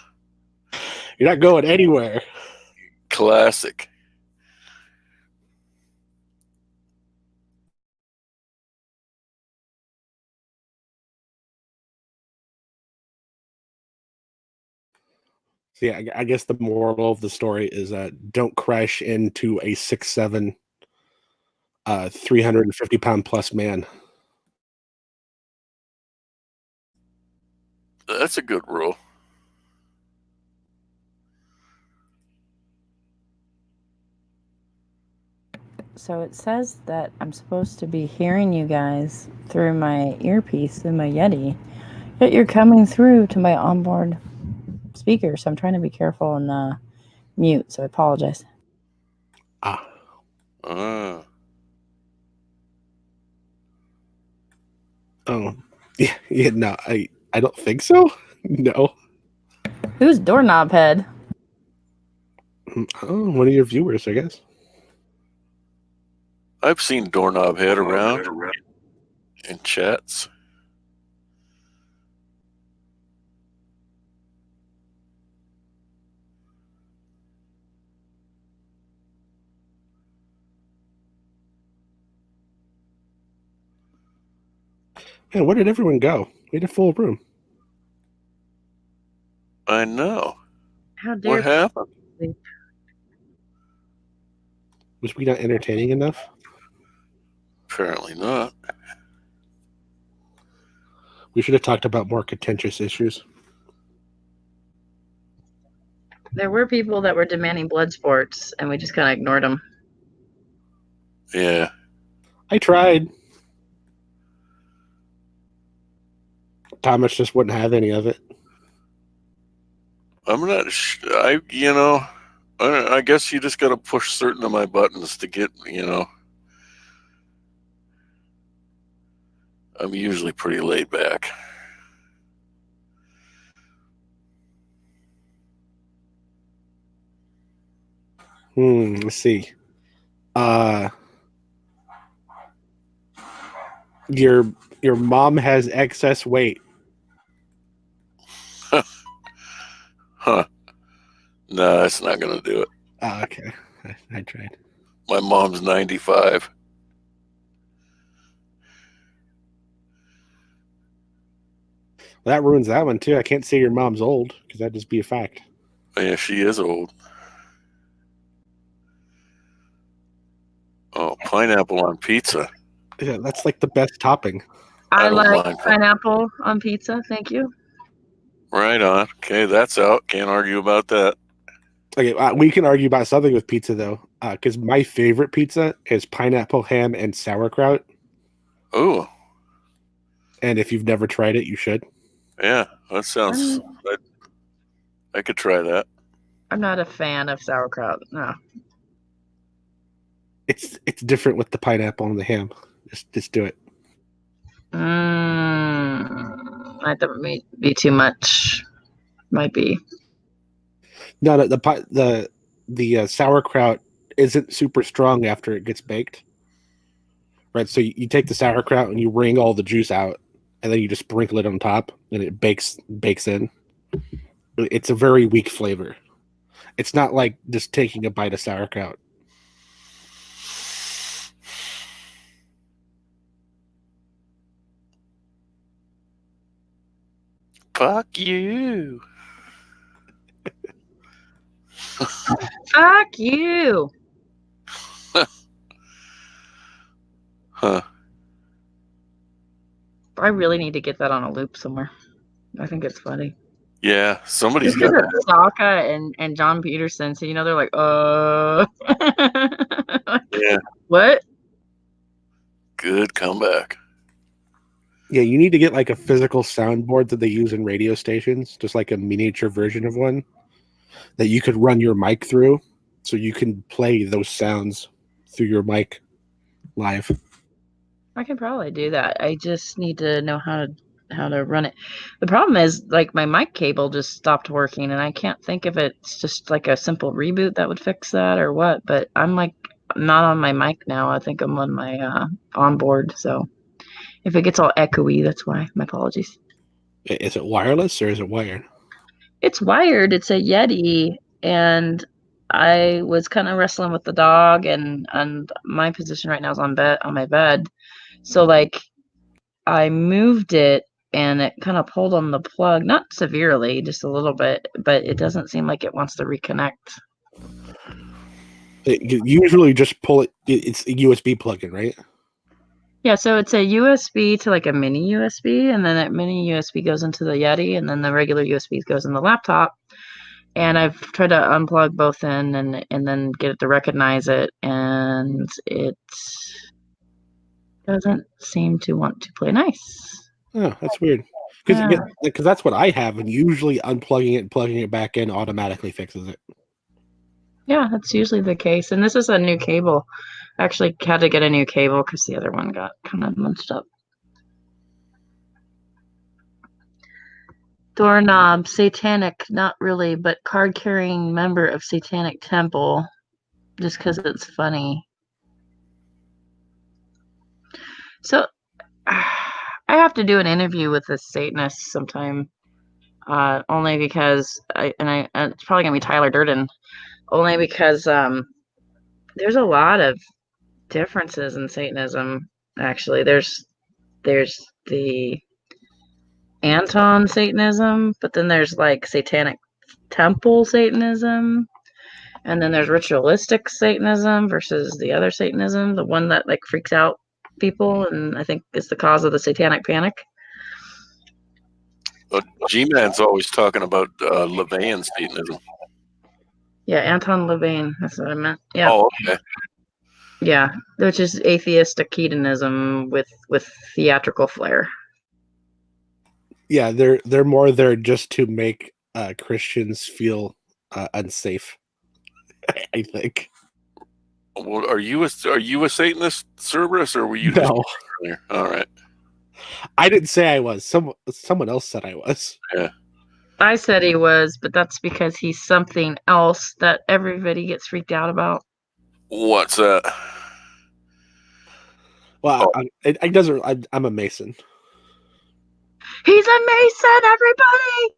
You're not going anywhere. Classic. So yeah, I guess the moral of the story is don't crash into a 6'7", 350-pound plus man. That's a good rule. So it says that I'm supposed to be hearing you guys through my earpiece in my Yeti, yet you're coming through to my onboard speaker. So I'm trying to be careful and mute. So I apologize. Oh, yeah, no, I don't think so. No. Who's doorknob head? Oh, one of your viewers, I guess. I've seen doorknob head around in chats. Man, where did everyone go? We had a full room. I know. How dare What happened? Was we not entertaining enough? Apparently not. We should have talked about more contentious issues. There were people that were demanding blood sports, and we just kind of ignored them. Yeah. I tried. Thomas just wouldn't have any of it. I'm not. I guess you just got to push certain of my buttons to get. I'm usually pretty laid back. Let's see. Your mom has excess weight. Huh. No, that's not going to do it. Oh, okay. I tried. My mom's 95. Well, that ruins that one, too. I can't say your mom's old, because that'd just be a fact. Yeah, she is old. Oh, pineapple on pizza. Yeah, that's like the best topping. I don't like mind. pineapple on pizza. Thank you. Right on. Okay, that's out. Can't argue about that. Okay, we can argue about something with pizza, though, because my favorite pizza is pineapple, ham, and sauerkraut. Oh, And if you've never tried it, you should. yeah, that sounds. I could try that. I'm not a fan of sauerkraut. No. It's different with the pineapple and the ham. Just do it. I thought it may be too much. Might be. No, the sauerkraut isn't super strong after it gets baked. Right, so you take the sauerkraut and you wring all the juice out, and then you just sprinkle it on top, and it bakes in. It's a very weak flavor. It's not like just taking a bite of sauerkraut. Fuck you. Fuck you. Huh. I really need to get that on a loop somewhere. I think it's funny. Yeah, somebody's Because got it's Sokka and John Peterson, so they're like, Yeah, what? good comeback. Yeah, you need to get like a physical soundboard that they use in radio stations, just like a miniature version of one that you could run your mic through, so you can play those sounds through your mic live. I could probably do that. I just need to know how to run it. The problem is like my mic cable just stopped working and I can't think if it's just like a simple reboot that would fix that or what, but I'm like not on my mic now. I think I'm on my onboard, so if it gets all echoey, that's why. My apologies. Is it wireless or is it wired? It's wired. It's a Yeti, and I was kind of wrestling with the dog, and my position right now is on my bed. So like I moved it, and it kind of pulled on the plug, not severely, just a little bit, but it doesn't seem like it wants to reconnect. You usually just pull it. It's a USB plug-in, right? Yeah, so it's a USB to like a mini USB, and then that mini USB goes into the Yeti, and then the regular USB goes in the laptop. And I've tried to unplug both in and then get it to recognize it, and it doesn't seem to want to play nice. Oh, that's weird. Yeah. Because that's what I have, and usually unplugging it and plugging it back in automatically fixes it. Yeah, that's usually the case. And this is a new cable. I actually had to get a new cable because the other one got kind of munched up. Doorknob, satanic, not really, but card carrying member of Satanic Temple, just because it's funny. So I have to do an interview with this Satanist sometime. Only because it's probably gonna be Tyler Durden. Only because there's a lot of differences in Satanism. Actually, there's the Anton Satanism, but then there's like Satanic Temple Satanism, and then there's ritualistic Satanism versus the other Satanism, the one that like freaks out people, and I think is the cause of the Satanic Panic. G-Man's always talking about LaVeyan Satanism. Yeah, Anton LaVeyan. That's what I meant. Yeah. Oh, okay. Yeah, which is atheistic hedonism with theatrical flair. Yeah, they're more there just to make Christians feel unsafe. I think. Well, are you a Satanist, Cerberus, or were you No. just earlier? All right. I didn't say I was. Someone else said I was. Yeah. I said he was, but that's because he's something else that everybody gets freaked out about. What's that? Well, it doesn't. I'm a Mason. He's a Mason, everybody!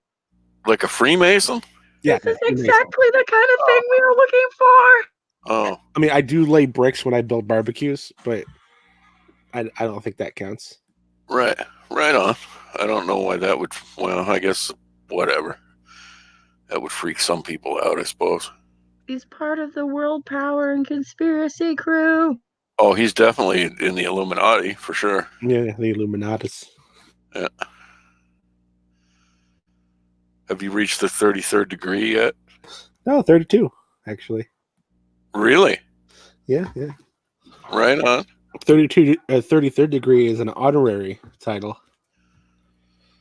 Like a Freemason? Yeah, This is Mason. exactly the kind of thing we were looking for. Oh, I mean, I do lay bricks when I build barbecues, but I don't think that counts. right on. I don't know why that would. Well, I guess whatever. That would freak some people out, I suppose. He's part of the world power and conspiracy crew. Oh, he's definitely in the Illuminati for sure. Yeah, the Illuminatis. Yeah. Have you reached the 33rd degree yet? No, 32 actually. Really? Yeah. Right on. 33rd degree is an honorary title.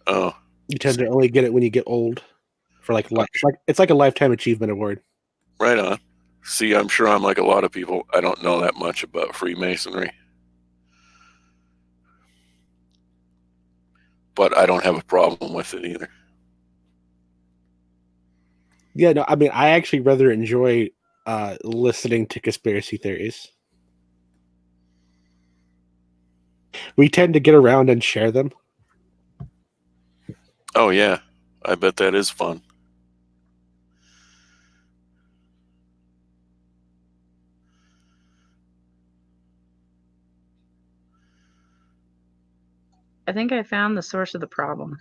Oh, You tend to only get it when you get old. For like it's like a lifetime achievement award. right on. See, I'm sure I'm like a lot of people. I don't know that much about Freemasonry. But I don't have a problem with it either. Yeah, no, I mean, I actually rather enjoy listening to conspiracy theories. We tend to get around and share them. Oh, yeah. I bet that is fun. I found the source of the problem.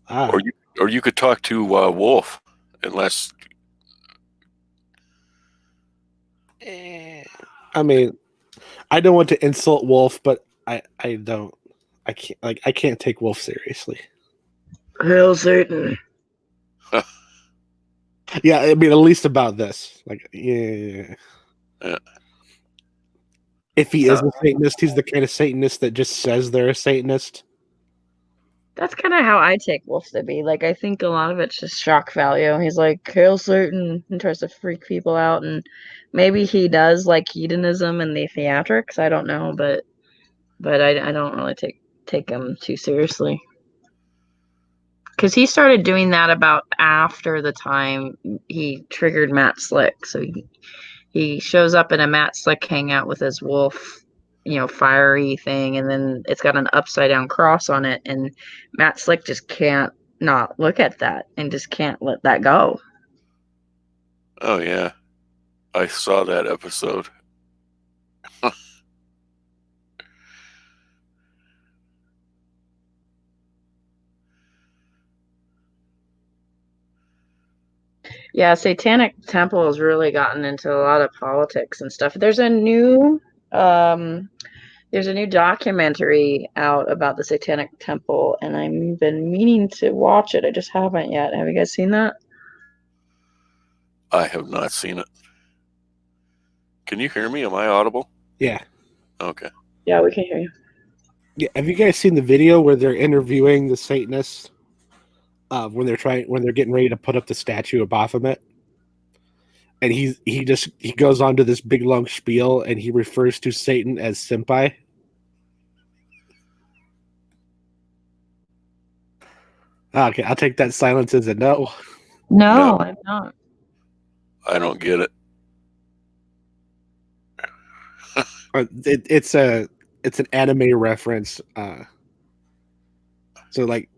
Ah, Or you could talk to Wolf, unless I mean, I don't want to insult Wolf, but I don't. I can't take Wolf seriously. Hail Satan. Yeah, I mean, at least about this. Like, yeah. Yeah. If he is a Satanist, he's the kind of Satanist that just says they're a Satanist. That's kind of how I take Wolf to be. Like, I think a lot of it's just shock value. He's like, Hail Satan, and tries to freak people out. And maybe he does like hedonism and the theatrics. I don't know, but I don't really take him too seriously. Because he started doing that about after the time he triggered Matt Slick. So he shows up in a Matt Slick hangout with his wolf, fiery thing, and then it's got an upside down cross on it, and Matt Slick just can't not look at that and just can't let that go. Oh yeah, I saw that episode. Yeah, Satanic Temple has really gotten into a lot of politics and stuff. There's a new documentary out about the Satanic Temple, and I've been meaning to watch it. I just haven't yet. Have you guys seen that? I have not seen it. Can you hear me? Am I audible? Yeah. Okay. Yeah, we can hear you. Yeah. Have you guys seen the video where they're interviewing the Satanists when they're getting ready to put up the statue of Baphomet? And he goes on to this big long spiel, and he refers to Satan as senpai. Okay, I'll take that silence as a no. No, I'm not. I don't get it. It's an anime reference. So like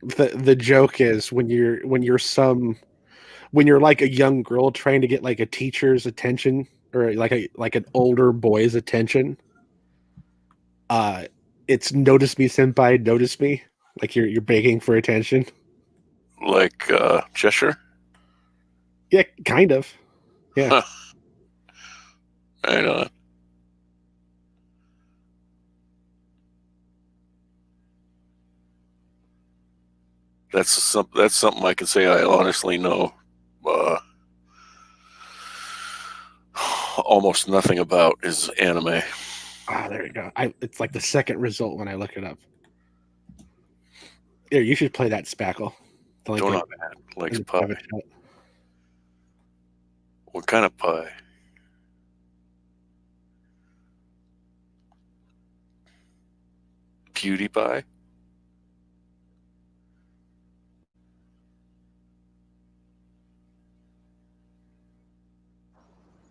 the joke is when you're like a young girl trying to get like a teacher's attention or like an older boy's attention. It's notice me senpai, notice me. Like you're begging for attention. Like Cheshire? Yeah, kind of. Yeah. Right on. That's something I can say I honestly know almost nothing about is anime. There you go. It's like the second result when I look it up. Here, you should play that Spackle. Donut Man likes pie. What kind of pie? Cutie pie?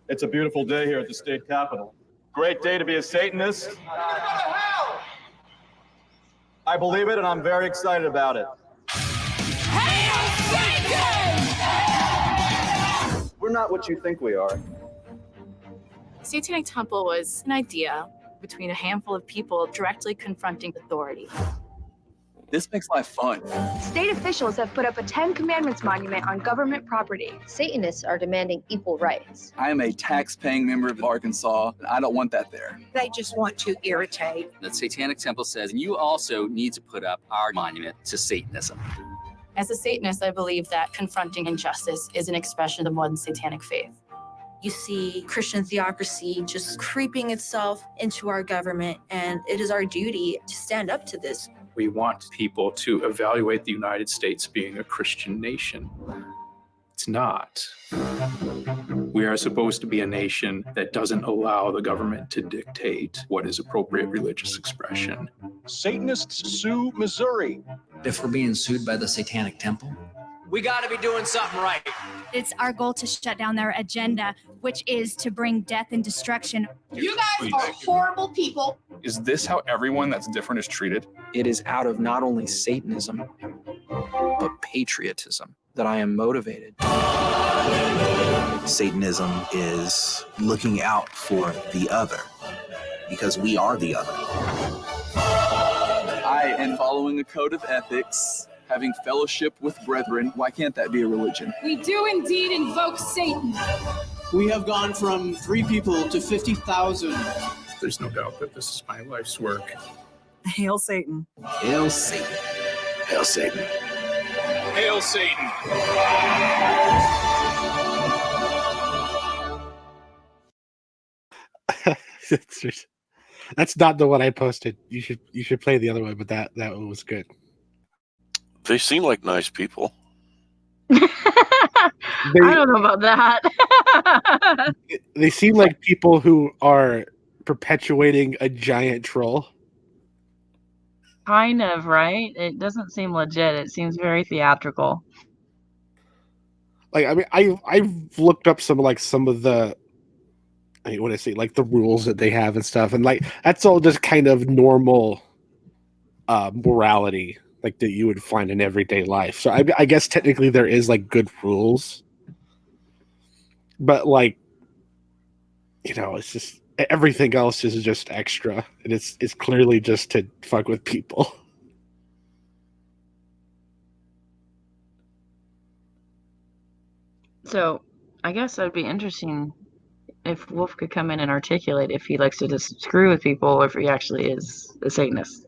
It's a beautiful day here at the state capitol. Great day to be a Satanist. I believe it, and I'm very excited about it. We're not what you think we are. Satanic Temple was an idea between a handful of people directly confronting authority. This makes life fun. State officials have put up a 10 Commandments monument on government property. Satanists are demanding equal rights. I am a tax-paying member of Arkansas, and I don't want that there. They just want to irritate. The Satanic Temple says you also need to put up our monument to Satanism. As a Satanist, I believe that confronting injustice is an expression of one's satanic faith. You see Christian theocracy just creeping itself into our government, and it is our duty to stand up to this. We want people to evaluate the United States being a Christian nation. It's not. We are supposed to be a nation that doesn't allow the government to dictate what is appropriate religious expression. Satanists sue Missouri. If we're being sued by the Satanic Temple, we got to be doing something right. It's our goal to shut down their agenda, which is to bring death and destruction. You guys are horrible people. Is this how everyone that's different is treated? It is out of not only Satanism, but patriotism that I am motivated. Satanism is looking out for the other because we are the other. Right, and following a code of ethics, having fellowship with brethren, why can't that be a religion? We do indeed invoke Satan. We have gone from 3 people to 50,000. There's no doubt that this is my life's work. Hail Satan. Hail Satan. Hail Satan. Hail Satan. That's not the one I posted. You should play the other one, but that one was good. They seem like nice people. I don't know about that. They seem like people who are perpetuating a giant troll. Kind of, right? It doesn't seem legit. It seems very theatrical. Like, I mean, I've looked up some of the, I mean, what I say, like the rules that they have and stuff, and like that's all just kind of normal morality, like that you would find in everyday life. So I guess technically there is like good rules, but like, you know, it's just everything else is just extra, and it's clearly just to fuck with people. So I guess that'd be interesting if Wolf could come in and articulate if he likes to just screw with people or if he actually is a Satanist.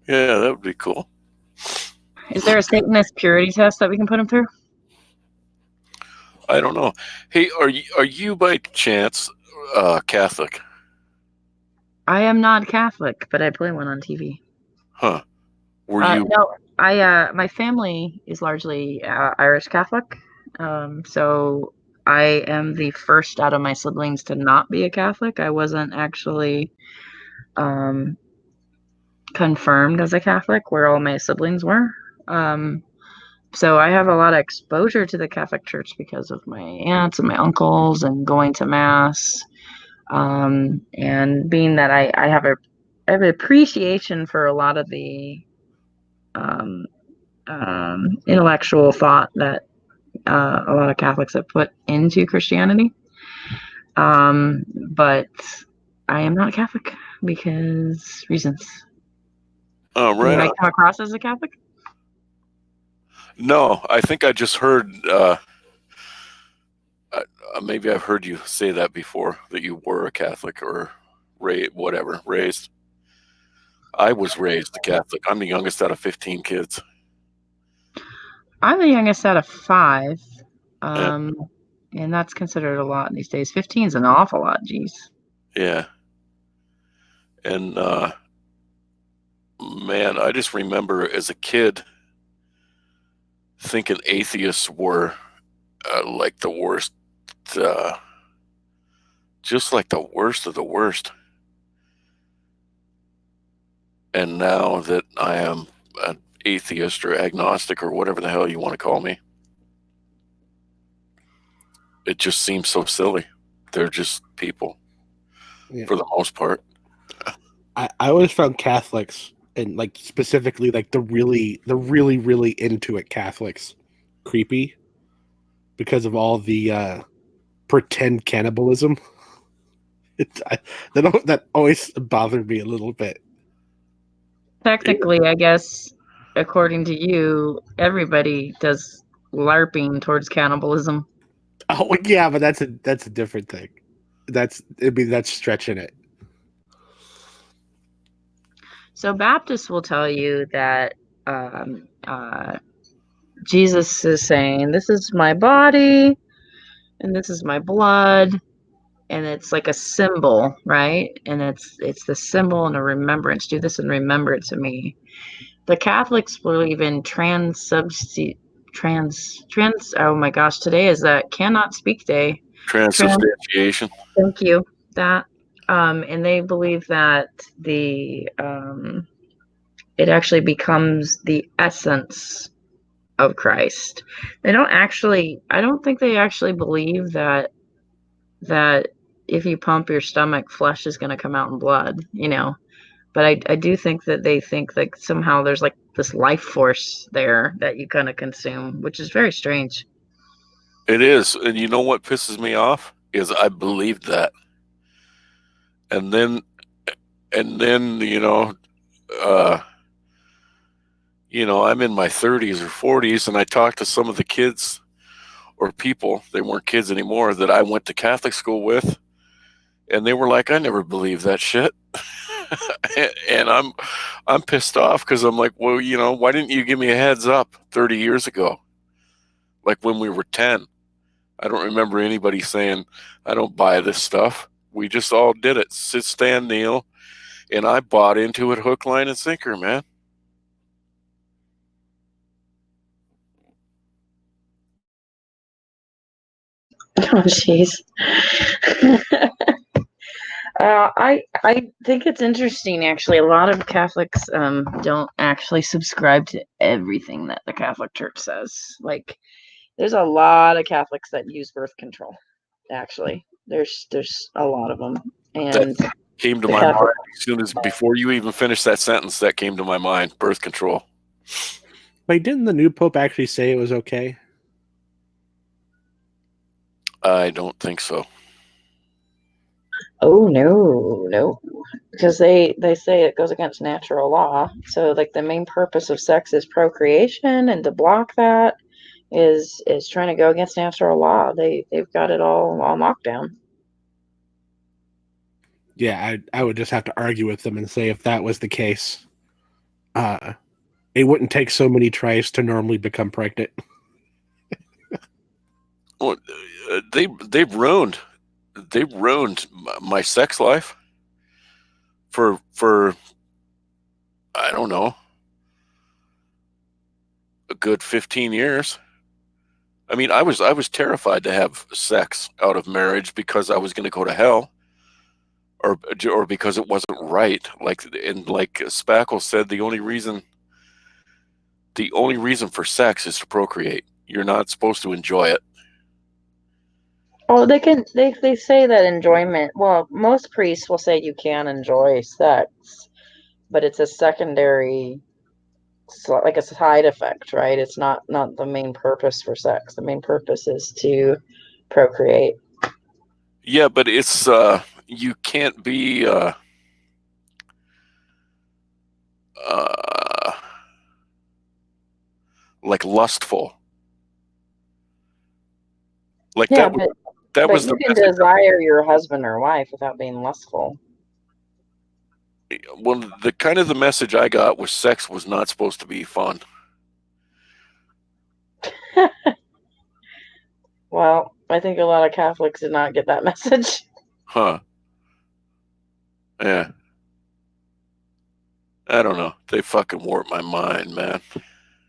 Yeah, that would be cool. Is there a Satanist purity test that we can put him through? I don't know. Hey, are you by chance Catholic? I am not Catholic, but I play one on TV. Huh. Were you? No, my family is largely Irish Catholic. So I am the first out of my siblings to not be a Catholic. I wasn't actually confirmed as a Catholic where all my siblings were. So I have a lot of exposure to the Catholic Church because of my aunts and my uncles and going to Mass. And being that I have an appreciation for a lot of the intellectual thought that a lot of Catholics have put into Christianity. But I am not Catholic because reasons. Oh, right. Did I come across as a Catholic? No, I think I just heard. Maybe I've heard you say that before, that you were a Catholic or raised. I was raised a Catholic. I'm the youngest out of 15 kids. I'm the youngest out of 5. And that's considered a lot these days. 15 is an awful lot, geez. Yeah. And man, I just remember as a kid thinking atheists were like the worst, just like the worst of the worst. And now that I am an atheist or agnostic or whatever the hell you want to call me, it just seems so silly. They're just people, for the most part. I always found Catholics, and like specifically like the really into it Catholics, creepy because of all the pretend cannibalism. That always bothered me a little bit. Technically, I guess, according to you, everybody does LARPing towards cannibalism. Oh yeah, but that's a different thing. That's stretching it. So Baptists will tell you that Jesus is saying, "This is my body, and this is my blood," and it's like a symbol, right? And it's the symbol and a remembrance. Do this in remembrance of me. The Catholics believe in oh my gosh, today is that cannot speak day. Transubstantiation. Thank you. That and they believe that it actually becomes the essence of Christ. I don't think they actually believe that if you pump your stomach, flesh is going to come out in blood, you know. But I do think that they think that somehow there's like this life force there that you kind of consume, which is very strange. It is. And you know what pisses me off is I believed that. And then And then, I'm in my 30s or 40s, and I talk to some of the kids or people, they weren't kids anymore, that I went to Catholic school with, and they were like, I never believed that shit. And I'm pissed off because I'm like, well, why didn't you give me a heads up 30 years ago? Like when we were 10. I don't remember anybody saying, I don't buy this stuff. We just all did it. Sit, stand, kneel. And I bought into it hook, line, and sinker, man. Oh, jeez. I think it's interesting, actually. A lot of Catholics don't actually subscribe to everything that the Catholic Church says. Like, there's a lot of Catholics that use birth control. Actually, there's a lot of them, and That came to my mind as soon as before you even finished that sentence. That came to my mind. Birth control. Wait, didn't the new pope actually say it was okay? I don't think so. Oh no, because they say it goes against natural law. So like the main purpose of sex is procreation, and to block that is trying to go against natural law. They've got it all on lockdown. Yeah, I would just have to argue with them and say if that was the case, it wouldn't take so many tries to normally become pregnant. Well, they've ruined my sex life for I don't know, a good 15 years. I mean, I was terrified to have sex out of marriage because I was going to go to hell, or because it wasn't right. Like Spackle said, the only reason for sex is to procreate. You're not supposed to enjoy it. Oh, they say that enjoyment. Well, most priests will say you can enjoy sex, but it's a secondary, like a side effect, right? It's not the main purpose for sex. The main purpose is to procreate. Yeah, but it's you can't be like lustful. Like Yeah, that was you the can message. desire your husband or wife without being lustful. Well, the message I got was sex was not supposed to be fun. Well, I think a lot of Catholics did not get that message. Huh. Yeah. I don't know. They fucking warped my mind, man.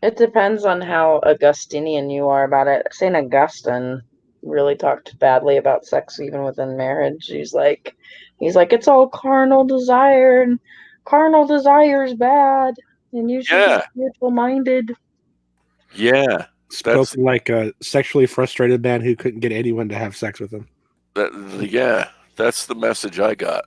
It depends on how Augustinian you are about it. St. Augustine really talked badly about sex even within marriage. He's like it's all carnal desire, and carnal desire is bad, and you should be spiritual minded. Yeah. Spoken like a sexually frustrated man who couldn't get anyone to have sex with him. Yeah, that's the message I got.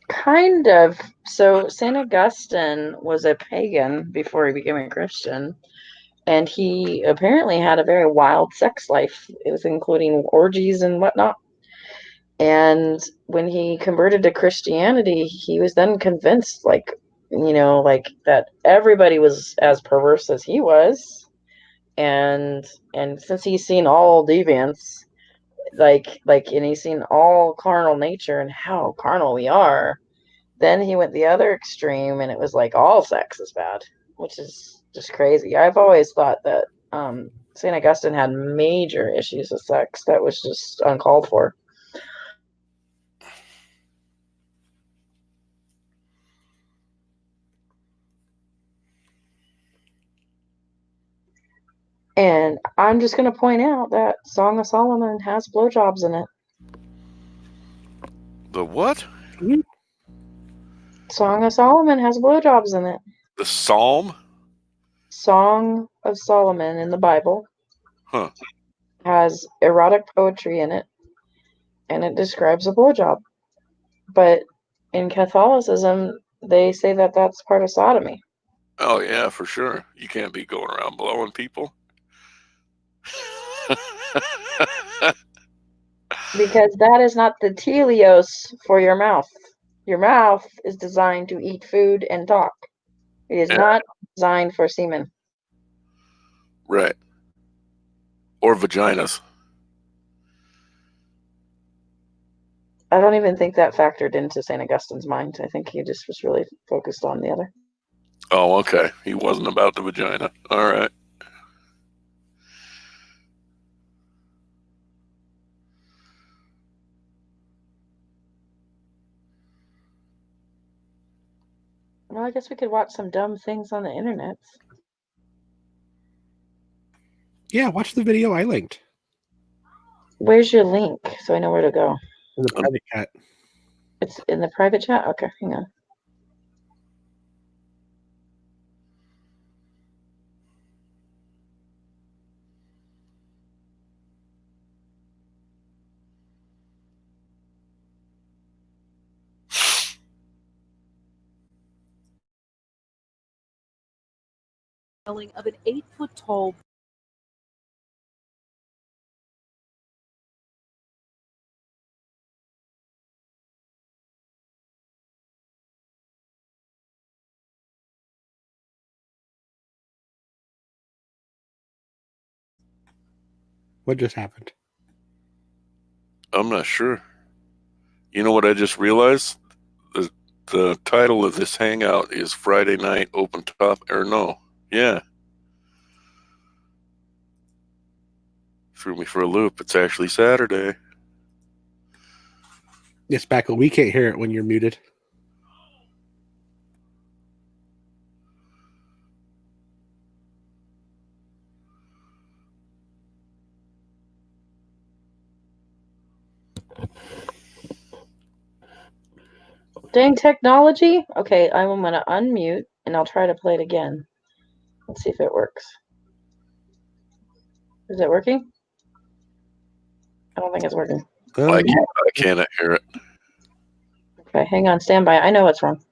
Kind of. So St. Augustine was a pagan before he became a Christian, and he apparently had a very wild sex life. It was including orgies and whatnot. And when he converted to Christianity, he was then convinced, like that everybody was as perverse as he was. And since he's seen all deviants, and he's seen all carnal nature and how carnal we are, then he went the other extreme, and it was like all sex is bad, which is just crazy. I've always thought that St. Augustine had major issues with sex that was just uncalled for. And I'm just going to point out that Song of Solomon has blowjobs in it. The what? Song of Solomon has blowjobs in it. The Psalm? Song of Solomon in the Bible Huh. has erotic poetry in it, and it describes a blowjob. But in Catholicism, they say that that's part of sodomy. Oh yeah, for sure. You can't be going around blowing people. Because that is not the teleos for your mouth. Your mouth is designed to eat food and talk. It is not designed for semen. Right. Or vaginas. I don't even think that factored into St. Augustine's mind. I think he just was really focused on the other. Oh, okay. He wasn't about the vagina. All right. Well, I guess we could watch some dumb things on the internet. Yeah, watch the video I linked. Where's your link so I know where to go? In the private chat. It's in the private chat? Okay, hang on. Of an 8-foot tall. What just happened? I'm not sure. You know what I just realized? The title of this hangout is Friday Night Open Top, or no. Yeah. Threw me for a loop. It's actually Saturday. Yes, Spackle, we can't hear it when you're muted. Dang technology. Okay, I'm going to unmute and I'll try to play it again. Let's see if it works. Is it working? I don't think it's working. I cannot hear it. Okay, hang on, stand by. I know what's wrong.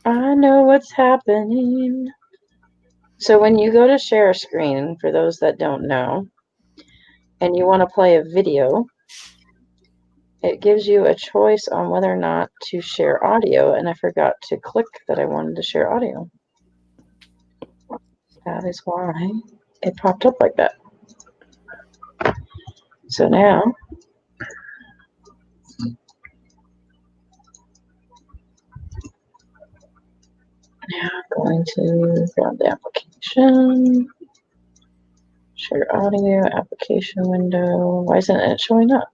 I know what's happening. So when you go to share a screen, for those that don't know, and you want to play a video, it gives you a choice on whether or not to share audio, and I forgot to click that I wanted to share audio. That is why it popped up like that. So now, I'm going to grab the application, share audio, application window. Why isn't it showing up?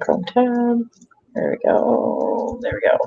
Chrome tab. There we go. There we go.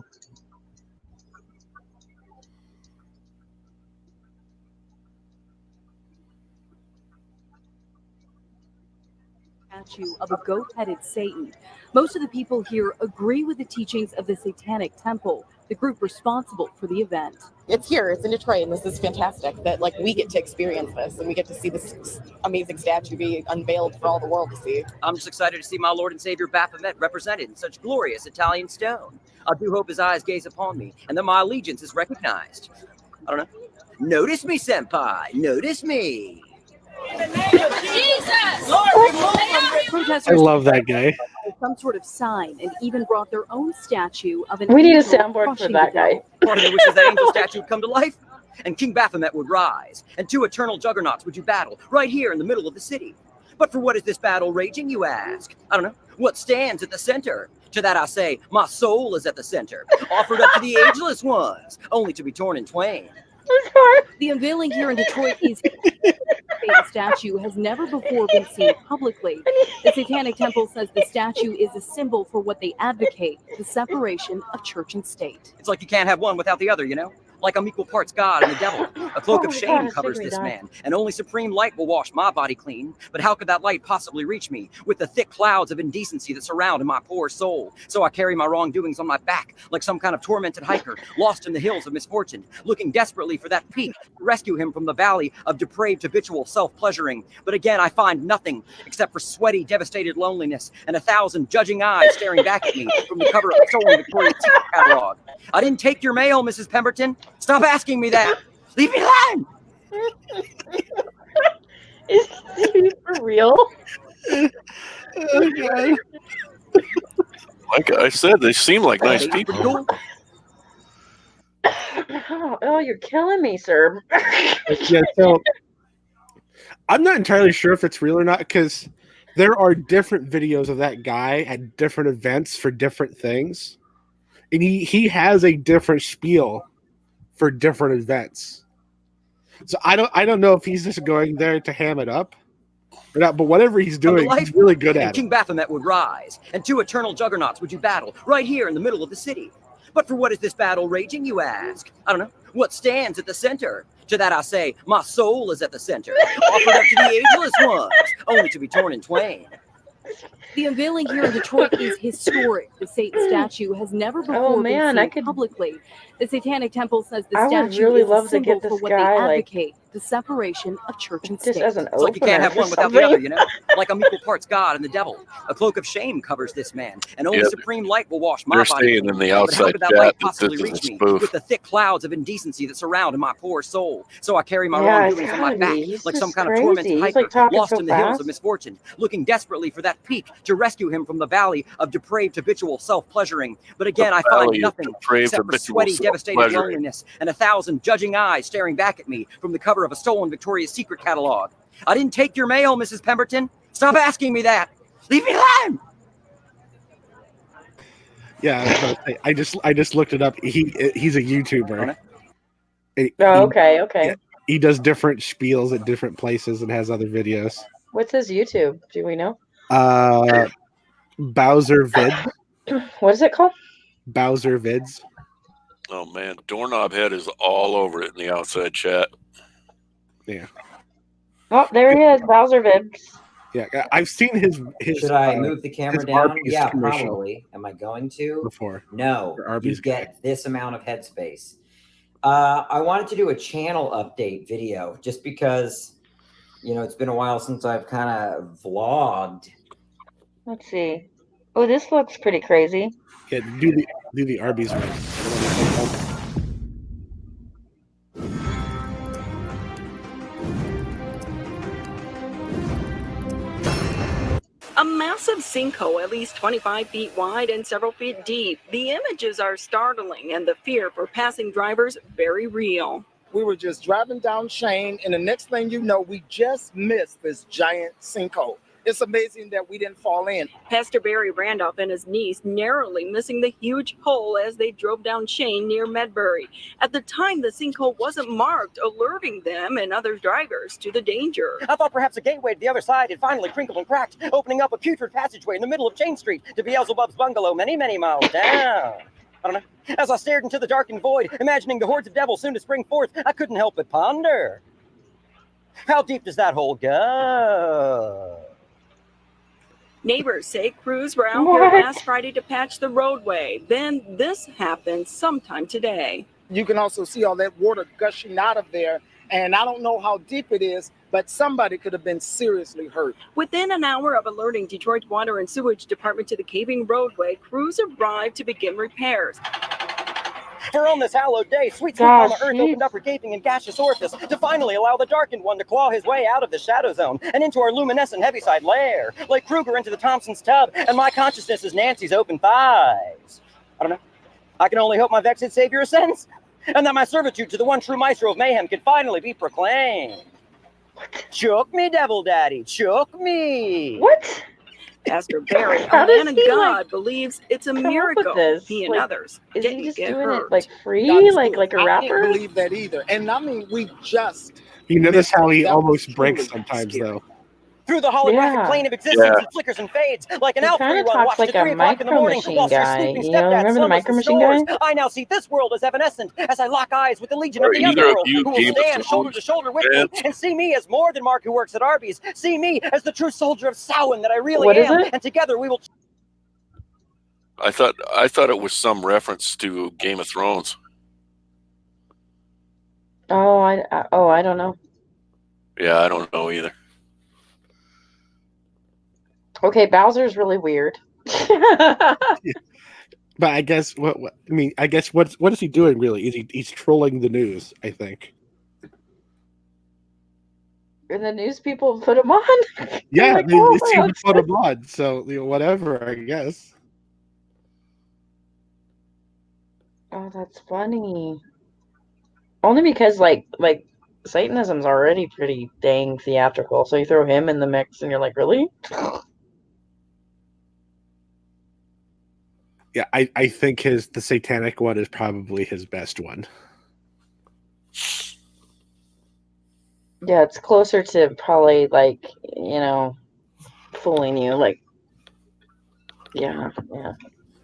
Statue of a goat-headed Satan. Most of the people here agree with the teachings of the Satanic Temple, the group responsible for the event. It's here, it's in Detroit, and this is fantastic that we get to experience this and we get to see this amazing statue be unveiled for all the world to see. I'm just excited to see my Lord and Savior Baphomet represented in such glorious Italian stone. I do hope his eyes gaze upon me and that my allegiance is recognized. I don't know. Notice me, senpai. Notice me. Protesters I love that guy. some sort of sign and even brought their own statue of an We need a angel soundboard for crushing that the guy. devil. Part of me wishes that angel statue would come to life, and King Baphomet would rise, and two eternal juggernauts would do battle right here in the middle of the city. But for what is this battle raging, you ask? I don't know. What stands at the center? To that I say, my soul is at the center, offered up to the ageless ones, only to be torn in twain. The unveiling here in Detroit is the statue has never before been seen publicly. The Satanic Temple says the statue is a symbol for what they advocate, the separation of church and state. It's like you can't have one without the other, you know? Like I'm equal parts God and the devil. A cloak Oh of my shame God, it's covers making me this die. man, and only supreme light will wash my body clean. But how could that light possibly reach me with the thick clouds of indecency that surround my poor soul? So I carry my wrongdoings on my back like some kind of tormented hiker, lost in the hills of misfortune, looking desperately for that peak to rescue him from the valley of depraved habitual self-pleasuring. But again, I find nothing except for sweaty, devastated loneliness and 1,000 judging eyes staring back at me from the cover of the stolen Victoria's Secret catalog. I didn't take your mail, Mrs. Pemberton. Stop asking me that. Leave me alone. Is he for real? Oh, God. Like I said, they seem like nice Pretty people. cool. Oh, you're killing me, sir. Yeah, so I'm not entirely sure if it's real or not because there are different videos of that guy at different events for different things, and he has a different spiel for different events. So I don't know if he's just going there to ham it up or not, but whatever he's doing, he's really good and at King it. Baphomet would rise, and two eternal juggernauts would do battle right here in the middle of the city. But for what is this battle raging, you ask? I don't know. What stands at the center? To that I say, my soul is at the center, offered up to the ageless ones, only to be torn in twain. The unveiling here in Detroit is historic. The Satan statue has never before Oh man, been seen publicly. The Satanic Temple says the I would statue really is a love to symbol get for this what guy they like advocate, the separation of church and just state. as an It's like you can't opener have or one without the other, something. you know? Like I'm equal parts God and the devil. A cloak of shame covers this man, and only Yeah, supreme light will wash my they're body saying clean. in the But how outside could that chat light that possibly this is a reach me spoof. with the thick clouds of indecency that surround my poor soul? So I carry my Yeah, it's wrongdoings on my gotta back be. He's like some just kind of crazy. tormented He's hiker like talking lost so in the hills of fast. misfortune, looking desperately for that peak to rescue him from the valley of depraved habitual self-pleasuring. But again, I find Valley of nothing depraved except for habitual sweaty, devastated self-pleasuring. loneliness and 1,000 judging eyes staring back at me from the cover of a stolen Victoria's Secret catalog. I didn't take your mail, Mrs. Pemberton. Stop asking me that. Leave me alone. Yeah, I was about to say, I just looked it up. He's a YouTuber. Oh, okay. He does different spiels at different places and has other videos. What's his YouTube? Do we know? Bowser Vids. What is it called? Bowser Vids. Oh man, Doorknob Head is all over it in the outside chat. Yeah. Oh, there he is, Bowser Vids. Yeah, I've seen his. Should I move the camera down? Arby's Yeah, commercial probably. Am I going to? before. No, For you Arby's get this amount of headspace. I wanted to do a channel update video just because, it's been a while since I've kind of vlogged. Let's see. Oh, this looks pretty crazy. Yeah, do the Arby's one. A massive sinkhole at least 25 feet wide and several feet deep. The images are startling and the fear for passing drivers very real. We were just driving down Shane, and the next thing you know, we just missed this giant sinkhole. It's amazing that we didn't fall in. Pastor Barry Randolph and his niece narrowly missing the huge hole as they drove down Shane near Medbury. At the time, the sinkhole wasn't marked, alerting them and other drivers to the danger. I thought perhaps a gateway to the other side had finally crinkled and cracked, opening up a putrid passageway in the middle of Chain Street to Beelzebub's bungalow many, many miles down. I don't know. As I stared into the darkened void, imagining the hordes of devils soon to spring forth, I couldn't help but ponder. How deep does that hole go? Neighbors say crews were out here last Friday to patch the roadway. Then this happened sometime today. You can also see all that water gushing out of there, and I don't know how deep it is, but somebody could have been seriously hurt. Within an hour of alerting Detroit's Water and Sewage Department to the caving roadway, crews arrived to begin repairs. For on this hallowed day, sweet Gosh, Mama Earth opened up her gaping and gaseous orifice to finally allow the darkened one to claw his way out of the shadow zone and into our luminescent heaviside lair, like Kruger into the Thompson's tub, and my consciousness is Nancy's open thighs. I don't know. I can only hope my vexed Savior ascends, and that my servitude to the one true maestro of mayhem can finally be proclaimed. Choke me, devil daddy, choke me. What? Pastor Barry, a How does man of he, God, believes it's a come up with miracle. this? He and Like, others Is he didn't just get doing hurt. it like free, That's like good. a I rapper? can't believe that either. And I mean, we just You notice how he That was almost breaks truly sometimes, scary. though. Through the holographic Yeah. plane of existence, Yeah. he flickers and fades like an He Alf kinda rerun talks watched like at a 3 o'clock in the morning Micro whilst your Machine sleeping guy. You know, stepdad remember the slumberous Micro and Machine snores. guy? I now see this world as evanescent as I lock eyes with the legion Are of the either of underworld you who will Game of stand shoulder to Thrones shoulder with me fans? and see me as more than Mark who works at Arby's. See me as the true soldier of Samhain that I really What is am. it? And together we will... I thought it was some reference to Game of Thrones. Oh, I don't know. Yeah, I don't know either. Okay, Bowser's really weird. But I guess what is he doing really? He's trolling the news, I think. And the news people put him on. Yeah, Like, they oh, seem to okay. put him on, so whatever, I guess. Oh, that's funny. Only because like Satanism's already pretty dang theatrical, so you throw him in the mix and you're like, really? Yeah, I think the satanic one is probably his best one. Yeah, it's closer to probably like, fooling you. Like, yeah.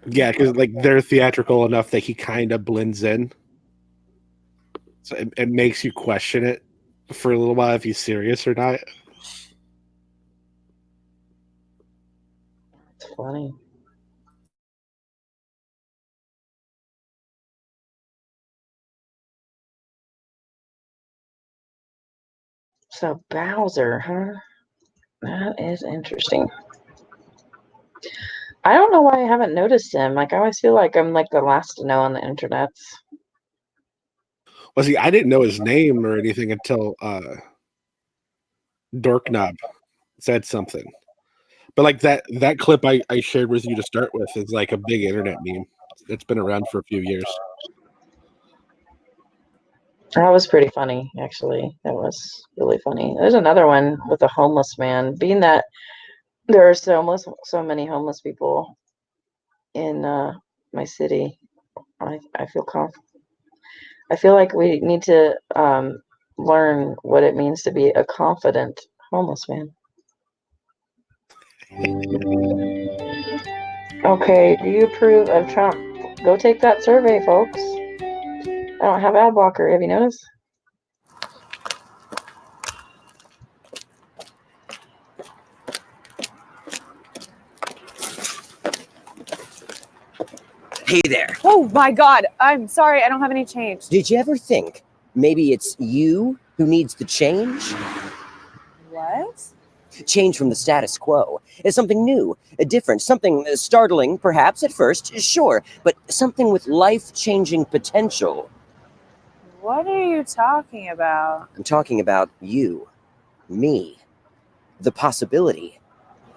Yeah, because like they're theatrical enough that he kind of blends in, so it makes you question it for a little while if he's serious or not. It's funny. So Bowser, huh? That is interesting. I don't know why I haven't noticed him. Like, I always feel like I'm like the last to know on the internets. Well, see, I didn't know his name or anything until Dorknob said something. But like that clip I shared with you to start with is like a big internet meme. It's been around for a few years. That was pretty funny, actually. That was really funny. There's another one with a homeless man. Being that there are so many homeless people in my city, I feel I feel like we need to learn what it means to be a confident homeless man. Okay, do you approve of Trump? Go take that survey, folks. I don't have ad blocker. Have you noticed? Hey there. Oh my God, I'm sorry, I don't have any change. Did you ever think maybe it's you who needs the change? What? Change from the status quo is something new, different, something startling perhaps at first, sure, but something with life-changing potential. What are you talking about? I'm talking about you, me, the possibility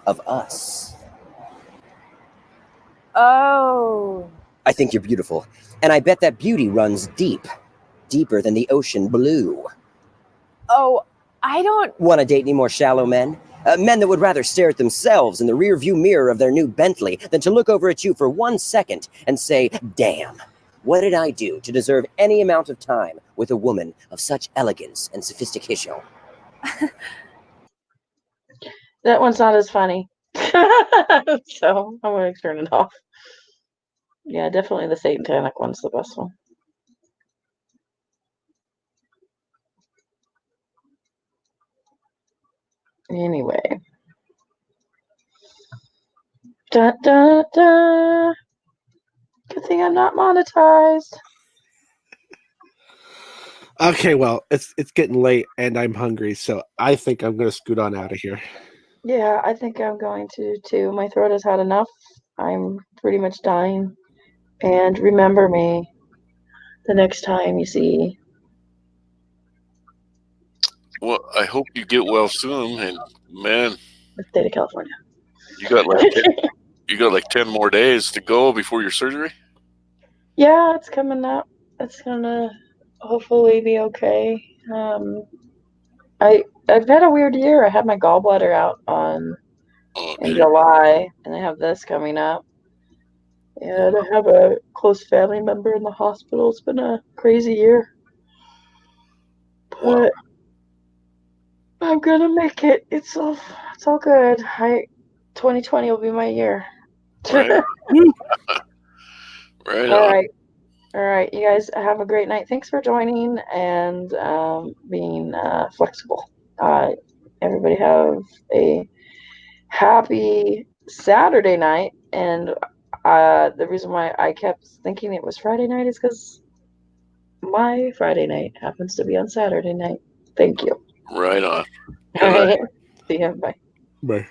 of us. Oh. I think you're beautiful, and I bet that beauty runs deep, deeper than the ocean blue. Oh, I don't... Want to date any more shallow men? Men that would rather stare at themselves in the rearview mirror of their new Bentley than to look over at you for 1 second and say, damn, what did I do to deserve any amount of time with a woman of such elegance and sophistication? That one's not as funny. So I'm going to turn it off. Yeah, definitely the satanic one's the best one. Anyway. Da, da, da. Good thing I'm not monetized. Okay, well, it's getting late and I'm hungry, so I think I'm gonna scoot on out of here. Yeah, I think I'm going to too. My throat has had enough. I'm pretty much dying. And remember me the next time you see. Well, I hope you get well soon, and man, the state of California. You got like 10 more days to go before your surgery? Yeah, it's coming up. It's gonna hopefully be okay. I've had a weird year. I had my gallbladder out in July, and I have this coming up. And I have a close family member in the hospital. It's been a crazy year. But I'm gonna make it. It's all good. 2020 will be my year. Right. Right All on. right. All right. You guys have a great night. Thanks for joining and being flexible. Everybody have a happy Saturday night. And the reason why I kept thinking it was Friday night is because my Friday night happens to be on Saturday night. Thank you. Right on. All right. See you. Bye. Bye.